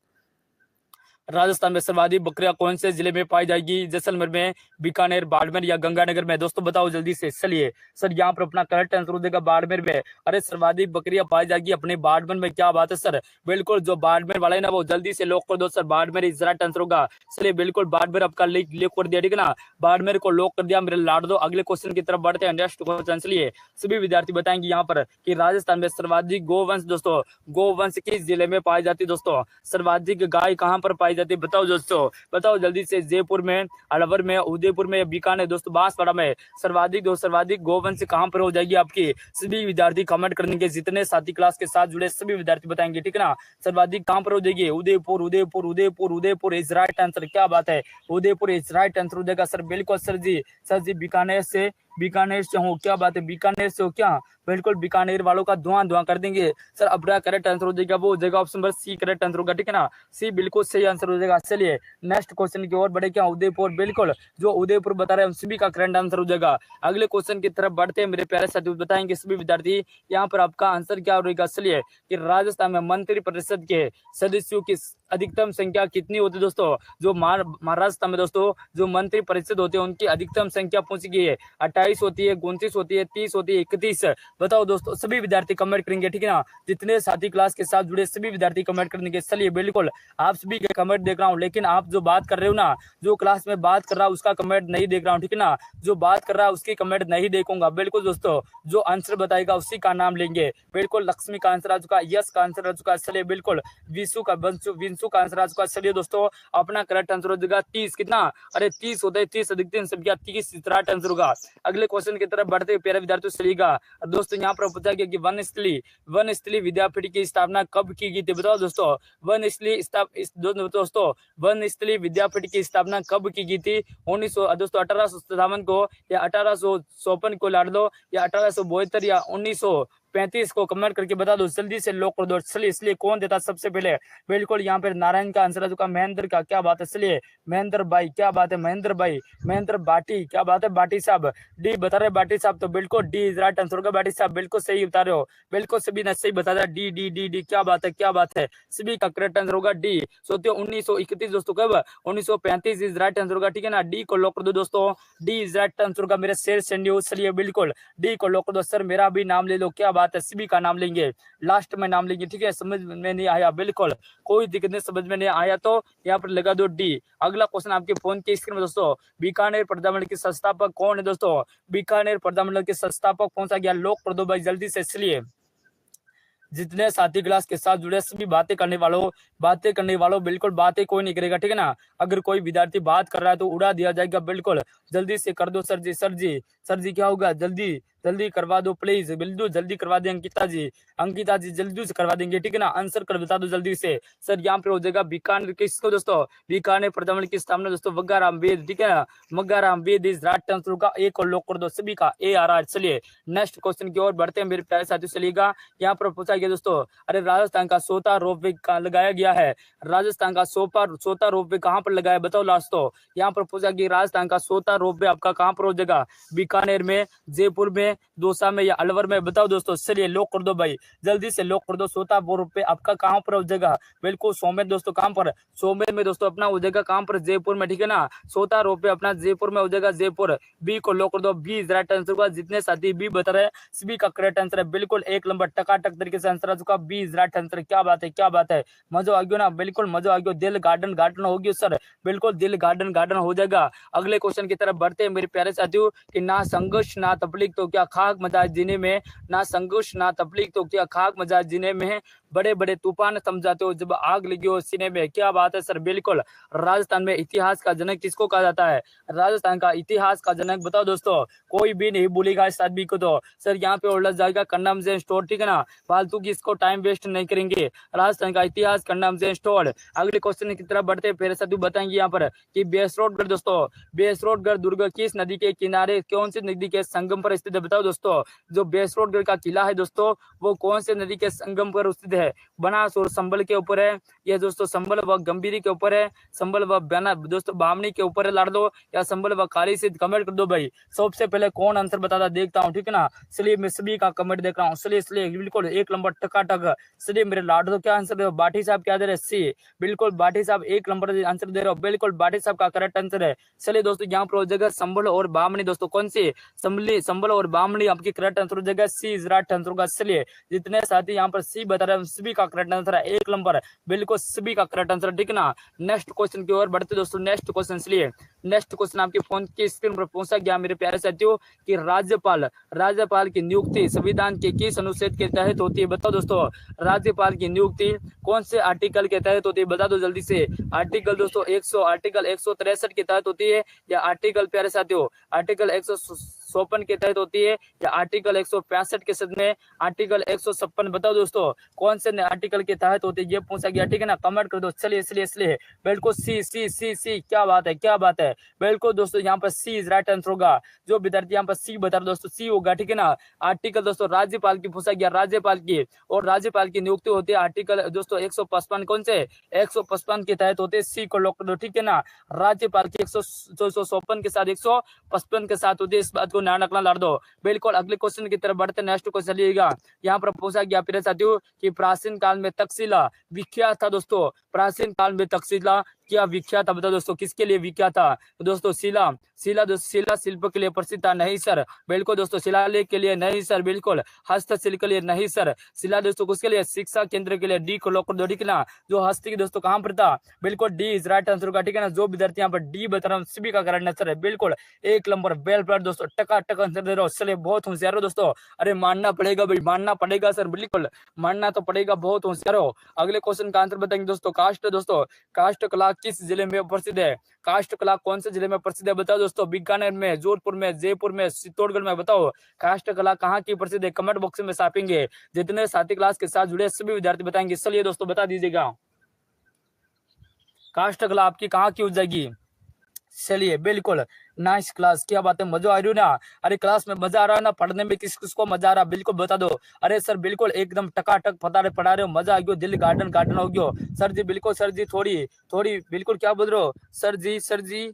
राजस्थान में सर्वाधिक बकरियां कौन से जिले में पाई जाएगी? जैसलमेर में, बीकानेर, बाड़मेर या गंगानगर में? दोस्तों बताओ जल्दी से। चलिए सर यहाँ पर अपना करेक्ट आंसर हो जाएगा बाड़मेर में। अरे सर्वाधिक बकरियां पाई जाएगी अपने बाड़मेर में, क्या बात है सर। बिल्कुल जो बाड़मेर वाला है ना वो जल्दी से लॉक कर दो sir, Barmer is right answer होगा। चलिए बिल्कुल बाड़मेर आपका लिख कर दिया, ठीक है ना, बाड़मेर को लॉक कर दिया मेरे लाड दो। अगले क्वेश्चन की तरफ बढ़ते हैं, नेक्स्ट क्वेश्चन। चलिए सभी विद्यार्थी बताएंगे यहाँ पर कि राजस्थान में सर्वाधिक गोवंश, दोस्तों गोवंश किस जिले में पाई जाती है? दोस्तों सर्वाधिक गाय कहाँ पर पाई जाती है बताओ दोस्तों, बताओ जल्दी से। जयपुर में, अलवर में, उदयपुर में, बीकानेर, दोस्तों बांसवाड़ा में सर्वाधिक गोवंश कहां पर हो जाएगी आपकी? सभी विद्यार्थी कमेंट करने के, जितने साथी क्लास के साथ जुड़े सभी विद्यार्थी बताएंगे, ठीक है ना। सर्वाधिक कहां पर हो जाएगी? Udaipur, Udaipur, Udaipur, Udaipur is right answer, क्या बात है, उदयपुर इज राइट आंसर हो जाएगा सर। बिल्कुल सर जी, सर जी बीकानेर से हो, क्या बात है, बीकानेर से हो क्या? बिल्कुल बीकानेर वालों का धुआं धुआं कर देंगे सर। अपना करेक्ट आंसर हो जाएगा वो हो जाएगा option number C, correct answer होगा, ठीक है ना, सी बिल्कुल सही आंसर हो जाएगा। चलिए नेक्स्ट क्वेश्चन की ओर बढ़े, क्या उदयपुर, बिल्कुल जो उदयपुर बता रहे हैं सभी का करेक्ट आंसर हो जाएगा। अगले क्वेश्चन की तरफ बढ़ते हैं मेरे प्यारे साथी, बताएंगे सभी विद्यार्थी यहाँ पर आपका आंसर क्या रहेगा। चलिए कि राजस्थान में मंत्री परिषद के सदस्यों की अधिकतम संख्या कितनी होती है? दोस्तों जो महाराष्ट्र में दोस्तों जो मंत्री परिषद होते हैं उनकी अधिकतम संख्या पहुंच गई है, 28 होती है, 29 होती है, 30 होती है, 31? बताओ दोस्तों, सभी विद्यार्थी कमेंट करेंगे, ठीक है ना, जितने साथी क्लास के साथ जुड़े सभी विद्यार्थी कमेंट करेंगे। चलिए बिल्कुल आप सभी के कमेंट देख रहा हूँ, लेकिन आप जो बात कर रहे हो ना, जो क्लास में बात कर रहा है उसका कमेंट नहीं देख रहा हूँ, ठीक है ना, जो बात कर रहा है उसकी कमेंट नहीं देखूंगा। बिल्कुल दोस्तों जो आंसर बताएगा उसी का नाम लेंगे। बिल्कुल लक्ष्मी का आंसर आ चुका, यश का आंसर आ चुका। चलिए बिल्कुल विंशु का आंसर आ चुका। चलिए दोस्तों अपना करेक्ट आंसर हो जाएगा 30, कितना, अरे 30 होता है, 30 अधिकतम संख्या 30 राइट आंसर होगा। अगले क्वेश्चन की तरफ बढ़ते हुए प्यारे विद्यार्थियों चलिएगा। दोस्तों यहाँ पर पूछा गया कि वनस्थली विद्यापीठ की स्थापना कब की गई थी? बताओ दोस्तों दोस्तों वनस्थली विद्यापीठ की स्थापना कब की गई थी? 1857 को या 1854 को लाड़ दो, या 1872 या 1935 को कमेंट करके बता दो, जल्दी से लॉक कर दो। चलिए इसलिए कौन देता सबसे पहले? बिल्कुल यहाँ पे नारायण का आंसर आ चुका, महेंद्र का, क्या बात है। चलिए महेंद्र भाई, क्या बात है, महेंद्र भाई, महेंद्र बाटी, क्या बात है, बाटी साहब, डी बता रहे बाटी साहब, तो बिल्कुल डी इज राइट आंसर होगा। बाटी साहब बिल्कुल सही बता रहे हो, बिल्कुल सभी ने सही बता दिया, डी डी डी डी, क्या बात है, क्या बात है, सभी का करेक्ट आंसर होगा डी। सोचो 1931 दोस्तों, कब? 1935 इज राइट आंसर होगा, ठीक है ना, डी को लॉक कर दो दोस्तों, डी इज राइट आंसर होगा मेरे शेर सेंड। चलिए बिल्कुल डी को लॉक कर दो सर, मेरा भी नाम ले लो, क्या बात है, सभी का नाम लेंगे, लास्ट में नाम लेंगे, ठीक है। समझ में नहीं आया बिल्कुल कोई दिक्कत नहीं, समझ में नहीं आया तो यहाँ पर लगा दो डी। अगला क्वेश्चन आपके फोन के स्क्रीन में दोस्तों, बीकानेर प्रजामंडल के संस्थापक कौन है? दोस्तों बीकानेर प्रजामंडल के संस्थापक कौन सा गया, लॉक कर दो भाई जल्दी से। इसलिए जितने साथी क्लास के साथ जुड़े सभी बातें करने वालों बिल्कुल बातें कोई नहीं करेगा, ठीक है ना। अगर कोई विद्यार्थी बात कर रहा है तो उड़ा दिया जाएगा, बिल्कुल जल्दी से कर दो सर जी, सर जी क्या होगा, जल्दी जल्दी करवा दो प्लीज, बिल्कुल जल्दी करवा दें अंकिता जी जल्दी से करवा देंगे, ठीक है ना। आंसर कर बता दो जल्दी से सर। यहाँ पे हो जाएगा बीकानेर किसको दोस्तों, बीकानेर प्रजामंडल की स्थापना दोस्तों मग्गाराम वेद, ठीक है ना, मग्गाराम वेद इज राइट आंसर का, ए को लॉक कर दो, सभी का ए आ रहा है। चलिए नेक्स्ट क्वेश्चन की ओर बढ़ते हैं मेरे प्यारे साथियों, चलिएगा। यहाँ पर पूछा गया दोस्तों, अरे राजस्थान का सोता रोपवे लगाया गया है, राजस्थान का सोता रोपवे कहाँ पर लगाया बताओ लास्ट। तो यहाँ पर पूछा गया राजस्थान का सोता रोपवे आपका कहाँ पर हो जाएगा, बीकानेर में, जयपुर में, दौसा में या अलवर में? बताओ दोस्तों, चलिए लॉक कर दो भाई जल्दी से लॉक कर दो। सोता रोपवे आपका कहाँ पर हो जाएगा? बिल्कुल सोमेर दोस्तों, कहाँ पर? सोमेर में दोस्तों अपना हो जाएगा, कहाँ पर? जयपुर में, ठीक है ना। सोता रोपवे अपना जयपुर में हो जाएगा, जयपुर। बी को लॉक कर दो, बी इज राइट आंसर होगा। जितने साथी बी बता रहे हैं सभी का करेक्ट आंसर है, बिल्कुल एक नंबर टकाटक तरीके से आंसर आ चुका, बी इज राइट आंसर। क्या बात है, क्या बात है, मजा आ गया ना, बिल्कुल मजा आ गया। दिल गार्डन हो गया सर, बिल्कुल दिल गार्डन हो जाएगा। अगले क्वेश्चन की तरफ बढ़ते हैं मेरे प्यारे साथियों कि ना संघर्ष ना तकलीफ तो क्या खाक मजा जीने में, ना संघर्ष ना तकलीफ तो क्या खाक मजा जीने में, बड़े बड़े तूफान समझाते हो जब आग लगी हो सीने में। क्या बात है सर, बिल्कुल राजस्थान में इतिहास का जनक किसको कहा जाता है? राजस्थान का इतिहास का जनक बताओ दोस्तों, कोई भी नहीं भूलेगा इस आदमी को। तो सर यहाँ पे उलझ जाएगा कन्नम जैन स्टोर, ठीक है ना, फालतू की इसको टाइम वेस्ट नहीं करेंगे। राजस्थान का इतिहास कन्नम जैन स्टोर। अगले क्वेश्चन की तरफ बढ़ते फिर साथी बताएंगे यहाँ पर कि बेसरोडगढ़ दोस्तों, बेसरोडगढ़ दुर्ग किस नदी के किनारे, कौन सी नदी के संगम पर स्थित है? बताओ बताओ दोस्तों। जो बेसरोडगढ़ का किला है दोस्तों वो कौन से नदी के संगम पर स्थित है? बनास और संबल के ऊपर है, या दोस्तों संबल व गंभीरी के ऊपर है, संबल व बना दोस्तों बामनी के ऊपर है लाड़ दो, या संबल व काली से कमेंट कर दो भाई। सबसे पहले कौन आंसर बताता देखता हूँ, ठीक है ना। चलिए मैं सभी का कमेंट देख रहा हूँ। चलिए बिल्कुल एक नंबर टकाटक। चलिए मेरे लाड़ दो क्या आंसर दे रहे हो? बाठी साहब क्या दे रहे हैं? सी। बिल्कुल बाठी साहब एक नंबर आंसर दे रहे हो, बिल्कुल बाठी साहब का करेक्ट आंसर है। चलिए दोस्तों यहाँ पर हो जाएगा संबल और बामनी दोस्तों, कौन सी? संबल और बामनी आपकी करेक्ट आंसर हो जाएगा सी इज राइट आंसर होगा। चलिए जितने साथी यहाँ पर सी बता रहे हैं सभी का करेक्ट आंसर है एक नंबर, बिल्कुल सभी का करेक्ट आंसर, ठीक है ना। नेक्स्ट क्वेश्चन की ओर बढ़ते दोस्तों। नेक्स्ट क्वेश्चन चलिए नेक्स्ट क्वेश्चन आपके फोन की स्क्रीन पर पहुंचा गया मेरे प्यारे साथियों कि राज्यपाल की नियुक्ति संविधान के किस अनुच्छेद के तहत होती है? बताओ दोस्तों राज्यपाल की नियुक्ति कौन से आर्टिकल के तहत होती है? बता दो जल्दी से। आर्टिकल दोस्तों आर्टिकल 163 के तहत होती है, या आर्टिकल प्यारे साथियों आर्टिकल 154 के तहत होती है, या आर्टिकल 165 के सद में आर्टिकल 156? बताओ दोस्तों कौन से आर्टिकल के तहत होती है ये पूछा गया, ठीक है ना। कमेंट कर दो। चलिए इसलिए बिल्कुल सी सी सी सी, क्या बात है क्या बात है। बिल्कुल दोस्तों यहाँ पर सी इज राइट आंसर होगा। जो विद्यार्थी यहाँ पर सी बता रहे दोस्तों सी होगा, ठीक है ना। आर्टिकल दोस्तों राज्यपाल की पूछा गया, राज्यपाल की, और राज्यपाल की नियुक्ति होती है आर्टिकल दोस्तों 155 कौन से? 155 के तहत होते हैं, सी को लॉक कर दो, ठीक है ना। राज्यपाल की 154 के साथ 155 के साथ होती है, इस बात को ध्यान रखना लाड़ दो। बिल्कुल अगले क्वेश्चन की तरफ बढ़ते। नेक्स्ट क्वेश्चन चलिएगा। यहाँ पर पूछा गया प्रिय साथियों कि प्राचीन काल में तक्षशिला विख्यात था दोस्तों। प्राचीन काल में तक्षशिला क्या विख्यात था? बताओ दोस्तों किसके लिए विख्यात था? तो दोस्तों शिला शिल्प के लिए प्रसिद्ध था? नहीं सर। बिल्कुल दोस्तों शिलालेख के लिए नहीं सर, बिल्कुल हस्तशिल्प के लिए नहीं सर। शिला दोस्तों किसके लिए? शिक्षा केंद्र के लिए, डी को लॉक कर दो, ठीक है ना। जो हस्त की दोस्तों कहां पर था? बिल्कुल डी इज राइट आंसर होगा, ठीक है ना। जो विद्यार्थी यहाँ पर डी बता रहा हूँ सभी का करेक्ट आंसर है, बिल्कुल एक नंबर वेल प्लेड दोस्तों, टका आंसर दे रहे हो। चलिए बहुत होशियार हो दोस्तों, अरे मानना पड़ेगा भाई, मानना पड़ेगा सर, बिल्कुल मानना तो पड़ेगा, बहुत होशियार हो। अगले क्वेश्चन का आंसर बताएंगे दोस्तों। काष्ठ कला किस जिले में प्रसिद्ध है? काष्ठ कला कौन से जिले में प्रसिद्ध है? बताओ दोस्तों। बीकानेर में, जोधपुर में, जयपुर में, चित्तौड़गढ़ में? बताओ काष्ठ कला कहाँ की प्रसिद्ध है? कमेंट बॉक्स में छापेंगे। जितने साथी क्लास के साथ जुड़े सभी विद्यार्थी बताएंगे। चलिए दोस्तों बता दीजिएगा काष्ठ कला आपकी कहाँ की हो जाएगी। चलिए बिल्कुल नाइस क्लास, क्या बात है, मजा आ रही है ना। अरे क्लास में मजा आ रहा है ना, पढ़ने में किस किसको मजा आ रहा है बिल्कुल बता दो। अरे सर बिल्कुल एकदम टकाटक पढ़ा रहे हो, मजा आ गया, दिल गार्डन हो गया। सर जी बिल्कुल, सर जी थोड़ी थोड़ी बिल्कुल क्या बोल रहे हो सर जी।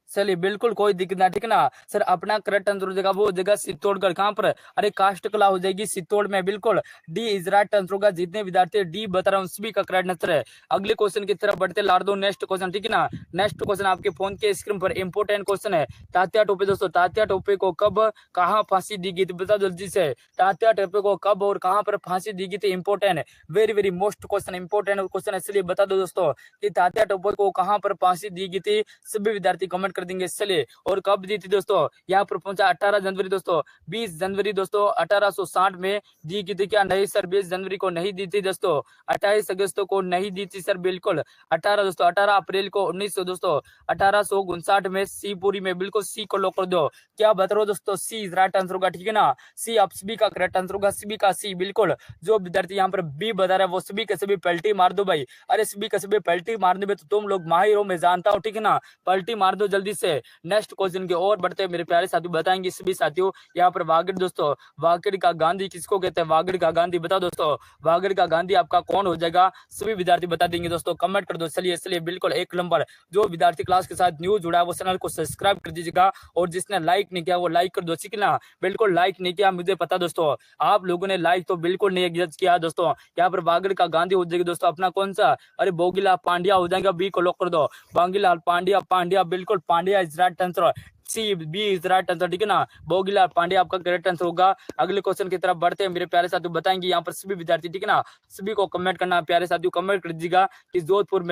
चलिए बिल्कुल कोई दिक्कत ना, ठीक है ना सर। अपना करेक्ट आंसर हो जाएगा वो जगह चित्तौड़गढ़, कहाँ पर? अरे काष्ठ कला हो जाएगी चित्तौड़ में, बिल्कुल डी इज राइट आंसर होगा। जितने विद्यार्थी डी बता रहा हूँ सभी का करेक्ट आंसर है। अगले क्वेश्चन की तरफ बढ़ते लाड़ दो। नेक्स्ट क्वेश्चन, ठीक है ना। नेक्स्ट क्वेश्चन आपके फोन के स्क्रीन पर इंपोर्टेंट क्वेश्चन है। तात्या टोपे दोस्तों, तात्या टोपे को कब कहाँ फांसी दी गई थी? बता जल्दी से। तात्या टोपे को कब और कहाँ पर फांसी दी गई थी? Important, very most question, important question है। इसलिए बता दो दोस्तों कि तात्या टोपे को कहाँ पर फांसी दी गई थी। सभी विद्यार्थी कमेंट कर देंगे। चलिए और कब दी थी दोस्तों? यहाँ पर पहुंचा 18 जनवरी दोस्तों, 20 जनवरी दोस्तों 1860 में दी गई थी क्या? नहीं सर, 20 जनवरी को नहीं दी थी दोस्तों, 28 अगस्त को नहीं दी थी सर, बिल्कुल 18 अप्रैल को 1900 दोस्तों 1859 में सीपुरी में, बिल्कुल सी को लॉक कर दो। क्या बता रहे हो दोस्तों? सी इज राइट आंसर होगा, ठीक है ना। सी आप सभी का करेक्ट आंसर होगा, सभी का सी, बिल्कुल। जो विद्यार्थी यहाँ पर बी बता रहा है वो सभी के सभी पलटी मार दो भाई। अरे सभी के सभी पलटी मारने में तो तुम लोग माहिर हो, मैं जानता हूँ, ठीक है ना। पलटी मार दो जल्दी से। नेक्स्ट क्वेश्चन की ओर बढ़ते मेरे प्यारे साथियों, बताएंगे सभी साथियों। यहाँ पर वागड़ दोस्तों, वागड़ का गांधी किसको कहते हैं? वागड़ का गांधी बताओ दोस्तों, वागड़ का गांधी आपका कौन हो जाएगा? सभी विद्यार्थी बता देंगे दोस्तों, कमेंट कर दो। चलिए बिल्कुल एक नंबर। जो विद्यार्थी क्लास के साथ न्यू जुड़ा है वो चैनल को सब्सक्राइब कर दीजिएगा, और जिसने लाइक नहीं किया वो लाइक कर दो, ठीक है ना। बिल्कुल लाइक नहीं किया मुझे पता दोस्तों, आप लोगों ने लाइक तो बिल्कुल नहीं किया दोस्तों। यहाँ पर वागड़ का गांधी हो जाएगी दोस्तों अपना कौन सा? अरे बोगीलाल पांड्या हो जाएगा, बी को लॉक कर दो। बोगीलाल पांड्या बिल्कुल, Pandya is right answer, C B is right answer, ठीक है ना। बोगीलाल पांड्या आपका करेक्ट आंसर होगा। अगले क्वेश्चन की तरफ बढ़ते हैं मेरे प्यारे साथियों, बताएंगे यहाँ पर सभी विद्यार्थी, ठीक है ना। सभी को कमेंट करना प्यारे साथियों, कमेंट कर दीजिएगा कि जोधपुर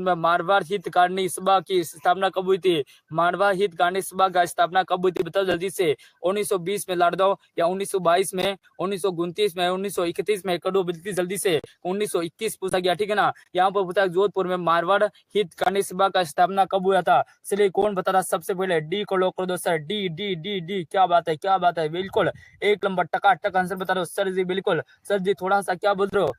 में मारवाड़ हितकारिणी सभा की स्थापना कब हुई थी? मारवाड़ हितकारिणी सभा का स्थापना कब हुई थी? बताओ जल्दी से। 1920 में लाड़ दो, या 1922 में, 1929 में, 1931 में? कर दो जल्दी से। 1921 पूछा गया, ठीक है ना। यहाँ पर पूछा जोधपुर में मारवाड़ हितकारिणी सभा का स्थापना कब हुआ था? चलिए कौन बता रहा सबसे पहले? डी को लॉक कर दो sir, D D D D, क्या बात है क्या बात है, बिल्कुल एक नंबर टकाटक आंसर बता रहे हो सर जी, बिल्कुल। सर जी थोड़ा सा क्या बोल रहे हो?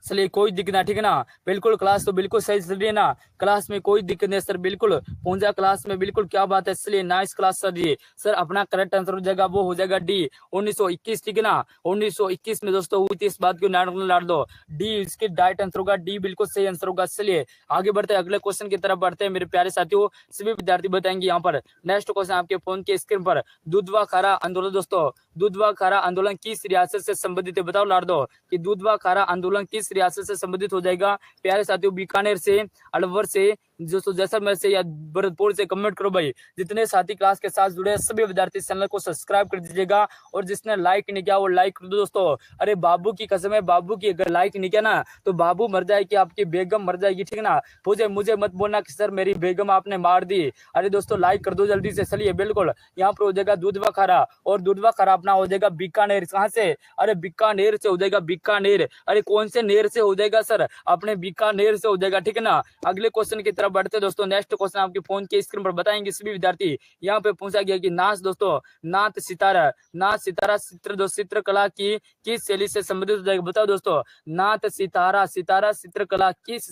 चलिए कोई दिक्कत ना, ठीक है ना, बिल्कुल क्लास तो बिल्कुल सही चल रही है ना, क्लास में कोई दिक्कत नहीं सर, बिल्कुल पहुंचा क्लास में, बिल्कुल क्या बात है, इसलिए नाइस क्लास सर। ये सर अपना करेक्ट आंसर हो जाएगा, वो हो जाएगा डी 1921, ठीक है ना, 1921 में दोस्तों हुई थी, इस बात को डाल दो, डी इसकी डाइट आंसर होगा, डी बिल्कुल सही आंसर होगा। चलिए आगे बढ़ते हैं, अगले क्वेश्चन की तरफ बढ़ते हैं मेरे प्यारे साथियों, सभी विद्यार्थी बताएंगे यहाँ पर। नेक्स्ट क्वेश्चन आपके फोन के स्क्रीन पर, दूधवा खारा आंदोलन दोस्तों, दूधवा खारा आंदोलन किस रियासत से संबंधित है, बताओ लाड़ दो कि दूधवा खारा आंदोलन किस रियासत से संबंधित हो जाएगा प्यारे साथियों, बीकानेर से, अलवर से, दोस्तों जैसलमेर से या भरतपुर से, कमेंट करो भाई। जितने साथी क्लास के साथ जुड़े सभी विद्यार्थी चैनल को सब्सक्राइब कर दीजिएगा, और जिसने लाइक नहीं किया वो लाइक कर दो दोस्तों। अरे बाबू की कसम है, बाबू की अगर लाइक नहीं किया ना तो बाबू मर जाएगी, आपकी बेगम मर जाएगी, ठीक है ना, मुझे मत बोलना कि सर मेरी बेगम आपने मार दी। अरे दोस्तों लाइक कर दो जल्दी से। चलिए बिल्कुल यहाँ पर हो जाएगा दूधवा खारा, और दूधवा खारा अपना हो जाएगा बीकानेर। कहाँ से, अरे बीकानेर से हो जाएगा, बीकानेर, अरे कौन से नेर से हो जाएगा सर, अपने बीकानेर से हो जाएगा, ठीक है ना। अगले क्वेश्चन की तरफ बढ़ते दोस्तों, नेक्स्ट क्वेश्चन आपके फोन के स्क्रीन पर बताएंगे सभी विद्यार्थी। यहाँ पे पूछा गया कि नाच दोस्तों, नाथ सितारा, नाथ सितारा चित्रकला की किस शैली से संबंधित हो जाएगा, बताओ दोस्तों। नाथ सितारा, सितारा चित्रकला किस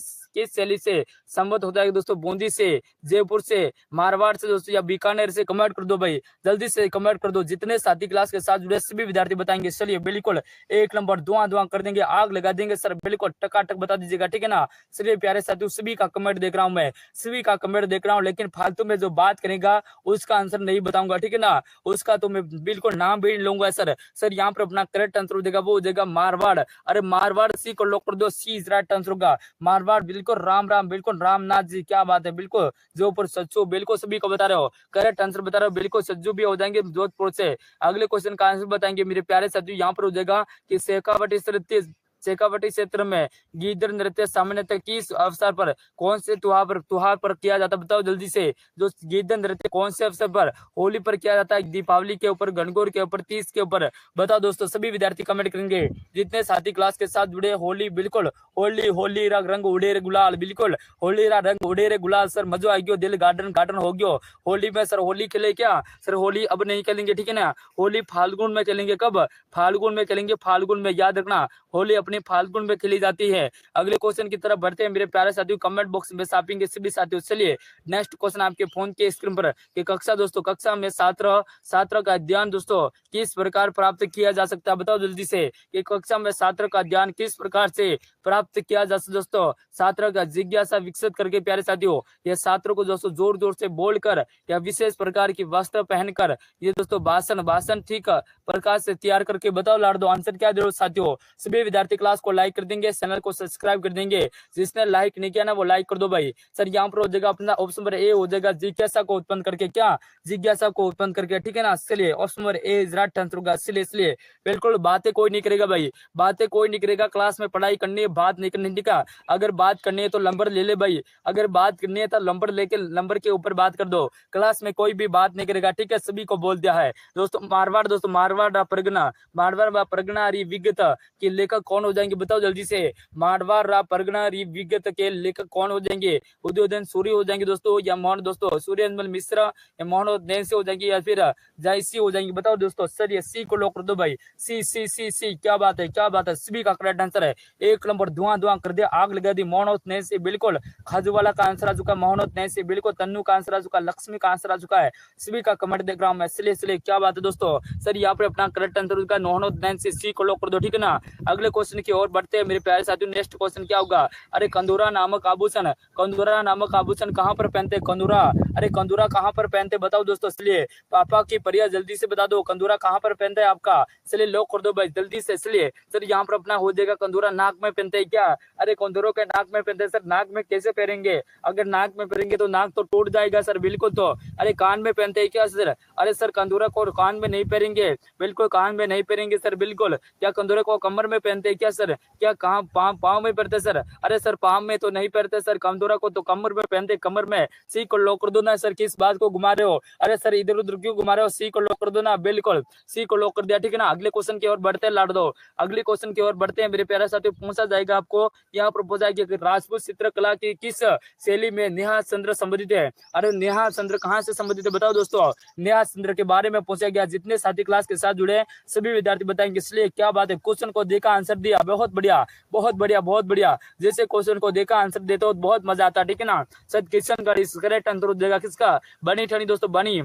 शैली से संबंधित हो जाएगा दोस्तों, बूंदी से, जयपुर से, मारवाड़ से दोस्तों, या बीकानेर से, कमेंट कर दो भाई, जल्दी से कमेंट कर दो। जितने साथी क्लास के साथ जुड़े सभी विद्यार्थी बताएंगे। चलिए बिल्कुल एक नंबर धुआं कर देंगे, आग लगा देंगे सर, बिल्कुल टकाटक बता दीजिएगा, ठीक है ना। चलिए प्यारे साथियों सभी का कमेंट देख रहा हूं मैं, सभी का कमेंट देख रहा हूं, लेकिन फालतू में जो बात करेगा उसका आंसर नहीं बताऊंगा, ठीक है ना, उसका तो मैं बिल्कुल नाम भी लूंगा सर। यहाँ पर अपना करेक्ट आंसर हो जाएगा, वो हो जाएगा मारवाड़। अरे मारवाड़ सी को लॉक कर दो, सी इज राइट आंसर होगा मारवाड़। बिल्कुल राम राम, बिल्कुल रामनाथ जी, क्या बात है, बिल्कुल जोधपुर सच्चू, बिल्कुल सभी को बता रहे हो, करेक्ट आंसर बता रहे हो, बिल्कुल सज्जू भी हो जाएंगे जोधपुर से। अगले क्वेश्चन का आंसर बताएंगे मेरे प्यारे साथियों। यहाँ पर हो जाएगा कि शेखावटी क्षेत्र में गीदड़ नृत्य सामान्यतः किस अवसर पर, कौन से त्योहार पर किया जाता है, बताओ जल्दी से। जो गीदड़ नृत्य कौन से अवसर पर, होली पर किया जाता है, दीपावली के ऊपर, गणगौर के ऊपर, तीज के ऊपर, बताओ दोस्तों। सभी विद्यार्थी कमेंट करेंगे जितने साथी क्लास के साथ जुड़े। होली, बिल्कुल होली, होली रंग उड़े रे गुलाल, बिल्कुल होली रंग उड़े रे गुलाल सर, मजो आ गयो, दिल गार्डन हो गयो। होली में सर होली खेले क्या सर, होली अब नहीं खेलेंगे, ठीक है ना, होली फाल्गुन में खेलेंगे। कब, फाल्गुन में खेलेंगे, फाल्गुन में, याद रखना होली अपनी फाल्गुन में खेली जाती है। अगले क्वेश्चन की तरफ बढ़ते हैं मेरे प्यारे साथियों, कमेंट बॉक्स में छापेंगे सभी साथियों। चलिए नेक्स्ट क्वेश्चन आपके फोन के स्क्रीन पर कि कक्षा दोस्तों, कक्षा में छात्र का ध्यान दोस्तों किस प्रकार प्राप्त किया जा सकता है, बताओ जल्दी से कि कक्षा में छात्र का ध्यान किस प्रकार से प्राप्त किया जा सकता है दोस्तों। छात्र का जिज्ञासा विकसित करके प्यारे साथियों, ये छात्रों को दोस्तों जोर जोर से बोलकर या विशेष प्रकार की वस्त्र पहनकर, ये दोस्तों भाषण ठीक प्रकार से तैयार करके, बताओ लाड़ दो आंसर क्या दे साथियों। सभी विद्यार्थी क्लास को लाइक कर देंगे, चैनल को सब्सक्राइब कर देंगे, जिसने लाइक नहीं किया ना वो लाइक कर दो भाई। सर यहाँ पर हो जाएगा अपना ऑप्शन नंबर ए हो जाएगा, जिज्ञासा को उत्पन्न करके, क्या जिज्ञासा को उत्पन्न करके, ठीक है ना। चलिए option number A is right answer होगा। इसलिए बिल्कुल बातें कोई नहीं करेगा भाई, बातें कोई नहीं करेगा, क्लास में पढ़ाई करनी है, बात नहीं करनी, ठीक है। अगर बात करनी है तो नंबर ले ले भाई, अगर बात करनी है तो नंबर लेके नंबर के ऊपर बात कर दो, क्लास में कोई भी बात नहीं करेगा, ठीक है, सभी को बोल दिया है दोस्तों। मारवाड़ दोस्तों, मारवाड़ परगना री विगत के लेखक कौन हो जाएंगे, बताओ जल्दी से। मारवाड़ परगना री विगत के लेखक कौन हो जाएंगे, उदयन सूरी हो जाएंगे दोस्तों, या मोहन दोस्तों सूर्यमल मिश्र, या मोहन नैन से हो जाएंगे, या फिर जायसी हो जाएंगे, बताओ दोस्तों। सर ये सी को लॉक कर दो भाई, सी, क्या बात है, क्या बात है, सभी का करेक्ट आंसर है। एक नंबर धुआं कर दिया, आग लगा दी, मोहन नैन से, बिल्कुल खाजूवाला का आंसर आ चुका, मोहन नैन से, बिल्कुल तन्नू का आंसर आ चुका, लक्ष्मी का आंसर आ चुका है, सभी का कमेंट देख रहा हूं मैं। इसलिए क्या बात है दोस्तों, सर यहाँ पर अपना करेक्ट आंसर होगा मोहन नैन से, सी को लॉक कर दो, ठीक है ना। अगले क्वेश्चन की ओर बढ़ते हैं मेरे प्यारे साथियों। नेक्स्ट क्वेश्चन क्या होगा, अरे कंदूरा नामक आभूषण कहाँ पर पहनते, कंदूरा, अरे कंदूरा कहाँ पर पहनते, बताओ दोस्तों। इसलिए पापा की परिया जल्दी से बता दो, कंदूरा कहाँ पर पहनते है आपका, चलिए लॉक कर दो भाई जल्दी से। इसलिए सर यहाँ पर अपना हो जाएगा कंदूरा नाक में पहनते है क्या, अरे कंदूरों के नाक में पहनते हैं सर, नाक में कैसे पहनेंगे, अगर नाक में पहनेंगे तो नाक तो टूट जाएगा सर, बिल्कुल। तो अरे कान में पहनते है क्या सर, अरे सर कंदूरा को कान में नहीं पहनेंगे, बिल्कुल कान में नहीं पहनेंगे सर, बिल्कुल। क्या कंदूरे को कमर में पहनते हैं क्या सर, क्या कहाँ पाँव में पहनते सर, अरे सर पाँव में तो नहीं पहनते सर, कंदूरा को तो कमर में पहनते, कमर में। सी को लॉक कर दो ना सर, किस बात को घुमा रहे हो, अरे सर इधर उधर क्यों घुमा रहे हो, सी को लॉक कर दो ना, बिल्कुल सी को लॉक कर दिया, ठीक है ना। अगले क्वेश्चन की ओर बढ़ते हैं लाड़ दो, अगले क्वेश्चन की ओर बढ़ते हैं मेरे प्यारे साथियों। पूछा जाएगा आपको यहाँ पर पूछा जाएगा राजपूत चित्रकला की किस शैली में नेहा चंद्र संबंधित है, अरे नेहा चंद्र कहाँ से संबंधित है, बताओ दोस्तों। नेहा चंद्र के बारे में पूछा गया, जितने साथी क्लास के साथ जुड़े सभी विद्यार्थी बताएंगे। इसलिए क्या बात है, क्वेश्चन को देखा आंसर दिया, बढ़िया, बहुत बढ़िया, बहुत बढ़िया, बहुत बढ़िया। जैसे क्वेश्चन को देखा आंसर देते हो बहुत मजा आता है, ठीक है ना। सर क्वेश्चन का करेक्ट आंसर देगा किसका, बनी ठनी दोस्तों, बनी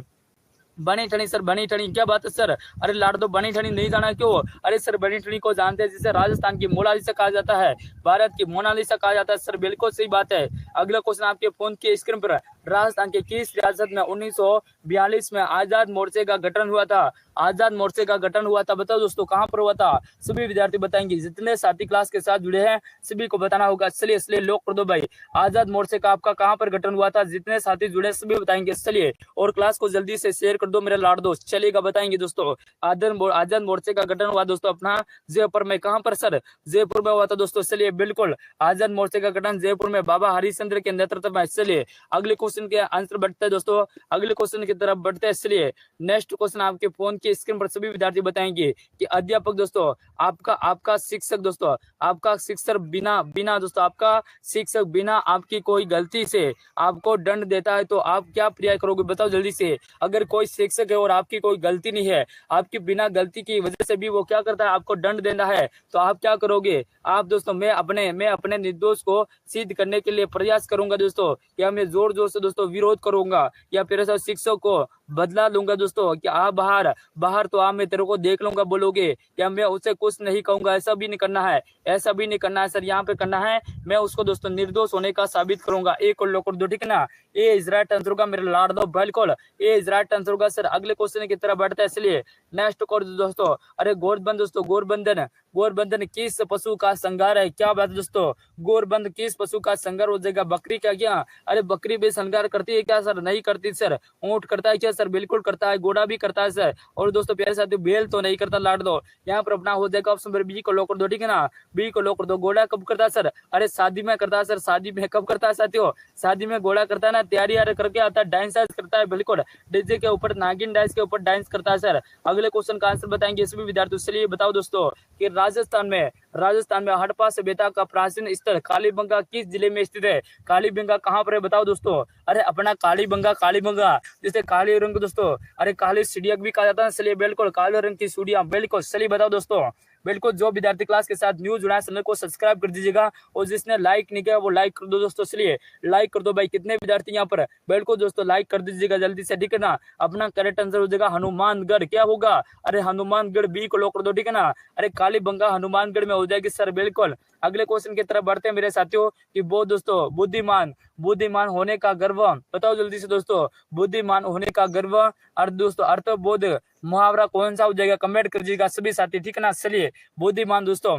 बनी ठनी सर, बनी ठनी, क्या बात है सर। अरे लाड़ दो, बनी ठनी नहीं जाना क्यों। अरे सर बनी ठनी को जानते हैं, जिसे राजस्थान की मोनालिसा कहा जाता है, भारत की मोनालिसा कहा जाता है सर, बिल्कुल सही बात है। अगला क्वेश्चन आपके फोन के स्क्रीन पर, राजस्थान के किस रियासत में 1942 में आजाद मोर्चे का गठन हुआ था। आजाद मोर्चे का गठन हुआ था, बताओ दोस्तों कहां पर हुआ था। सभी विद्यार्थी बताएंगे, जितने साथी क्लास के साथ जुड़े हैं सभी को बताना होगा। चलिए इसलिए लॉक कर दो भाई, आजाद मोर्चे का आपका कहां पर गठन हुआ था, जितने साथी जुड़े सभी बताएंगे। चलिए और क्लास को जल्दी से शेयर कर दो मेरे लाड़ दोस्त, चलेगा बताएंगे दोस्तों। आजाद मोर्चे का गठन हुआ दोस्तों अपना जयपुर में, कहां पर सर, जयपुर में हुआ था दोस्तों। चलिए बिल्कुल आजाद मोर्चे का गठन जयपुर में बाबा हरिश्चंद्र के नेतृत्व में। चलिए अगले क्वेश्चन के आंसर बढ़ते हैं दोस्तों, अगले क्वेश्चन की तरफ बढ़ते हैं। चलिए नेक्स्ट क्वेश्चन आपके फोन की स्क्रीन पर सभी विद्यार्थी बताएंगे कि अध्यापक दोस्तों आपका शिक्षक दोस्तों, आपका शिक्षक बिना दोस्तों, आपका शिक्षक बिना आपकी कोई गलती से आपको दंड देता है तो आप क्या प्रयास करोगे, बताओ जल्दी से। अगर कोई शिक्षक है और आपकी कोई गलती नहीं है, आपकी बिना गलती की वजह से भी वो क्या करता है, आपको दंड देना है, तो आप क्या करोगे। आप दोस्तों मैं अपने निर्दोष को सिद्ध करने के लिए प्रयास करूंगा दोस्तों, या मैं जोर जोर से दोस्तों विरोध करूंगा, या फिर ऐसा शिक्षक को बदला लूंगा दोस्तों कि आप बाहर तो आप मैं तेरे को देख लूंगा बोलोगे, या मैं उसे कुछ नहीं कहूंगा। ऐसा भी नहीं करना है, ऐसा भी नहीं करना है सर, यहाँ पे करना है मैं उसको दोस्तों निर्दोष होने का साबित करूंगा। एक और लोकर दो, ठीक है ना। ये इज राइट आंसर होगा मेरे लाड़ दो, बिल्कुल ये इज राइट आंसर होगा सर। अगले क्वेश्चन की तरफ बढ़ता है, इसलिए नेक्स्ट कोर्स दोस्तों। अरे गोरबंद दोस्तों, गोरबंदन किस पशु का श्रृंगार है, क्या बात दोस्तों। गोरबंद किस पशु का श्रृंगार हो जाएगा, बकरी का क्या। अरे बकरी भी श्रृंगार करती है क्या सर, नहीं करती सर। ऊंट करता है क्या सर, बिल्कुल करता है। घोड़ा भी करता है सर। और दोस्तों प्यारे साथियों बेल तो नहीं करता, लाड़ दो। यहाँ पर अपना हो जाएगा ऑप्शन नंबर बी को लॉक कर दो, ठीक है ना। बी को लॉक कर दो। घोड़ा कब करता है सर, अरे शादी में करता है सर। शादी में कब करता है साथियों, शादी में घोड़ा करता है ना, तैयारी करके आता है, डांस करता है, बिल्कुल डीजे के ऊपर, नागिन डांस के ऊपर डांस करता है सर। अगले क्वेश्चन का आंसर बताएंगे सभी विद्यार्थी। चलिए बताओ दोस्तों कि राजस्थान में हड़प्पा सभ्यता का प्राचीन स्थल कालीबंगा किस जिले में स्थित है। कालीबंगा कहाँ पर है बताओ दोस्तों। अरे अपना कालीबंगा जैसे काली रंग दोस्तों, अरे काली सीढ़िया भी कहा जाता है। चलिए बिल्कुल काले रंग की सीढ़ियां, बिल्कुल। चलिए बताओ दोस्तों, बिल्कुल जो विद्यार्थी क्लास के साथ न्यू जुड़ा है चैनल को सब्सक्राइब कर दीजिएगा, और जिसने लाइक नहीं किया वो लाइक कर दो दोस्तों। चलिए लाइक कर दो भाई, कितने विद्यार्थी यहाँ पर, बिल्कुल दोस्तों लाइक कर दीजिएगा जल्दी से, ठीक है ना। अपना करेक्ट आंसर हो जाएगा हनुमानगढ़, क्या होगा, अरे हनुमानगढ़, बी को लॉक कर दो, ठीक है ना। अरे कालीबंगा हनुमानगढ़ में हो जाएगी सर, बिल्कुल। अगले क्वेश्चन की तरफ बढ़ते हैं मेरे साथियों कि वो दोस्तों बुद्धिमान होने का गर्व, बताओ जल्दी से दोस्तों। बुद्धिमान होने का गर्व अर्थ दोस्तों, अर्थबोध मुहावरा कौन सा हो जाएगा, कमेंट कर दीजिएगा सभी साथी, ठीक है ना। चलिए बुद्धिमान दोस्तों,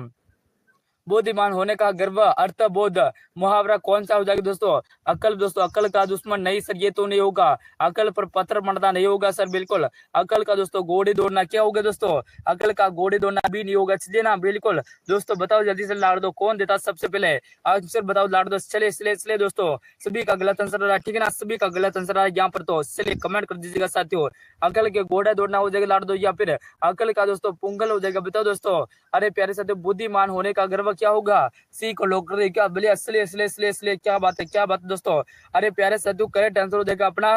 बुद्धिमान होने का गर्व अर्थबोध मुहावरा कौन सा हो जाएगा दोस्तों। अकल दोस्तों, अकल का दुश्मन नहीं सर, ये तो नहीं होगा। अकल पर पत्थर मरना नहीं होगा सर, बिल्कुल। अकल का दोस्तों घोड़े दौड़ना, क्या होगा दोस्तों, अकल का घोड़े दौड़ना भी नहीं होगा, चलिए ना, बिल्कुल। दोस्तों बताओ जल्दी से लाड़ दो, कौन देता सबसे पहले आंसर, बताओ लाड़ दो। चले दोस्तों, सभी का गलत आंसर रहा, ठीक है ना, सभी का गलत आंसर रहा यहाँ पर, तो चलिए कमेंट कर दीजिएगा साथियों। अकल के घोड़े दौड़ना हो जाएगा लाड़ दो, या फिर अकल का दोस्तों पुंगल हो जाएगा, बताओ दोस्तों। अरे प्यारे साथियों बुद्धिमान होने का गर्व क्या होगा, सी को लोग क्या बोले, असले क्या बात है दोस्तों। अरे प्यारे साथियों करेक्ट आंसर हो जाएगा अपना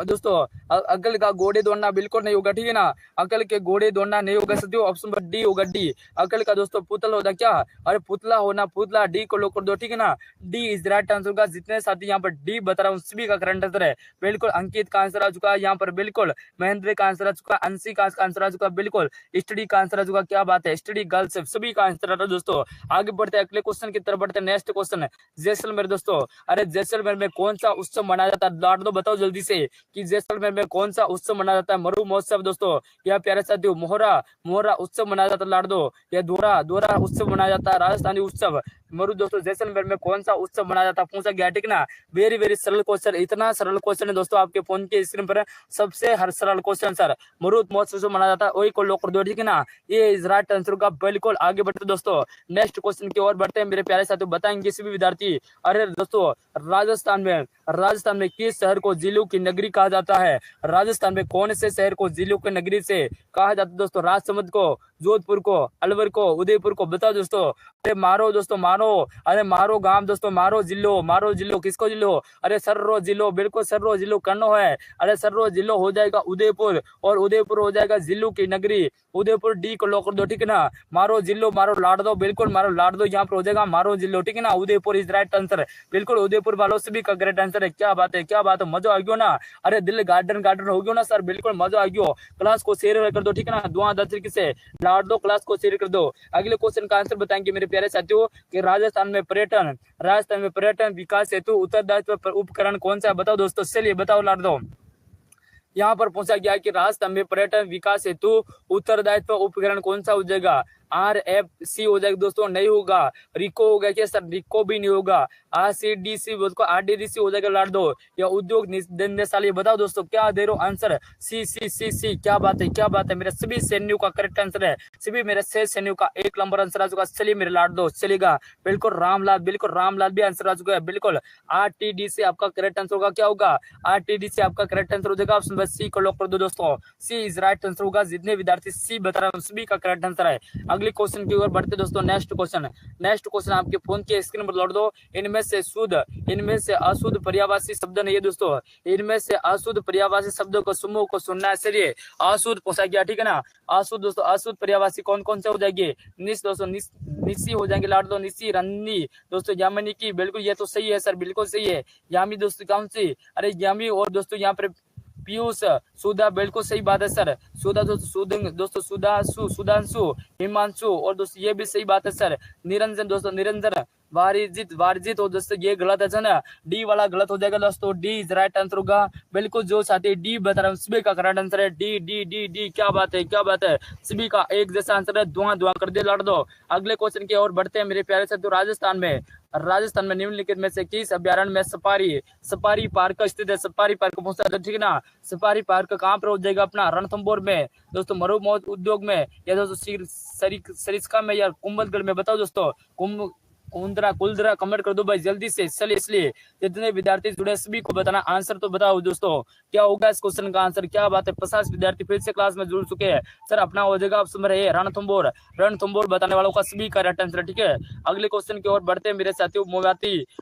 दोस्तों, अकल का घोड़े दौड़ना बिल्कुल नहीं होगा, ठीक है ना। अकल के घोड़े दौड़ना नहीं होगा साथियों, ऑप्शन नंबर डी होगा, डी। अकल का दोस्तों पुतल होता क्या, अरे पुतला होना, पुतला, डी को लोग कर दो, ठीक है ना। डी इज राइट आंसर का, जितने साथी यहाँ पर डी बता रहा हूँ सभी का करंट आंसर है, बिल्कुल। अंकित का आंसर आ चुका है यहाँ पर, बिल्कुल। महेंद्र का आंसर आ चुका, अंशी का आंसर आ चुका, बिल्कुल। स्टडी का आंसर आ चुका, क्या बात है, स्टडी गर्ल्स सभी का आंसर आ रहा है दोस्तों। आगे बढ़ते हैं अगले क्वेश्चन की तरफ बढ़ते हैं। नेक्स्ट क्वेश्चन है जैसलमेर दोस्तों। अरे जैसलमेर में कौन सा उत्सव मनाया जाता है, लाड़ दो बताओ जल्दी से कि जैसलमेर में कौन सा उत्सव मनाया जाता है। मरु महोत्सव दोस्तों, या प्यारे साथियों मोहरा उत्सव मनाया जाता है, लाड़ दो। या दोरा उत्सव मनाया जाता है, राजस्थानी उत्सव। मरु दोस्तों जैसलमेर में कौन सा उत्सव मनाया जाता है, पूछा गया, ठीक ना। वेरी सरल क्वेश्चन, इतना सरल क्वेश्चन है दोस्तों आपके फोन के स्क्रीन पर, सबसे हर सरल क्वेश्चन सर। मरु महोत्सव मनाया जाता है, वही को लॉक कर दो, ठीक है ना। ये इज राइट आंसर का, बिल्कुल। आगे बढ़ते दोस्तों नेक्स्ट क्वेश्चन की ओर बढ़ते हैं मेरे प्यारे साथियों, बताएंगे सभी विद्यार्थी। अरे दोस्तों राजस्थान में किस शहर को जिलों की नगरी कहा जाता है? राजस्थान में कौन से शहर को जिलों की नगरी से कहा जाता है दोस्तों? राजसमंद को, जोधपुर को, अलवर को, उदयपुर को? बताओ दोस्तों। अरे मारो दोस्तों मारो, अरे मारो गांव दोस्तों, मारो जिलो, किसको जिलो? अरे सर्रो जिलो, बिल्कुल सर्रो जिलो करनो है। अरे सर्रो जिलो हो जाएगा उदयपुर, और उदयपुर हो जाएगा जिलो की नगरी। उदयपुर डी को लॉक कर दो, ठीक है ना। मारो जिलो, मारो लाड़ दो, बिल्कुल मारो लाड़ दो, यहाँ पर हो जाएगा मारो जिलो, ठीक है ना। उदयपुर इज राइट आंसर, बिल्कुल उदयपुर वालों सभी का ग्रेट आंसर है। क्या बात है, क्या बात है, मजा आ गयो ना। अरे दिल गार्डन हो गयो ना सर, बिल्कुल मजा आ गयो। क्लास को शेयर कर दो, ठीक है ना। दुआ दर्शक से लाड़ दो, क्लास को शेयर कर दो। अगले क्वेश्चन का आंसर बताएंगे मेरे प्यारे साथियों कि राजस्थान में पर्यटन विकास हेतु उत्तरदायित्व उपकरण कौन सा है? बताओ दोस्तों, चलिए बताओ लाड़ दो। यहाँ पर पूछा गया कि राजस्थान में पर्यटन विकास हेतु उत्तरदायित्व उपकरण कौन सा हो जाएगा? RFC हो जाएगा दोस्तों, नहीं होगा। रिको होगा क्या सर? रिको भी नहीं होगा। RCDC RDDC हो जाएगा लाड़ दो, या उद्योग निदेशालय? बताओ दोस्तों, क्या दे रहे हो आंसर? सी। क्या बात है, क्या बात है, मेरे सभी सैनियों का करेक्ट आंसर है। सभी मेरे 6 सैनियों का 1 नंबर आंसर आ चुका। चलिए मेरे लाड़ दो, चलेगा। बिल्कुल रामलाल भी आंसर आ चुका है। बिल्कुल RTDC आपका करेक्ट आंसर होगा। क्या होगा? RTDC आपका करेक्ट आंसर हो जाएगा। ऑप्शन नंबर सी को लॉक कर दो दोस्तों, सी इज राइट आंसर होगा। जितने विद्यार्थी सी बता रहे हैं सभी का करेक्ट आंसर है। अगले क्वेश्चन की ओर बढ़ते दोस्तों। नेक्स्ट क्वेश्चन आपके फोन के स्क्रीन पर लौट दो। इनमें से अशुद्ध पर्यायवाची शब्द नहीं है दोस्तों। इनमें से अशुद्ध पर्यायवाची शब्दों को समूह को सुनना है। चलिए अशुद्ध पूछा गया, ठीक है ना। अशुद्ध दोस्तों, अशुद्ध पर्यायवाची कौन कौन से हो जाएंगे? दोस्तों निशी हो जाएंगे लाड़ दो, निशी, रन्नी दोस्तों, यामिनी की, बिल्कुल ये तो सही है सर, बिल्कुल सही है। यामी दोस्तों कौन सी? अरे यामी, और दोस्तों यहाँ पर पीयूष, सुधा, बिल्कुल सही बात है सर। सुधा दोस्तों सुधांशु, हिमांशु, और दोस्तों ये भी सही बात है सर। निरंजन दोस्तों, निरंजन। वारजित हो दोस्तों, ये गलत है ना। डी वाला गलत हो जाएगा दोस्तों। डी इज राइट आंसर होगा। बिल्कुल जो साथी डी बता रहा हूँ सभी का करेक्ट आंसर है। डी। क्या बात है, क्या बात है, सभी का एक जैसा आंसर है। धुआं कर दे लाड़ दो। अगले क्वेश्चन की ओर बढ़ते हैं मेरे प्यारे साथियों। राजस्थान में निम्नलिखित में से किस अभ्यारण्य में सफारी पार्क स्थित है? सफारी पार्क पहुंचता है, ठीक है ना। सफारी पार्क कहाँ पर हो जाएगा? अपना रणथंभौर में दोस्तों, मरुमौज उद्योग में, या दोस्तों सरिस्का में, या कुंभलगढ़ में? बताओ दोस्तों। कुलदरा कमेंट कर दो भाई जल्दी से। चलिए इसलिए जितने विद्यार्थी जुड़े सभी को बताना आंसर तो बताओ दोस्तों, क्या होगा इस क्वेश्चन का आंसर? क्या बात है, 50 विद्यार्थी फिर से क्लास में जुड़ चुके हैं सर। अपना हो जाएगा ऑप्शन नंबर ए, रणथंभौर बताने वालों का सभी का राइट आंसर, ठीक है। अगले क्वेश्चन की ओर बढ़ते हैं मेरे साथियों।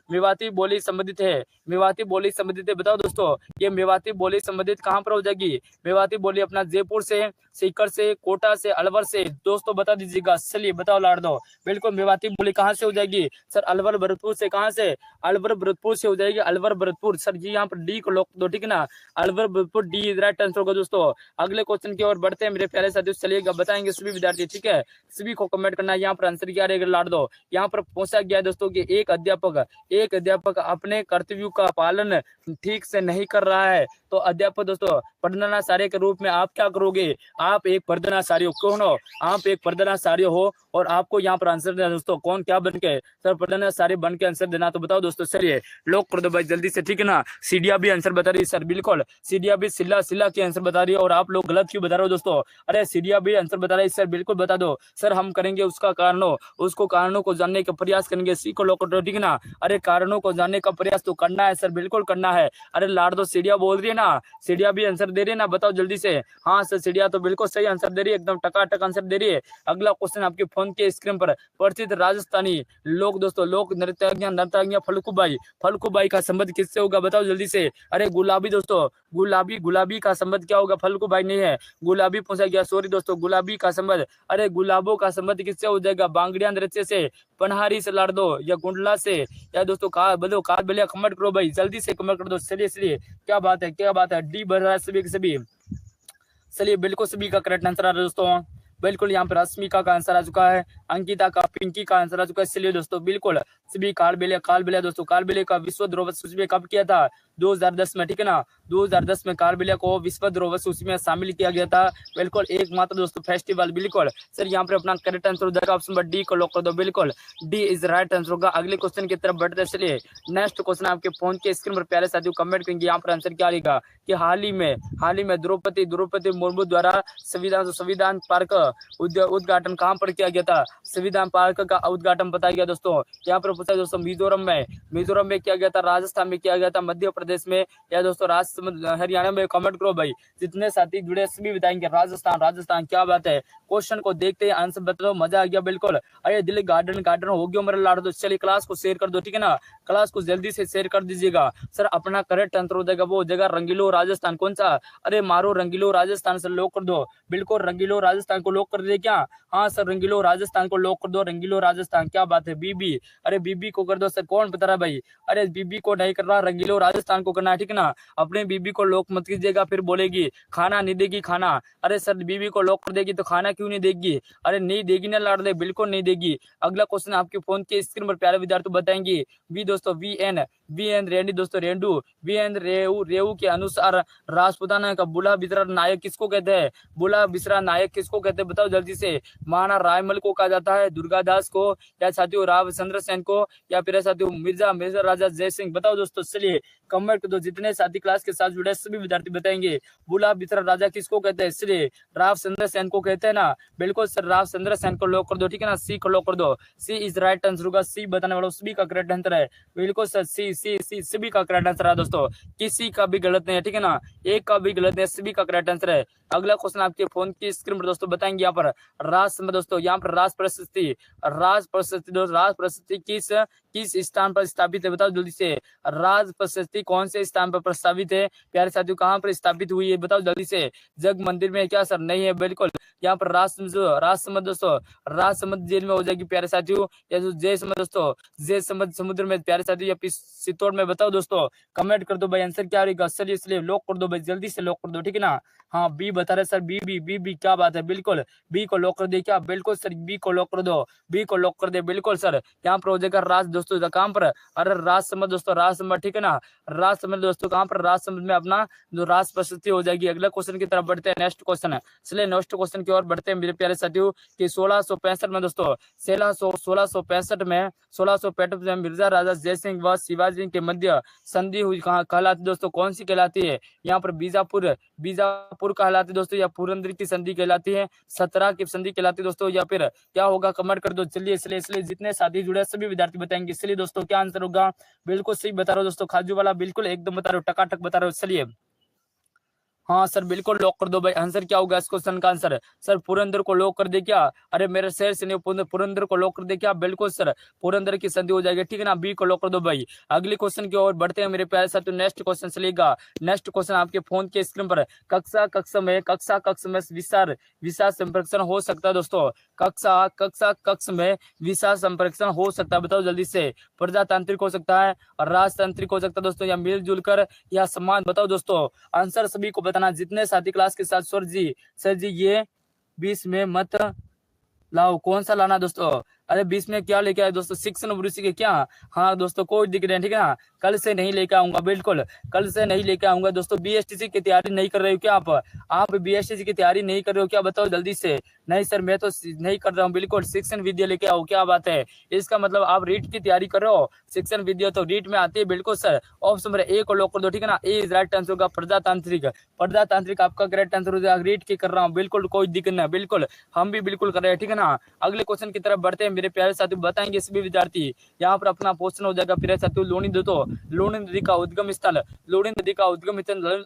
मेवाती बोली संबंधित है। बताओ दोस्तों, ये मेवाती बोली संबंधित कहाँ पर हो जाएगी? मेवाती बोली अपना जयपुर से, सीकर से, कोटा से, अलवर से? दोस्तों बता दीजिएगा। चलिए बताओ लाड़ दो। बिल्कुल मेवाती बोली कहाँ से हो जाएगी सर? अलवर भरतपुर से। कहाँ से? अलवर भरतपुर से हो जाएगी। अलवर भरतपुर सर जी, यहाँ पर डी को लॉक दो, ठीक है ना। Alwar Bharatpur, D is right answer होगा दोस्तों। अगले क्वेश्चन की ओर बढ़ते हैं मेरे प्यारे साथियों। चलिएगा, बताएंगे सभी विद्यार्थी, ठीक है। सभी को कमेंट करना है यहाँ पर आंसर क्या रहेगा लाड़ दो। यहाँ पर पूछा गया दोस्तों कि एक अध्यापक अपने कर्तव्यों का पालन ठीक से नहीं कर रहा है, तो अध्यापक दोस्तों प्रधानाचार्य के रूप में आप क्या करोगे? आप एक प्रधानाचार्य हो। कौन हो आप? एक प्रधानाचार्य हो, और आपको यहाँ पर आंसर देना दोस्तों। कौन, क्या बन के सर? प्रधानाचार्य बन के आंसर देना। तो बताओ दोस्तों, चलिए लॉक कर दो भाई जल्दी से, ठीक है ना। सीडिया भी आंसर बता रही है सर, बिल्कुल सीडिया भी सिल्ला की आंसर बता रही है, और आप लोग गलत क्यों बता रहे हो दोस्तों? अरे सीडिया भी आंसर बता रही है सर, बिल्कुल बता दो सर। हम करेंगे उसका कारणों को जानने का प्रयास करेंगे। सी को लॉक कर दो, ठीक है ना। अरे कारणों को जानने का प्रयास तो करना है सर, बिल्कुल करना है। अरे लाड़ दो, सीडिया बोल रही है ना, सीडिया भी आंसर दे रही है ना, बताओ जल्दी से। हाँ सर, सीडिया तो बिल्कुल सही आंसर दे रही है, एकदम टकाटक आंसर दे रही है। अगला क्वेश्चन आपके फोन के स्क्रीन पर। प्रसिद्ध राजस्थानी लोक नर्तज्ञ फल्गुबाई का संबंध किससे होगा? बताओ जल्दी से। अरे गुलाबी दोस्तों, गुलाबी का संबंध क्या होगा? फल्गुबाई नहीं है, गुलाबी पूछा गया, सॉरी दोस्तों। गुलाबी का संबंध, अरे गुलाबों का संबंध किससे हो जाएगा? बांगड़िया नृत्य से, पनहारी से लाड़ दो, या गुंडला से, या दोस्तों कार बलिया? कमेंट करो भाई जल्दी से, कमेंट कर दो। चलिए क्या बात है, डी बढ़ रहा है सभी के सभी। चलिए बिल्कुल सभी का करेक्ट आंसर आ रहा है दोस्तों। बिल्कुल यहाँ पर अस्मिका का आंसर आ चुका है, अंकिता का, पिंकी का आंसर आ चुका है। चलिए दोस्तों बिल्कुल सभी कालबेलिया दोस्तों, कालबेलिया का विश्व धरोहर सूची में कब किया था? 2010 में, ठीक है ना। 2010 में कालबेलिया को विश्व धरोहर सूची में शामिल किया गया था। बिल्कुल एकमात्र दोस्तों फेस्टिवल, बिल्कुल सर। यहाँ पर अपना करेक्ट आंसर हो जाएगा ऑप्शन नंबर डी को लॉक कर दो, बिल्कुल डी इज राइट आंसर होगा। अगले क्वेश्चन की तरफ बढ़ते चलिए। नेक्स्ट क्वेश्चन आपके फोन के स्क्रीन पर प्यारे साथियों कमेंट करेंगे, यहाँ पर आंसर क्या आएगा कि हाल ही में द्रौपदी मुर्मू द्वारा संविधान पार्क उद्घाटन कहाँ पर किया गया था? संविधान पार्क का उद्घाटन बताया गया दोस्तों। यहाँ पर पूछा है दोस्तों मिजोरम में किया गया था, राजस्थान में किया गया था, मध्य प्रदेश में या दोस्तों हरियाणा में। कमेंट करो भाई, जितने साथी जुड़े सभी बताएंगे। राजस्थान क्या बात है। क्वेश्चन को देखते ही आंसर बता दो, मजा आ गया बिल्कुल। अरे दिल्ली गार्डन हो गया मेरा लाड़। तो चलिए क्लास को शेयर कर दो, ठीक है ना, क्लास को जल्दी से शेयर कर दीजिएगा। सर अपना करेक्ट आंसर हो जाएगा वो हो जाएगा रंगीलो राजस्थान। कौन सा? अरे मारो रंगीलो राजस्थान से लॉक कर दो, बिल्कुल रंगीलो राजस्थान को लॉक कर दे क्या? हाँ सर रंगीलो राजस्थान को लॉक कर दो, रंगीलो राजस्थान। क्या बात है बीबी, अरे बीबी को कर दो सर। कौन बता रहा भाई? अरे बीबी को नहीं कर रहा, रंगीलो राजस्थान को करना है, ठीक है ना। अपने बीबी को लॉक मत कीजिएगा, फिर बोलेगी खाना नहीं देगी खाना। अरे सर बीबी को लॉक कर देगी तो खाना क्यों नहीं देगी? अरे नहीं देगी ना लाड़ दे, बिल्कुल नहीं देगी। अगला क्वेश्चन आपके फोन के स्क्रीन पर प्यारे विद्यार्थी बताएंगे। वी दोस्तों वी एन रेंडी दोस्तों रेंडू वी एन रेऊ के अनुसार राजपुताना का बुला बिसरा नायक किसको कहते हैं? बुला बिसरा नायक किसको कहते हैं? बताओ जल्दी से। महाराणा रायमल को कहा जाता है, दुर्गादास को, या साथियों रावचंद्र सेन को, या फिर साथियों मिर्जा राजा जय सिंह। बताओ दोस्तों, चलिए कमेंट कर दो। जितने साथी क्लास के साथ जुड़े सभी विद्यार्थी बताएंगे बुला बिसरा राजा किसको कहते हैं? श्री रावचंद्र सेन को कहते हैं ना, बिल्कुल सर रावचंद्र सेन को लॉक कर दो, ठीक है ना। सी को लॉक कर दो, सी इज राइट आंसर होगा। सी बताने वालों सभी का करेक्ट आंसर है, बिल्कुल सर सी सभी का करेक्ट आंसर है दोस्तों, किसी का भी गलत नहीं है, ठीक है ना, एक का भी गलत नहीं है, सभी का करेक्ट आंसर है। अगला क्वेश्चन आपके फोन की स्क्रीन पर दोस्तों बताएंगे। यहाँ पर दोस्तों यहाँ पर राज प्रशस्ति किस स्थान पर स्थापित है? बताओ जल्दी से। राज प्रशस्ति कौन से स्थान पर प्रस्तावित है प्यारे साथियों? कहाँ पर स्थापित हुई है? बताओ जल्दी से। जग मंदिर में क्या सर? नहीं है, बिल्कुल यहाँ पर राजसमंद दोस्तों, राजसमंद जेल में हो जाएगी प्यारे साथियों, या जय समझ दोस्तों, जय समझ समुद्र में प्यारे साथियों, या चित्तौड़ में। बताओ दोस्तों, कमेंट कर दो भाई आंसर क्या रहेगा। चलिए इसलिए लॉक कर दो भाई, जल्दी से लॉक कर दो, ठीक है ना। हाँ बी बता रहे सर, बी क्या बात है, बिल्कुल बी को लॉक कर दे क्या? बिल्कुल सर बी को लॉक कर दो, बी को लॉक कर दे, बिल्कुल सर। यहाँ पर हो जाएगा राज दोस्तों, कहाँ पर? अरे राज समझ दोस्तों, राज समझ, ठीक है ना, राज समझ दोस्तों, कहाँ पर? राज समझ में अपना जो राज प्रशस्ति हो जाएगी। अगला क्वेश्चन की तरफ बढ़ते हैं, नेक्स्ट क्वेश्चन है। चलिए नेक्स्ट क्वेश्चन की ओर बढ़ते हैं मेरे प्यारे साथियों कि 1665 में दोस्तों 1665 में मिर्जा राजा जय सिंह व शिवाजी के मध्य संधि हुई, कहाँ कहलाती दोस्तों? कौन सी कहलाती है? यहाँ पर बीजापुर कहलाती दोस्तों, या पुरंदर की संधि कहलाती है, सतरा की संधि कहलाती दोस्तों, या फिर क्या होगा? कमेंट कर दो। चलिए इसलिए जितने साथी जुड़े सभी विद्यार्थी बताएंगे। इसलिए दोस्तों क्या आंसर होगा? बिल्कुल सही बता रहा हूँ दोस्तों, खाजू वाला बिल्कुल एकदम बता रहे हो, टकाटक बता रहे हो। चलिए हाँ सर बिल्कुल लॉक कर दो भाई। आंसर क्या होगा इस क्वेश्चन का? आंसर सर पुरंदर को लॉक कर दे क्या? अरे मेरे शहर से नहीं, पुरंदर को लॉक कर दे क्या? बिल्कुल सर पुरंदर की संधि हो जाएगी, ठीक है ना, बी को लॉक कर दो भाई। अगले क्वेश्चन की ओर बढ़ते हैं मेरे प्यारे साथियों। नेक्स्ट क्वेश्चन चलेगा, नेक्स्ट क्वेश्चन आपके फोन के स्क्रीन पर। कक्षा कक्ष में विशाल संप्रेषण हो सकता है दोस्तों? कक्ष में विशाल संप्रेषण हो सकता है, बताओ जल्दी से। प्रजातांत्रिक हो सकता है, राजतांत्रिक हो सकता है दोस्तों, या मिलजुल कर, या समान। बताओ दोस्तों आंसर सभी को बताना, जितने साथी क्लास के साथ। सर जी ये 20 में मत लाओ, कौन सा लाना दोस्तों? अरे 20 में क्या लेके आए दोस्तों? शिक्षण रुचि के क्या? हाँ दोस्तों कोई दिक्कत नहीं, ठीक है ना, कल से नहीं लेके आऊंगा, बिल्कुल कल से नहीं लेके आऊंगा दोस्तों। बीएसटीसी की तैयारी नहीं कर रहे हो क्या आप बीएसटीसी की तैयारी नहीं कर रहे हो क्या? बताओ जल्दी से। नहीं सर मैं तो नहीं कर रहा हूँ, बिल्कुल शिक्षण विद्या लेके आओ। क्या बात है, इसका मतलब आप रीट की तैयारी कर रहे हो। शिक्षण विद्या तो रीट में आती है, बिल्कुल सर। ऑप्शन नंबर ए को लॉक कर दो, ठीक है ना, ए इज राइट आंसर होगा। प्रजातांत्रिक आपका करेक्ट आंसर हो जाएगा। रीट की कर रहा हूँ, बिल्कुल कोई दिक्कत नहीं, बिल्कुल हम भी बिल्कुल कर रहे हैं, ठीक है ना। अगले क्वेश्चन की तरफ बढ़ते हैं मेरे प्यारे साथियों, बताएंगे सभी विद्यार्थी। यहाँ पर अपना क्वेश्चन हो जाएगा प्यारे साथियों। लोनी नदी का उद्गम स्थल,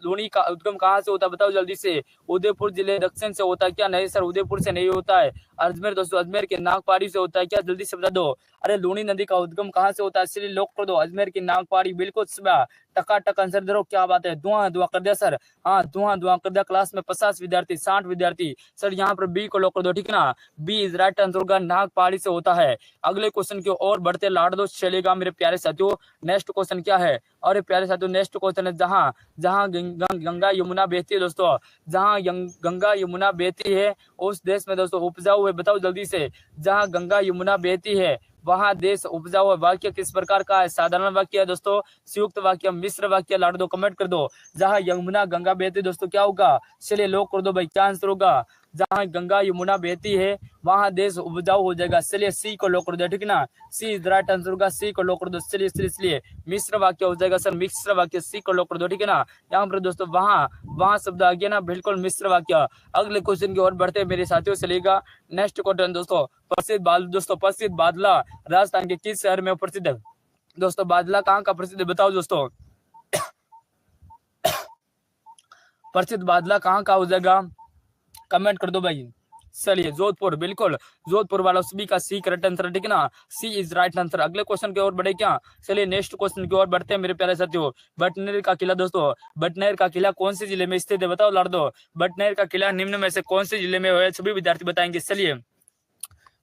लोनी का उद्गम कहाँ से होता है? बताओ जल्दी से। उदयपुर जिले दक्षिण से होता है क्या? नहीं सर उदयपुर से नहीं होता है। अजमेर दोस्तों, अजमेर के नागपाड़ी से होता है क्या? जल्दी से बता दो। अरे लोनी नदी का उद्गम कहाँ से होता है? इसलिए लॉक कर दो, अजमेर की नागपाड़ी, बिल्कुल सुबह टकाटक आंसर दे रहा। क्या बात है, धुआं कर दिया सर। हाँ धुआं कर दिया। क्लास में 50 विद्यार्थी 60 विद्यार्थी। सर यहाँ पर बी को लॉक कर दो, ठीक है ना, बी इज राइट आंसर होगा, नागपाड़ी से होता है। अगले क्वेश्चन की ओर बढ़ते लाड़ दो चलेगा मेरे प्यारे साथियों। नेक्स्ट क्वेश्चन क्या है? और प्यारे साथियों नेक्स्ट क्वेश्चन है, जहाँ गंगा यमुना बहती है दोस्तों, जहाँ गंगा यमुना बहती है उस देश में दोस्तों उपजाऊ है। बताओ जल्दी से। जहाँ गंगा यमुना बहती है वहाँ देश उपजाऊ है। वाक्य किस प्रकार का है? साधारण वाक्य है दोस्तों, संयुक्त वाक्य, मिश्र वाक्य? लाड़ दो, कमेंट कर दो। जहाँ यमुना गंगा बहती दोस्तों क्या होगा? चलिए लॉक कर दो भाई, क्या आंसर होगा? जहाँ गंगा यमुना बहती है वहाँ देश उपजाऊ हो जाएगा। चलिए सी को लॉक कर दिया, ठीक है ना, सी इज राइट आंसर होगा, सी को लॉक कर दो। चलिए इसलिए मिश्र वाक्य हो जाएगा सर, मिश्र वाक्य, सी को लॉक कर दो, ठीक है ना। यहाँ पर दोस्तों वहाँ शब्द आ गया ना, बिल्कुल मिश्र वाक्य। अगले क्वेश्चन की ओर बढ़ते हैं मेरे साथियों, चलेगा नेक्स्ट क्वेश्चन दोस्तों। प्रसिद्ध बादला राजस्थान के किस शहर में प्रसिद्ध है? दोस्तों बादला कहाँ का प्रसिद्ध है बताओ दोस्तों। प्रसिद्ध बादला कहाँ का हो जाएगा, कमेंट कर दो भाई। चलिए जोधपुर, बिल्कुल जोधपुर वाला सभी का सी करेक्ट आंसर, ठीक है ना, सी इज राइट आंसर। अगले क्वेश्चन की ओर बढ़े क्या, चलिए नेक्स्ट क्वेश्चन की ओर बढ़ते हैं मेरे प्यारे साथियों। बटनेर का किला दोस्तों, बटनेर का किला कौन से जिले में स्थित है बताओ लाड़ दो। बटनेर का किला निम्न में से कौन से जिले में है, सभी विद्यार्थी बताएंगे। चलिए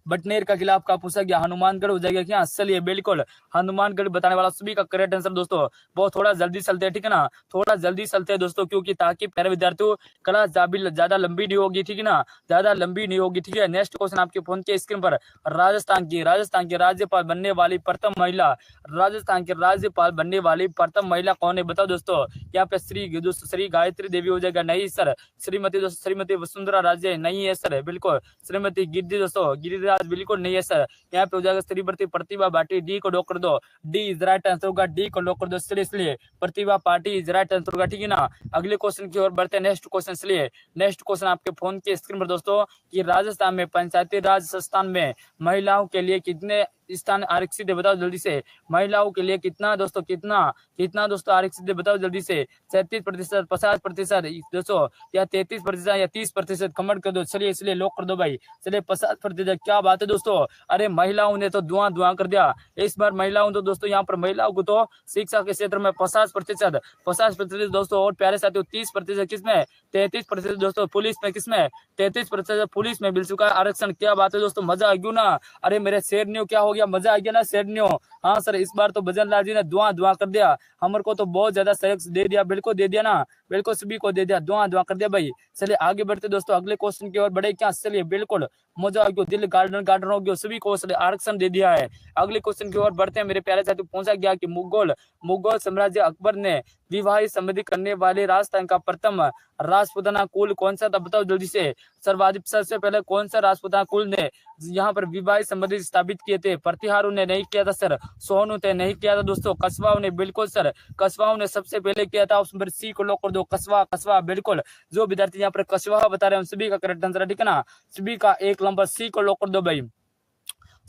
बटनेर का किला आपका पूछा गया हनुमानगढ़ हो जाएगा क्या, चलिए बिल्कुल हनुमानगढ़ बताने वाला सभी का करेक्ट आंसर दोस्तों। बहुत थोड़ा जल्दी चलते हैं, ठीक है ना, थोड़ा जल्दी चलते हैं दोस्तों, क्योंकि ताकि प्यारे विद्यार्थियों क्लास ज्यादा लंबी नहीं होगी, ठीक है ना, ज्यादा लंबी नहीं होगी, ठीक है। नेक्स्ट क्वेश्चन आपके फोन के स्क्रीन पर, राजस्थान की राज्यपाल बनने वाली प्रथम महिला, राजस्थान के राज्यपाल बनने वाली प्रथम महिला कौन है बताओ दोस्तों। यहाँ पे श्री गायत्री देवी हो जाएगा, नहीं सर। श्रीमती वसुंधरा राजे नहीं है सर, बिल्कुल। श्रीमती गिरिराज बिल्कुल नहीं है सर। यहाँ पे हो जाएगा श्रीमती प्रतिभा पाटिल, डी को लॉक कर दो, डी इज राइट आंसर होगा, डी को लॉक कर दो। इसलिए Pratibha Patil is right answer होगा, ठीक है ना। अगले क्वेश्चन की ओर बढ़ते हैं, नेक्स्ट क्वेश्चन। इसलिए नेक्स्ट क्वेश्चन आपके फोन के स्क्रीन पर दोस्तों, कि राजस्थान में पंचायती राज संस्थान में महिलाओं के लिए कितने स्थान आरक्षित है बताओ जल्दी से। महिलाओं के लिए कितना दोस्तों, कितना दोस्तों आरक्षित है बताओ जल्दी से। 37%, 50% दोस्तों, या 33% या 30%, कमेंट कर दो। चलिए इसलिए लॉक कर दो भाई। चलिए 50%, क्या बात है दोस्तों। अरे महिलाओं ने तो धुआं कर दिया इस बार। महिलाओं तो दोस्तों यहाँ पर महिलाओं को तो शिक्षा के क्षेत्र में 50% दोस्तों। और प्यारे साथियों 30% किसमें, 33% दोस्तों पुलिस में, किसमें 33% पुलिस में मिल चुका है आरक्षण। क्या बात है दोस्तों, मजा आ गया ना। अरे मेरे शेरनियों क्या हो गया, मजा आ गया ना शेरनियों। हाँ सर, इस बार तो भजन लाल जी ने धुआं कर दिया, हमारे को तो बहुत ज्यादा सहयोग दे दिया, बिल्कुल दे दिया ना, बिल्कुल सभी को दे दिया, धुआं कर दिया भाई। चलिए आगे बढ़ते दोस्तों, अगले क्वेश्चन की ओर बढ़े क्या। चलिए बिल्कुल मजा आ गया, दिल गार्डन हो गया, सभी को आरक्षण दे दिया है। अगले क्वेश्चन की ओर बढ़ते हैं मेरे प्यारे साथियों। पहुंचा गया कि मुगल साम्राज्य अकबर ने विवाहित संबंधी करने वाले राजस्थान का प्रथम राजपुताना कुल कौन सा था बताओ जल्दी से। सबसे पहले कौन सा राजपुताना कुल ने यहाँ पर विवाहित संबंधी स्थापित किए थे। प्रतिहारों ने नहीं किया था सर, सोहनों ने नहीं किया था दोस्तों, कस्बाओं ने, बिल्कुल सर कस्बाओं ने सबसे पहले किया था। उस पर सी को लॉक कर दो, कस्बा बिल्कुल। जो विद्यार्थी यहाँ पर कस्बा बता रहे हैं सभी का करेक्ट आंसर, ठीक है ना, सभी का एक नंबर, सी को लॉक कर दो भाई।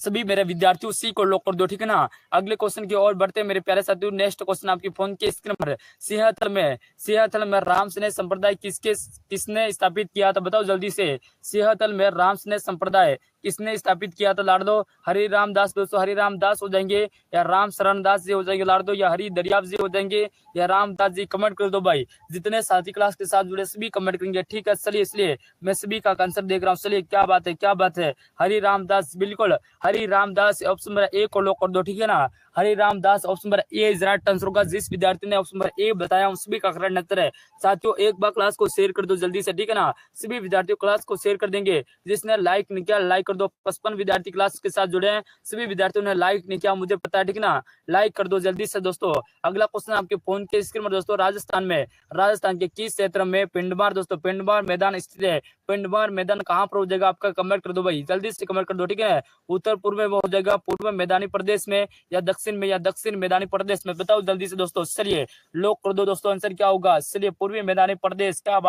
सभी मेरे विद्यार्थियों सी को लॉक कर दो, ठीक है ना। अगले क्वेश्चन की ओर बढ़ते हैं मेरे प्यारे साथियों। नेक्स्ट क्वेश्चन आपकी फोन के स्क्रीन पर, सिंहथल में रामस्नेह संप्रदाय किसने स्थापित किया था बताओ जल्दी से। सिंहथल में रामस्नेह संप्रदाय किसने स्थापित किया था लाड़ दो। हरि रामदास दोस्तों, हरि रामदास हो जाएंगे, या राम शरण दास जी हो जाएंगे लाड़ दो, या हरि दरियाव जी हो जाएंगे, या रामदास जी। कमेंट कर दो भाई, जितने साथी क्लास के साथ जुड़े सभी कमेंट करेंगे, ठीक है। चलिए इसलिए मैं सभी का आंसर देख रहा हूँ। चलिए क्या बात है, हरि रामदास, बिल्कुल Hari Ramdas. Option number A को लॉक कर दो, ठीक है ना। Hari Ramdas option number A is right answer होगा। जिस विद्यार्थी ने ऑप्शन नंबर ए बताया उन सभी का करेक्ट आंसर है। साथियों एक बार क्लास को शेयर कर दो जल्दी से, ठीक है ना। सभी विद्यार्थियों क्लास को शेयर कर देंगे। जिसने लाइक नहीं किया लाइक कर दो। 55 विद्यार्थी क्लास के साथ जुड़े हैं, सभी विद्यार्थियों ने लाइक नहीं किया, मुझे पता है, ठीक है ना, लाइक कर दो जल्दी से दोस्तों। अगला क्वेश्चन आपके फोन के स्क्रीन पर दोस्तों, राजस्थान के किस क्षेत्र में पिंडवार दोस्तों, पिंडवार मैदान स्थित है। पिंडवार मैदान कहाँ पर हो जाएगा आपका, कमेंट कर दो भाई, जल्दी से कमेंट कर दो, ठीक है। उत्तर पूर्व में हो जाएगा, पूर्व मैदानी प्रदेश में, या दक्षिण में, या दक्षिण मैदानी प्रदेश में, बताओ जल्दी से दोस्तों। चलिए लॉक कर दो दोस्तों, आंसर क्या होगा। चलिए पूर्वी मैदानी प्रदेश, क्या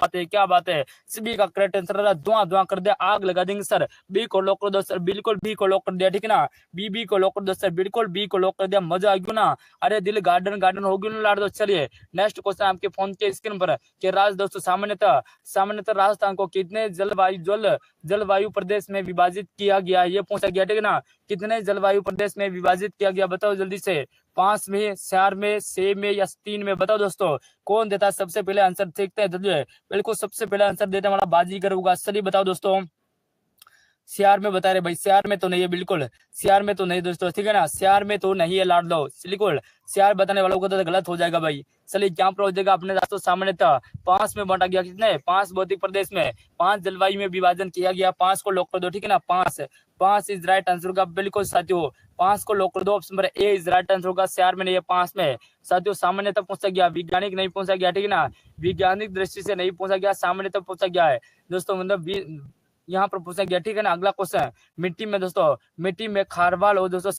बात है, सभी का करेक्ट आंसर धुआं कर दिया, आग लगा देंगे सर। बी को लॉक कर दो सर, बिल्कुल बी को लॉक कर दिया, ठीक है ना। बी को लॉक कर दो सर, बिल्कुल बी को लॉक कर दिया, मजा आ गया ना। अरे दिल गार्डन हो गया ना लाड़ दो। चलिए नेक्स्ट क्वेश्चन आपके फोन के स्क्रीन पर, कि दोस्तों सामान्यतः राजस्थान को कितने जलवायु प्रदेश में विभाजित किया गया, ये पूछा गया, ठीक है ना। कितने जलवायु प्रदेश में विभाजित किया गया बताओ जल्दी से। 5 में, 4 में, 6 में, या 3 में, बताओ दोस्तों। कौन देता है सबसे पहले आंसर, देखते हैं। बिल्कुल सबसे पहले आंसर देता हमारा बाजीगर होगा। चलिए बताओ दोस्तों। सियार में बता रहे भाई, सियार में तो नहीं है, बिल्कुल सियार में तो नहीं दोस्तों, ठीक है ना, सियार में तो नहीं है लाड़ दो, बिल्कुल सियार बताने वालों को तो गलत हो जाएगा भाई। चलिए यहाँ पर हो जाएगा अपने दोस्तों सामान्यतः 5 में बांटा गया, कितने 5 भौतिक प्रदेश में 5 जलवायु में विभाजन किया गया। 5 को लॉक कर दो, ठीक है ना। 5 इज राइट आंसर होगा, बिल्कुल साथियों 5 को लॉक कर दो। Option number A is right answer होगा, सियार में नहीं है, 5 में साथियों। सामान्यतः पूछा गया, वैज्ञानिक नहीं पूछा गया, ठीक है ना, वैज्ञानिक दृष्टि से नहीं पूछा गया, सामान्यतः पूछा गया है दोस्तों। मतलब यहाँ पर पूछा गया, ठीक है ना। अगला क्वेश्चन, मिट्टी में दोस्तों, मिट्टी में खारवाल और दोस्तों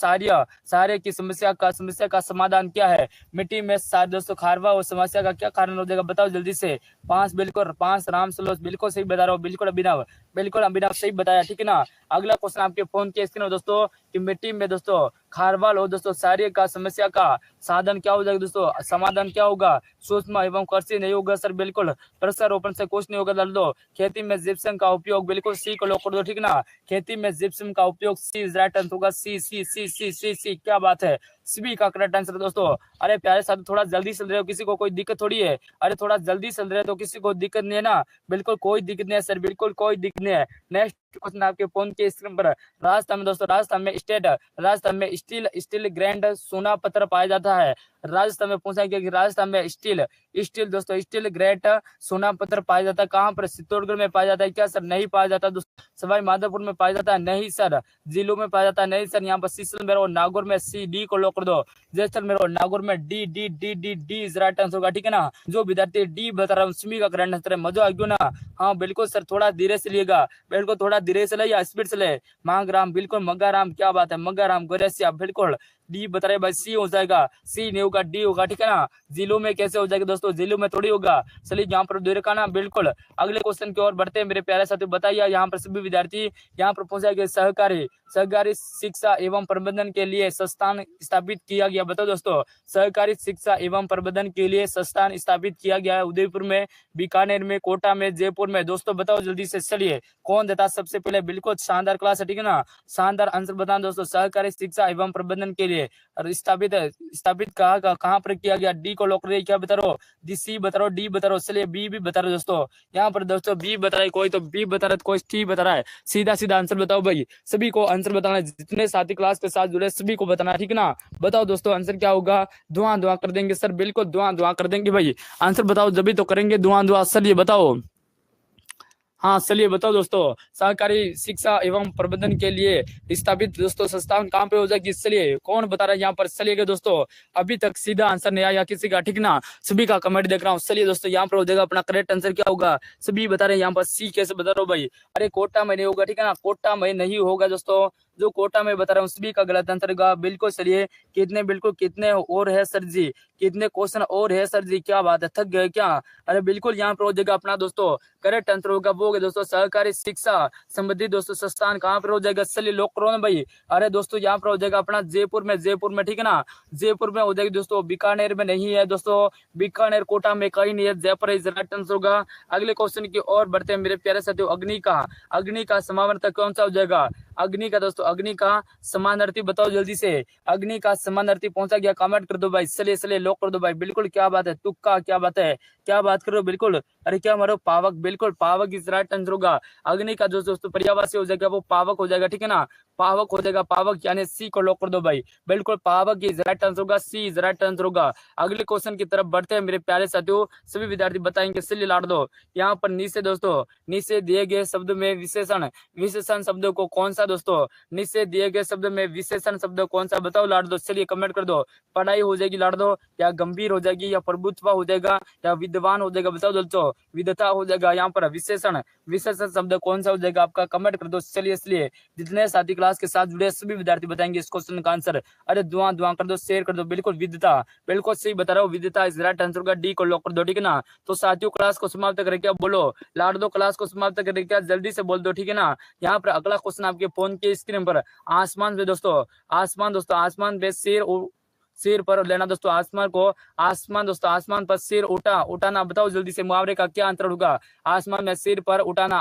सारे की समस्या का समाधान क्या है। मिट्टी में दोस्तों खारवा और समस्या का क्या कारण हो जाएगा, बताओ जल्दी से। 5 बिल्कुल, 5 राम सलोच बिल्कुल सही बता रहा हूँ, बिल्कुल अभिनव सही बताया, ठीक है ना। अगला क्वेश्चन आपके फोन के स्क्रीन में दोस्तों, कि मिट्टी में दोस्तों खारवाल और दोस्तों सारी का समस्या का साधन क्या हो जाएगा दोस्तों, समाधान क्या होगा। सूक्ष्म एवं कृषि नहीं होगा सर, बिल्कुल वृक्षारोपण से कुछ नहीं होगा डाल दो। खेती में जिप्सम का उपयोग, बिल्कुल सी को लॉक कर दो, ठीक है ना। खेती में जिप्सम का उपयोग, सी राइट आंसर होगा, सी। क्या बात है, सी का करेक्ट आंसर दोस्तों। अरे प्यारे साथ थोड़ा जल्दी चल रहे हो, किसी को कोई दिक्कत थोड़ी है। अरे थोड़ा जल्दी चल रहे हो तो किसी को दिक्कत नहीं है ना, बिल्कुल कोई दिक्कत नहीं है सर, बिल्कुल कोई दिक्कत नहीं है। नेक्स्ट क्वेश्चन आपके फोन के स्क्रीन पर, राजस्थान में दोस्तों, राजस्थान में स्टील ग्रैंड सोना पत्थर पाया जाता है। राजस्थान में पूछा गया कि राजस्थान में स्टील दोस्तों स्टील ग्रेट सोना पत्थर पाया जाता है, कहाँ पर, चित्तौड़गढ़ में पाया जाता है क्या सर, नहीं पाया जाता दोस्तों। सवाई माधोपुर में पाया जाता है, नहीं सर। जिलों में पाया जाता है, नहीं सर। यहाँ पर जैसलमेर और नागौर में, सी डी को लॉक कर दो। जैसलमेर और नागौर में D D D D D is right answer होगा, ठीक है ना। जो विद्यार्थी डी बता रहा हूँ उसमें का करेक्ट आंसर है, मजा आ गया ना। हाँ बिल्कुल सर, थोड़ा धीरे चलिएगा, बिल्कुल थोड़ा धीरे चले या स्पीड चले। मांगराम बिल्कुल, मग्गाराम क्या बात है, मग्गाराम गोरेसिया बिल्कुल डी बता रहे भाई, सी हो जाएगा, सी नहीं होगा, डी होगा, ठीक है ना। जिलों में कैसे हो जाएगा दोस्तों, जिलों में थोड़ी होगा। चलिए यहाँ पर देखा ना, बिल्कुल अगले क्वेश्चन की ओर बढ़ते हैं मेरे प्यारे साथियों। बताइए यहाँ पर सभी विद्यार्थी, यहाँ पर पूछा गया सहकारी शिक्षा एवं प्रबंधन के लिए संस्थान स्थापित किया गया, बताओ दोस्तों। सहकारी शिक्षा एवं प्रबंधन के लिए संस्थान स्थापित किया गया है उदयपुर में, बीकानेर में, कोटा में, जयपुर में, दोस्तों बताओ जल्दी से। चलिए कौन देता सबसे पहले, बिल्कुल शानदार क्लास है, ठीक है ना। शानदार आंसर बताना दोस्तों। सहकारी शिक्षा एवं प्रबंधन के लिए स्थापित कहाँ पर किया गया, डी को लॉक क्या बता रहे हो, सी बता रहा हो, डी बता रहा हो, चलिए बी भी बता रहे हो दोस्तों। यहाँ पर दोस्तों बी बता रहा है, कोई तो बी बता रहा है, कोई टी बता रहा है। सीधा आंसर बताओ भाई, सभी को आंसर बताना है, जितने साथी क्लास के साथ जुड़े सभी को बताना है, ठीक है ना। बताओ दोस्तों आंसर क्या होगा, धुआं कर देंगे सर, बिल्कुल धुआं कर देंगे भाई। आंसर बताओ जब तो करेंगे धुआं। चलिए बताओ, हाँ चलिए बताओ दोस्तों। सहकारी शिक्षा एवं प्रबंधन के लिए स्थापित दोस्तों संस्थान कहाँ पे हो जाएगी, चलिए कौन बता रहा है यहाँ पर। चलिए दोस्तों, अभी तक सीधा आंसर नहीं आया किसी का, ठीक ना। सभी का कमेंट देख रहा हूँ। चलिए दोस्तों यहाँ पर हो जाएगा अपना करेक्ट आंसर क्या होगा, सभी बता रहे हैं यहाँ पर सी। कैसे बता रहा हूँ भाई, अरे कोटा में नहीं होगा, ठीक है ना, कोटा में नहीं होगा दोस्तों। जो कोटा में बता रहा हूँ सभी का गलत आंसर होगा, बिल्कुल चलिए। कितने और है सर जी, कितने क्वेश्चन और है सर जी, क्या बात है, थक गए क्या। अरे बिल्कुल यहाँ पर हो जाएगा अपना दोस्तों करेक्ट आंसर होगा वो दोस्तों, सहकारी शिक्षा संबंधित दोस्तों संस्थान कहाँ पर हो जाएगा, चलिए लॉक करो ना भाई। अरे दोस्तों यहाँ पर हो जाएगा अपना जयपुर में, ठीक है ना। जयपुर में हो जाएगी दोस्तों, बीकानेर में नहीं है दोस्तों, बीकानेर कोटा में कहीं नहीं है, जयपुर इज राइट आंसर होगा। अगले क्वेश्चन की ओर बढ़ते हैं मेरे प्यारे साथियों। अग्नि का समानार्थी कौन सा हो जाएगा, अग्नि का दोस्तों, अग्नि का समानार्थी बताओ जल्दी से। अग्नि का समानार्थी पहुंचा गया, कमेंट कर दो भाई, चलिए लॉक कर दो भाई, बिल्कुल क्या बात है, तुक्का क्या बात है, क्या बात करो बिल्कुल। अरे क्या मारो, पावक, बिल्कुल पावक इस राइट आंसर होगा। अग्नि का जो दोस्तों पर्यायवाची हो जाएगा वो पावक हो जाएगा, ठीक है ना। पावक हो जाएगा, पावक यानी सी को लॉक कर दो भाई, बिल्कुल पावक इज राइट आंसर होगा, सी इज राइट आंसर होगा। अगले क्वेश्चन की तरफ बढ़ते हैं मेरे प्यारे साथियों, सभी विद्यार्थी बताएंगे, चलिए लाड़ दो। यहाँ पर नीचे दोस्तों, नीचे दिए गए शब्द में विशेषण शब्दों को कौन सा दोस्तों, नीचे दिए गए शब्द में विशेषण शब्द कौन सा बताओ लाड़ दो, चलिए कमेंट कर दो। पढ़ाई हो जाएगी लाड़ दो, या गंभीर हो जाएगी, या प्रभुत्व हो जाएगा, या विद्वान हो जाएगा, बताओ दोस्तों। विधता हो जाएगा, यहाँ पर विशेषण शब्द कौन सा हो जाएगा आपका, कमेंट कर दो। चलिए इसलिए जितने साथी क्लास के साथ जुड़े सभी विद्यार्थी बताएंगे इस क्वेश्चन का आंसर। अरे धुआं कर दो, शेयर कर दो, बिल्कुल विधता, बिल्कुल सही बता रहा हूँ, विधता इस राइट आंसर का, डी को लॉक कर दो, ठीक है ना। तो साथियों क्लास को समाप्त करके क्या बोलो लाड़ दो, क्लास को समाप्त करके क्या जल्दी से बोल दो, ठीक है ना। यहाँ पर अगला क्वेश्चन आपके फोन के स्क्रीन पर, आसमान पे दोस्तों, आसमान पे सिर पर लेना दोस्तों, आसमान पर सिर उठाना, बताओ जल्दी से मुहावरे का क्या आंसर होगा। आसमान में सिर पर उठाना,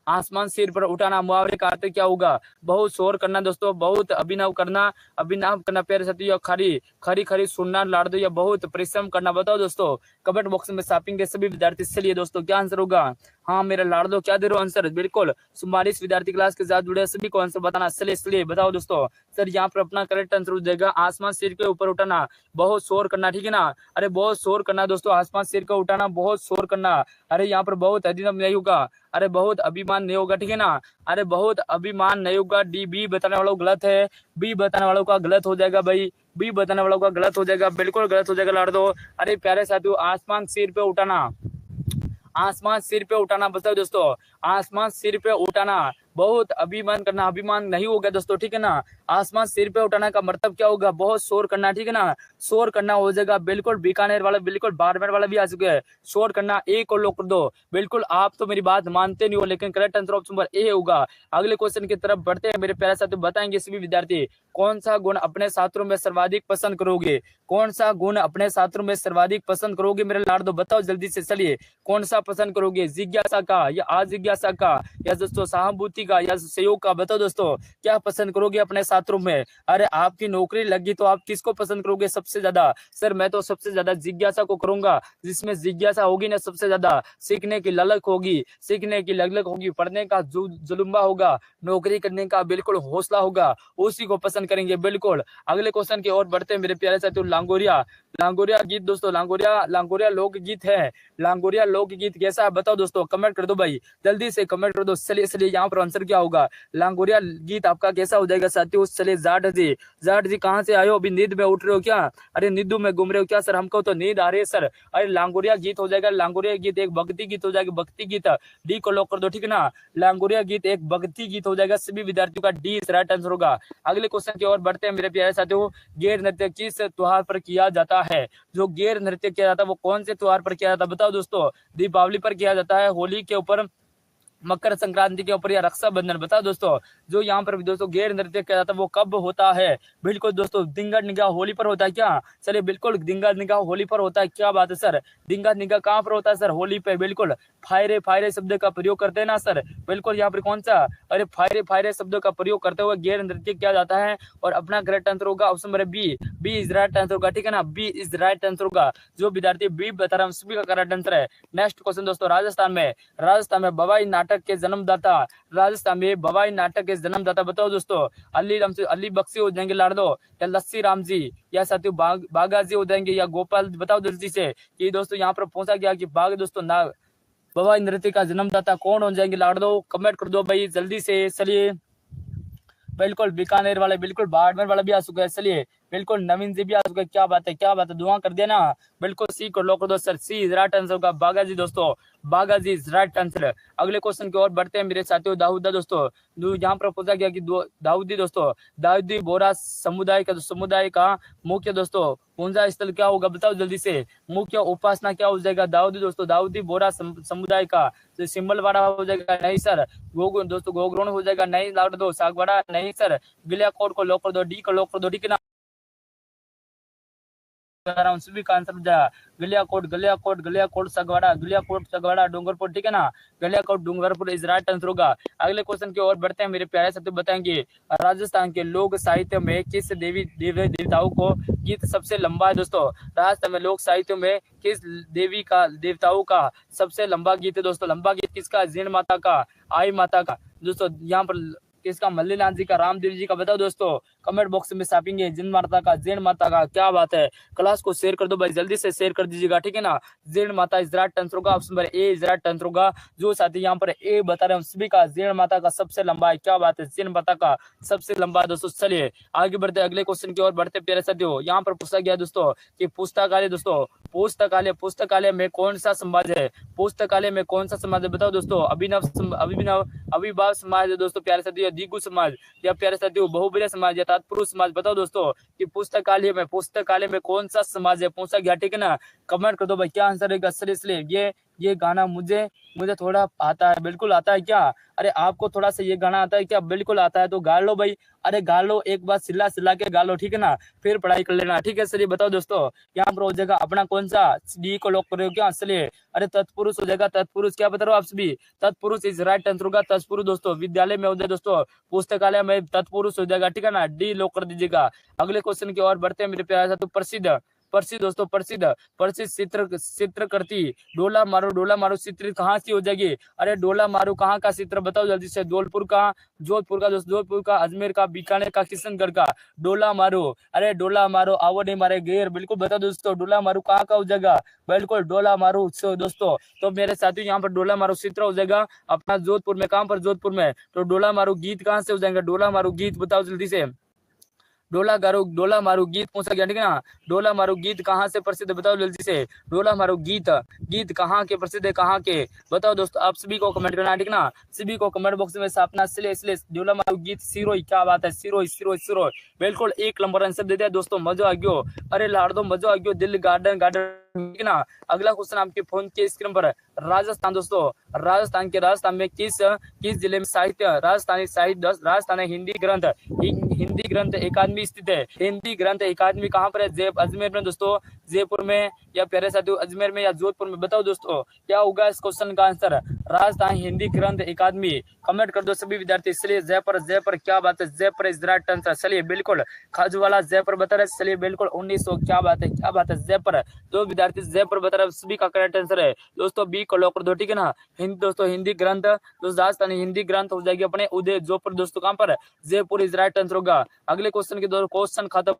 आसमान सिर पर उठाना, मुहावरे का अर्थ क्या होगा। बहुत शोर करना दोस्तों, बहुत अभिनव करना प्यारे साथियों, खरी सुनना लाड़ दो, या बहुत परिश्रम करना, बताओ दोस्तों। कमेंट बॉक्स में छापेंगे सभी विद्यार्थी। चलिए दोस्तों क्या आंसर होगा, हाँ मेरा लाड़ दो, क्या दे रहे हो आंसर, बिल्कुल 44 विद्यार्थी क्लास के साथ जुड़े सभी को आंसर बताना। चलिए बताओ दोस्तों। सर यहाँ पर अपना करेक्ट आंसर हो जाएगा, आसमान सिर के ऊपर उठाना, बहुत शोर करना, ठीक है ना। अरे बहुत शोर करना दोस्तों, आसमान सिर को उठाना, बहुत शोर करना। अरे यहाँ पर बहुत अभिनव नहीं होगा, अरे बहुत अभिमान नहीं होगा, ठीक है ना। अरे बहुत अभिमान नहीं होगा, डी बी बताने वालों गलत है, बी बताने वालों का गलत हो जाएगा भाई, बी बताने वालों का गलत हो जाएगा, बिल्कुल गलत हो जाएगा लाड़ दो। अरे प्यारे साथियों, आसमान सिर पे उठाना, आसमान सिर पे उठाना, बताओ दोस्तों, आसमान सिर पे उठाना, बहुत अभिमान करना, अभिमान नहीं होगा दोस्तों, ठीक है ना। आसमान सिर पे उठाना का मतलब क्या होगा, बहुत शोर करना, ठीक है ना, शोर करना हो जाएगा। बिल्कुल बीकानेर वाला, बिल्कुल बाड़मेर वाला भी आ चुके हैं, शोर करना, ए को लॉक कर दो। बिल्कुल आप तो मेरी बात मानते नहीं हो, लेकिन correct answer option number A होगा। अगले क्वेश्चन की तरफ बढ़ते हैं मेरे प्यारे साथियों। बताएंगे सभी विद्यार्थी, कौन सा गुण अपने छात्रों में सर्वाधिक पसंद करोगे, कौन सा गुण अपने छात्रों में सर्वाधिक पसंद करोगे मेरे लाडो, बताओ जल्दी से। चलिए कौन सा पसंद करोगे, जिज्ञासा का या अजिज्ञासा का, या दोस्तों सहानुभूति का या सहयोग का, बताओ दोस्तों क्या पसंद करोगे अपने छात्रों में। अरे आपकी नौकरी लगी तो आप किसको पसंद करोगे सबसे ज्यादा। सर मैं तो सबसे ज्यादा जिज्ञासा को करूंगा, जिसमें जिज्ञासा होगी ना सबसे ज्यादा, सीखने की ललक होगी, सीखने की लगलग होगी, पढ़ने का जुलुम्बा होगा, नौकरी करने का बिल्कुल हौसला होगा, उसी को पसंद करेंगे बिल्कुल। अगले क्वेश्चन की ओर बढ़ते हैं मेरे प्यारे साथियों। लांगोरिया, लांगोरिया गीत दोस्तों, लांगोरिया, लांगोरिया लोकगीत है, लांगोरिया लोकगीत कैसा है बताओ दोस्तों, कमेंट कर दो भाई, जल्दी से कमेंट कर दो। चलिए चलिए यहाँ पर आंसर क्या होगा, लांगोरिया गीत आपका कैसा हो जाएगा साथियों। चलिए जाट जी, जाट जी कहाँ से आए हो, अभी नींद में उठ रहे हो क्या, अरे नींदू में घूम रहे हो क्या सर, हमको तो नींद आ रही है सर। अरे लांगोरिया गीत हो जाएगा, लांगोरिया गीत एक भक्ति गीत हो जाएगा, भक्ति गीत, डी को लॉक कर दो, ठीक है ना। लांगोरिया गीत एक भक्ति गीत हो जाएगा, सभी विद्यार्थियों का डी राइट आंसर होगा। अगले क्वेश्चन की ओर बढ़ते हैं मेरे प्यारे साथियों। गैर नृत्य किस त्योहार पर किया जाता है, जो गैर नृत्य किया जाता है वो कौन से त्योहार पर किया जाता है बताओ दोस्तों। दीपावली पर किया जाता है, होली के ऊपर, मकर संक्रांति के ऊपर, या रक्षाबंधन, बताओ दोस्तों। जो यहाँ पर दोस्तों गैर नृत्य किया जाता है वो कब होता है, बिल्कुल दोस्तों दिंगा निगाह होली पर होता है क्या। चलिए बिल्कुल दिंगा निगाह होली पर होता है, क्या बात है सर, दिंगा निगाह कहाँ पर होता है सर, होली पे, बिल्कुल। फायरे फायरे शब्द का प्रयोग करते हैं ना सर, बिल्कुल यहाँ पर कौन सा, अरे फायरे फायरे शब्दों का प्रयोग करते हुए गैर नृत्य किया जाता है। और अपना करेक्ट आंसर होगा option number B, B is right answer होगा, ठीक है ना, बी इज राइट आंसर होगा। जो विद्यार्थी बी बता रहा हूँ सभी का करेक्ट आंसर है। नेक्स्ट क्वेश्चन दोस्तों, राजस्थान में बवाई नाटक के जन्मदाता, राजस्थान में बवाई नाटक के जन्मदाता, बताओ दोस्तों। अली बख्शी हो जाएंगे लाडो, या लस्सी राम जी, या साथियों बागा जी हो जाएंगे, या गोपाल, बताओ जल्दी से। कि दोस्तों यहाँ पर पहुंचा गया कि बाग दोस्तों ना बवाई नृत्य का जन्मदाता कौन हो जाएंगे लाडो, कमेंट कर दो भाई जल्दी से। चलिए बिल्कुल बीकानेर वाले, बिल्कुल बाड़मेर वाला भी आ चुका है, चलिए बिल्कुल नवीन जी भी आ चुका है, क्या बात है, क्या बात है, दुआ कर दिया ना, बिल्कुल सी को लॉक कर दो sir, C is right answer होगा, बागा जी दोस्तों, Baga ji is right answer. अगले क्वेश्चन की ओर बढ़ते हैं मेरे साथियों। दाऊदा दोस्तों, यहाँ पर पूछा गया कि दाऊदी दोस्तों, दाऊदी बोरा समुदाय का मुख्य दोस्तों पूजा स्थल क्या होगा, बताओ जल्दी से। मुख्य उपासना क्या हो जाएगा दाऊदी दोस्तों, दाऊदी बोरा समुदाय का सिंबलवाड़ा हो जाएगा, नहीं सर। दोस्तों गोग्रोन हो जाएगा, नहीं लाड़ दो, सागवाड़ा नहीं सर। गिलियाकोट को लॉक कर दो, डी को लॉक कर दो, ठीक है ना। सभी का आंसर गलियाकोट सगवाड़ा डूंगरपुर, ठीक है ना, Galiakot Dungarpur is right answer होगा। अगले क्वेश्चन की ओर बढ़ते हैं मेरे प्यारे साथियों। बताएंगे राजस्थान के लोक साहित्य में किस देवी देवताओं को गीत सबसे लंबा है दोस्तों। राजस्थान में लोक साहित्य में किस देवी का देवताओं का सबसे लंबा गीत है दोस्तों। लंबा गीत किसका, जीण माता का, आई माता का दोस्तों, यहाँ पर किसका, मल्लीनाथ जी का, रामदेव जी का, बताओ दोस्तों कमेंट बॉक्स में छापेंगे। जिन माता का, जैन माता का, क्या बात है। क्लास को शेयर कर दो भाई, जल्दी से शेयर कर दीजिएगा, ठीक है ना। जैन माता इज राइट आंसर होगा, option number A is right answer होगा। जो साथी यहाँ पर ए बता रहे हैं सभी का जैन माता का सबसे लंबा है, क्या बात है, जैन माता का सबसे लंबा है दोस्तों। चलिए आगे बढ़ते अगले क्वेश्चन की ओर बढ़ते प्यारे साथियों। यहाँ पर पूछा गया दोस्तों कि पुस्तकालय दोस्तों, पुस्तकालय में कौन सा समाज है, पुस्तकालय में कौन सा समाज है, बताओ दोस्तों। अभिभाव समाज है दोस्तों प्यारे साथियों, दिगु समाज, या प्यारे साथियों बहुबर्य समाज, या तत्पुरुष समाज, बताओ दोस्तों कि पुस्तकालय में कौन सा समाज है, पूछा गया, ठीक है ना। कमेंट कर दो भाई क्या आंसर है। इसलिए ये गाना मुझे थोड़ा आता है, बिल्कुल आता है क्या, अरे आपको थोड़ा सा ये गाना आता है क्या, बिल्कुल आता है तो गा लो भाई, अरे गा लो एक बार, चिल्ला के गा लो, ठीक है ना, फिर पढ़ाई कर लेना, ठीक है। चलिए बताओ दोस्तों यहाँ पर हो जाएगा अपना कौन सा, डी को लॉक कर रहे हो क्या। चलिए अरे तत्पुरुष हो जाएगा, तत्पुरुष, क्या बता रहे हो आप सभी, तत्पुरुष इज राइट आंसर होगा। तत्पुरुष दोस्तों विद्यालय में हो जाए दोस्तों, पुस्तकालय में तत्पुरुष हो जाएगा, ठीक है ना, डी लॉक कर दीजिएगा। अगले क्वेश्चन की ओर बढ़ते हैं मेरे प्यारे साथियों। प्रसिद्ध चित्रकृति डोला मारो चित्र कहाँ से हो जाएगी, अरे डोला मारो कहाँ का चित्र, बताओ जल्दी से। जोधपुर का, अजमेर का, बीकानेर का, किशनगढ़ का। डोला मारो, अरे डोला मारो, आवो नहीं मारे गैर, बिल्कुल बताओ दोस्तों डोला मारो कहाँ का हो जाएगा, बिल्कुल डोला मारो दोस्तों। तो मेरे साथियों यहाँ पर डोला मारो चित्र हो जाएगा अपना जोधपुर में, कहाँ पर, जोधपुर में। तो डोला मारो गीत कहाँ से हो जाएगा, डोला मारो गीत बताओ जल्दी से। डोला मारू गीत पूछा गया, ठीक है ना। डोला मारू गीत कहाँ से प्रसिद्ध, बताओ जल्दी से। डोला मारू गीत, गीत कहाँ के प्रसिद्ध है, कहाँ के, बताओ दोस्तों। आप सभी को कमेंट करना है, ठीक ना। सभी को कमेंट बॉक्स में अपना इसलिए डोला मारू गीत सिरोही, क्या बात है, सिरोही सिरोही सिरोही, बिल्कुल 1 नंबर आंसर दे दिया दोस्तों, मजा आ गयो। अरे लाड़ दो, मजा आ गयो, दिल गार्डन गार्डन, ठीक ना। अगला क्वेश्चन आपके फोन के स्क्रीन पर, राजस्थान दोस्तों, राजस्थान में किस जिले में साहित्य, राजस्थानी साहित्य, राजस्थानी हिंदी ग्रंथ अकादमी स्थित है। हिंदी ग्रंथ अकादमी कहाँ पर है, अजमेर में दोस्तों, जयपुर में, या प्यारे साथियों अजमेर में या जोधपुर में, बताओ दोस्तों क्या होगा इस क्वेश्चन का आंसर। राजस्थान हिंदी ग्रंथ अकादमी, कमेंट कर दो सभी विद्यार्थी। इसलिए जयपुर, क्या बात है, जयपुर इज राइट आंसर। चलिए बिल्कुल खाजूवाला जयपुर बता रहे, चलिए बिल्कुल 1900, क्या बात है जयपुर। दो विद्यार्थी जयपुर बता रहे, सभी का करेक्ट आंसर है दोस्तों, बी को लॉक कर दो, ठीक है ना। दोस्तों हिंदी ग्रंथ, दोस्तों राजस्थानी हिंदी ग्रंथ हो जाएगी अपने उदय जोधपुर दोस्तों, कहां पर, जयपुर इज राइट आंसर होगा। अगले क्वेश्चन के दो, क्वेश्चन खत्म।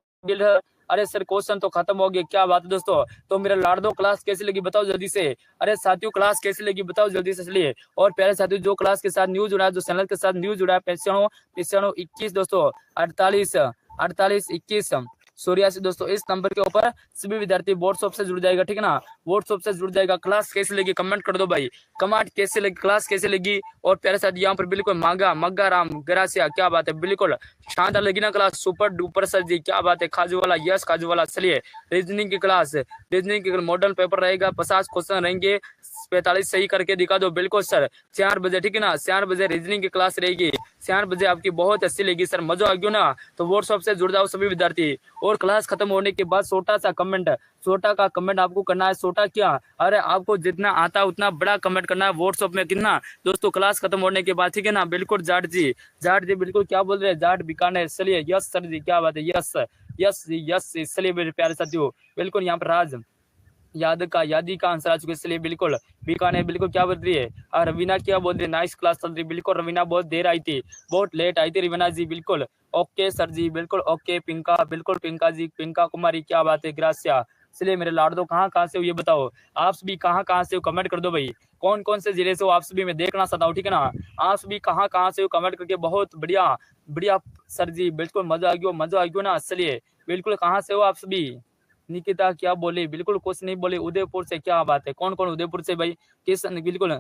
अरे सर क्वेश्चन तो खत्म हो गया, क्या बात है दोस्तों। तो मेरा लाडो क्लास कैसी लगी बताओ जल्दी से। अरे साथियों क्लास कैसी लगी बताओ जल्दी से। चलिए और प्यारे साथियों जो क्लास के साथ न्यूज जुड़ा है, जो चैनल के साथ न्यूज जुड़ा है, 95 दोस्तों 48 21 84 दोस्तों, इस नंबर के ऊपर सभी विद्यार्थी व्हाट्सएप से जुड़ जाएगा, ठीक है ना। व्हाट्सएप से जुड़ जाएगा। क्लास कैसी लगी कमेंट कर दो भाई, कमेंट कैसे लगी, क्लास कैसे लगी। और प्यारे साथ यहाँ पर बिल्कुल मग्गा राम गरासिया, क्या बात है, बिल्कुल शानदार लगी ना क्लास, सुपर डुपर सर जी, क्या बात है, खाजू वाला, यस खाजू वाला। चलिए रीजनिंग की क्लास, रीजनिंग की मॉडल पेपर रहेगा, 50 क्वेश्चन रहेंगे, 45 सही करके दिखा दो, बिल्कुल सर 4 बजे, ठीक है ना। 4 बजे रीजनिंग की क्लास रहेगी, 4 बजे आपकी बहुत अच्छी लेगी सर, मजा आ गया ना। तो व्हाट्सएप से जुड़ जाओ सभी विद्यार्थी। और क्लास खत्म होने के बाद छोटा सा कमेंट, छोटा का कमेंट आपको करना है, छोटा क्या, अरे आपको जितना आता है उतना बड़ा कमेंट करना है व्हाट्सएप में, कितना दोस्तों क्लास खत्म होने के बाद, ठीक है ना। बिल्कुल जाट जी बिल्कुल क्या बोल रहे हैं, जाट बीकानेर, चलिए यस सर जी, क्या बात है, यस यस यस। चलिए मेरे प्यारे साथियों बिल्कुल यहाँ पर राज यादी का आंसर आ चुके, इसलिए बिल्कुल बीकानेर, बिल्कुल क्या बोल रही है। और रवीना क्या बोल रही है, नाइस क्लास चल रही, बिल्कुल रवीना बहुत देर आई थी, बहुत लेट आई थी रवीना जी, बिल्कुल ओके सर जी, बिल्कुल ओके। पिंका, बिल्कुल पिंका जी, पिंका कुमारी, क्या बात है, ग्रासिया। इसलिए मेरे लाडो कहाँ से हो ये बताओ, आप सभी कहाँ से हो कमेंट कर दो भाई, कौन से जिले से हो आप सभी, मैं देखना चाहता हूँ, ठीक है ना। आप सभी कहाँ से हो कमेंट करके, बहुत बढ़िया बढ़िया सर जी, बिल्कुल मजा आ गया ना। चलिए बिल्कुल कहाँ से हो आप सभी। निकिता क्या बोली, बिल्कुल कुछ नहीं बोली, उदयपुर से, क्या बात है, कौन उदयपुर से भाई, किशन, बिल्कुल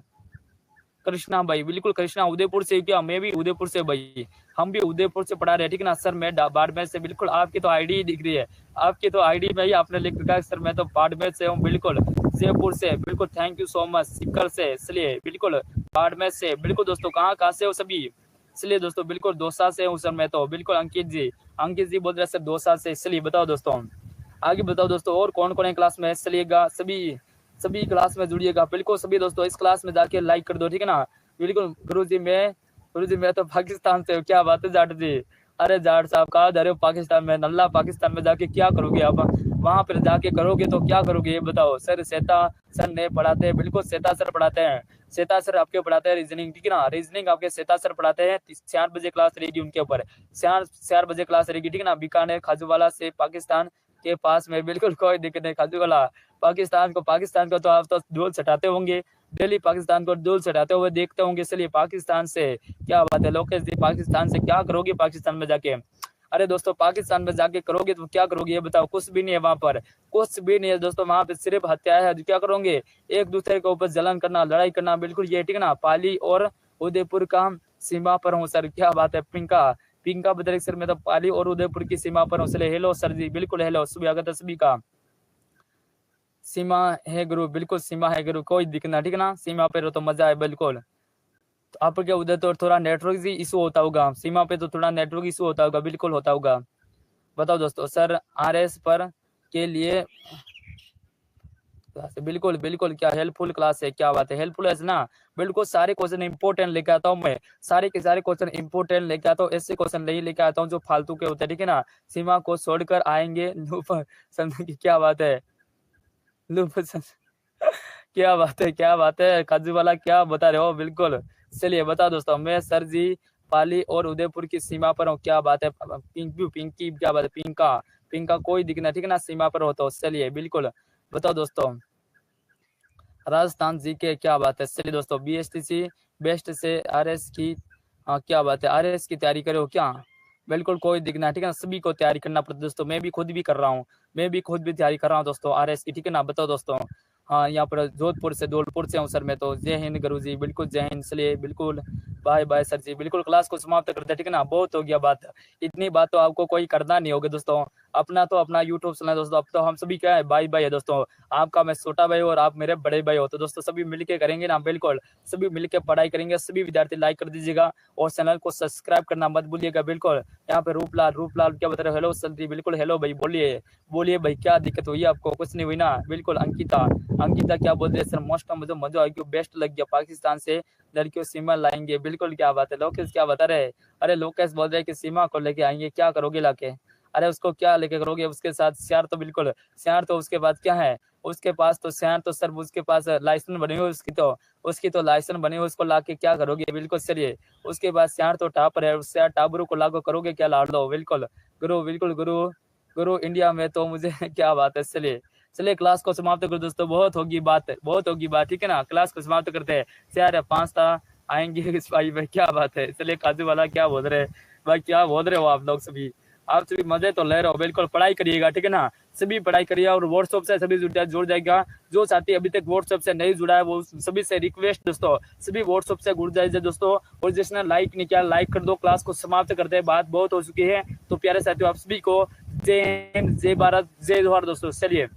कृष्णा भाई, बिल्कुल कृष्णा उदयपुर से, क्या मैं भी उदयपुर से भाई, हम भी उदयपुर से पढ़ा रहे हैं, ठीक है ना सर। मैं बाड़मेर से, बिल्कुल आपकी तो आईडी दिख रही है, आपकी तो आईडी में ही आपने लिख रखा है सर, मैं तो बाड़मेर से हूँ, बिल्कुल जयपुर से, बिल्कुल थैंक यू सो मच। सिक्कर से, इसलिए बिल्कुल बाड़मेर से, बिल्कुल दोस्तों कहाँ से हो सभी। इसलिए दोस्तों बिल्कुल दौसा से हूँ सर मैं तो, बिल्कुल अंकित जी बोल रहे सर दौसा से। इसलिए बताओ दोस्तों, आगे बताओ दोस्तों, और कौन क्लास में चलिएगा, सभी क्लास में जुड़िएगा, बिल्कुल सभी दोस्तों इस क्लास में जाके लाइक कर दो, ठीक है ना। बिल्कुल गुरुजी मैं तो पाकिस्तान से हूँ, क्या बात है जाट जी। अरे जाट साहब कहाँ जा रहे हो पाकिस्तान में, नल्ला पाकिस्तान में जाके क्या करोगे आप, वहां पर जाके करोगे तो क्या करोगे ये बताओ। सर श्वेता सर ने पढ़ाते हैं, बिल्कुल श्वेता सर पढ़ाते हैं, श्वेता सर आपके पढ़ाते हैं रीजनिंग, ठीक है ना। रीजनिंग आपके श्वेता सर पढ़ाते हैं, 4 बजे क्लास रहेगी उनके ऊपर, 4 बजे क्लास रहेगी, ठीक है ना। बीकानेर खाजूवाला से पाकिस्तान के पास में, बिल्कुल कोई दिक्कत नहीं खाजूवाला। पाकिस्तान को तो आप तो धूल चटाते होंगे, डेली पाकिस्तान को धूल चटाते हुए देखते होंगे। इसलिए पाकिस्तान से, क्या बात है लोकेश जी, पाकिस्तान से क्या करोगे पाकिस्तान में जाके। अरे दोस्तों पाकिस्तान में जाके करोगे तो क्या करोगे ये बताओ, कुछ भी नहीं है वहां पर, कुछ भी नहीं है दोस्तों, वहां पे सिर्फ हत्या है। क्या करोगे, एक दूसरे के ऊपर जलन करना, लड़ाई करना, बिल्कुल ये, ठीक है ना। पाली और उदयपुर का सीमा पर हूँ सर, क्या बात है। पिंका बदरिक सर, मैं तो पाली और उदयपुर की सीमा पर हूँ। चले हेलो सर जी, बिल्कुल हेलो, स्वागत है सभी का। सीमा है गुरु, बिल्कुल सीमा है गुरु, कोई दिक्कत ना, ठीक है ना। सीमा पे तो मजा है बिल्कुल। तो आपके उधर तो थोड़ा नेटवर्क इशू होता होगा, सीमा पे तो थोड़ा नेटवर्क इशू होता होगा, बिल्कुल होता होगा। बताओ दोस्तों सर RS पर के लिए बिल्कुल क्या हेल्पफुल क्लास है, क्या बात है, हेल्पफुल है ना। बिल्कुल सारे क्वेश्चन इंपोर्टेंट लेके आता हूँ मैं, सारे के सारे क्वेश्चन इंपोर्टेंट लेके आता हूँ, ऐसे क्वेश्चन नहीं लेके आता हूँ जो फालतू के होते हैं, ठीक है ना। सीमा को छोड़कर आएंगे क्या बात है क्या बात है काजू वाला, क्या बता रहे हो, बिल्कुल। चलिए बताओ दोस्तों, मैं सर जी पाली और उदयपुर की सीमा पर हूँ, क्या बात है। पिंकी, क्या बात है, पिंका कोई दिखना, ठीक है ना, सीमा पर हो तो। चलिए बिल्कुल बताओ दोस्तों, राजस्थान जी के, क्या बात है। चलिए दोस्तों BSTC बेस्ट से RS की, क्या बात है, RS की तैयारी करो क्या, बिल्कुल कोई दिखना, ठीक है ना, सभी को तैयारी करना पड़ता है दोस्तों। मैं भी खुद भी कर रहा हूँ, मैं भी खुद भी तैयारी कर रहा हूँ दोस्तों आरएस की, ठीक है ना। बताओ दोस्तों, हाँ यहाँ पर जोधपुर से, धौलपुर से हूँ सर मैं तो। जय हिंद गुरु जी, बिल्कुल जय हिंद। चलिए बिल्कुल, बाय बाय सर जी, बिल्कुल क्लास को समाप्त करते हैं, ठीक है ना। बहुत हो गया बात, इतनी बात तो आपको कोई करना नहीं होगा दोस्तों। अपना तो अपना यूट्यूब चैनल है दोस्तों, अब तो हम सभी क्या है, भाई भाई है दोस्तों। आपका मैं छोटा भाई और आप मेरे बड़े भाई हो, तो दोस्तों सभी मिलके करेंगे ना, बिल्कुल सभी मिलके पढ़ाई करेंगे। सभी विद्यार्थी लाइक कर दीजिएगा और चैनल को सब्सक्राइब करना मत भूलिएगा, बिल्कुल। यहाँ पे रूपलाल क्या बता रहे हो, हेलो सल्टी, बिल्कुल हेलो भाई, बोलिए बोलिए भाई, क्या दिक्कत हुई आपको, कुछ नहीं हुई ना, बिल्कुल। अंकिता, अंकिता क्या बोल रही है, सर मोस्ट मुझे मजा आया, बेस्ट लग गया, पाकिस्तान से लड़कियों सीमा लाएंगे, बिल्कुल। क्या बात है, लोकेश क्या बता रहे हैं, अरे लोकेश बोल रहे हैं कि सीमा को लेके आएंगे, क्या करोगे लाके, अरे उसको क्या लेके करोगे, उसके साथ श्यार तो बिल्कुल, श्यार तो उसके बाद क्या है, उसके पास तो श्यार तो सर उसके पास लाइसेंस बनी हुई उसकी तो लाइसेंस बनी हुई, उसको लाके क्या करोगे, बिल्कुल। चलिए उसके बाद श्यार तो टापर है, उससे टाबरू को लागू करोगे क्या, लाड़ लो, बिल्कुल गुरु, बिल्कुल गुरु, गुरु इंडिया में तो मुझे क्या बात है। चलिए चलिए क्लास को समाप्त करो दोस्तों, बहुत होगी बात, बहुत होगी बात, ठीक है ना। क्लास को समाप्त करते हैं, यार 5 था आएंगे इस भाई क्या बात है। चलिए काजू वाला क्या बोल रहे हैं भाई, क्या बोल रहे हो आप लोग सभी, आप सभी मजे तो ले रहे हो, बिल्कुल पढ़ाई करिएगा, ठीक है ना। सभी पढ़ाई करिए और व्हाट्सएप से सभी जुड़ जाएगा। जो साथी अभी तक व्हाट्सएप से नहीं जुड़ा है वो सभी से रिक्वेस्ट दोस्तों, सभी व्हाट्सएप से जुड़ जाइए दोस्तों। और जिसने लाइक नहीं किया लाइक कर दो। क्लास को समाप्त करते हैं, बात बहुत हो चुकी है। तो प्यारे साथियों आप सभी को जय हिंद, जय भारत, जय जोहार दोस्तों। चलिए।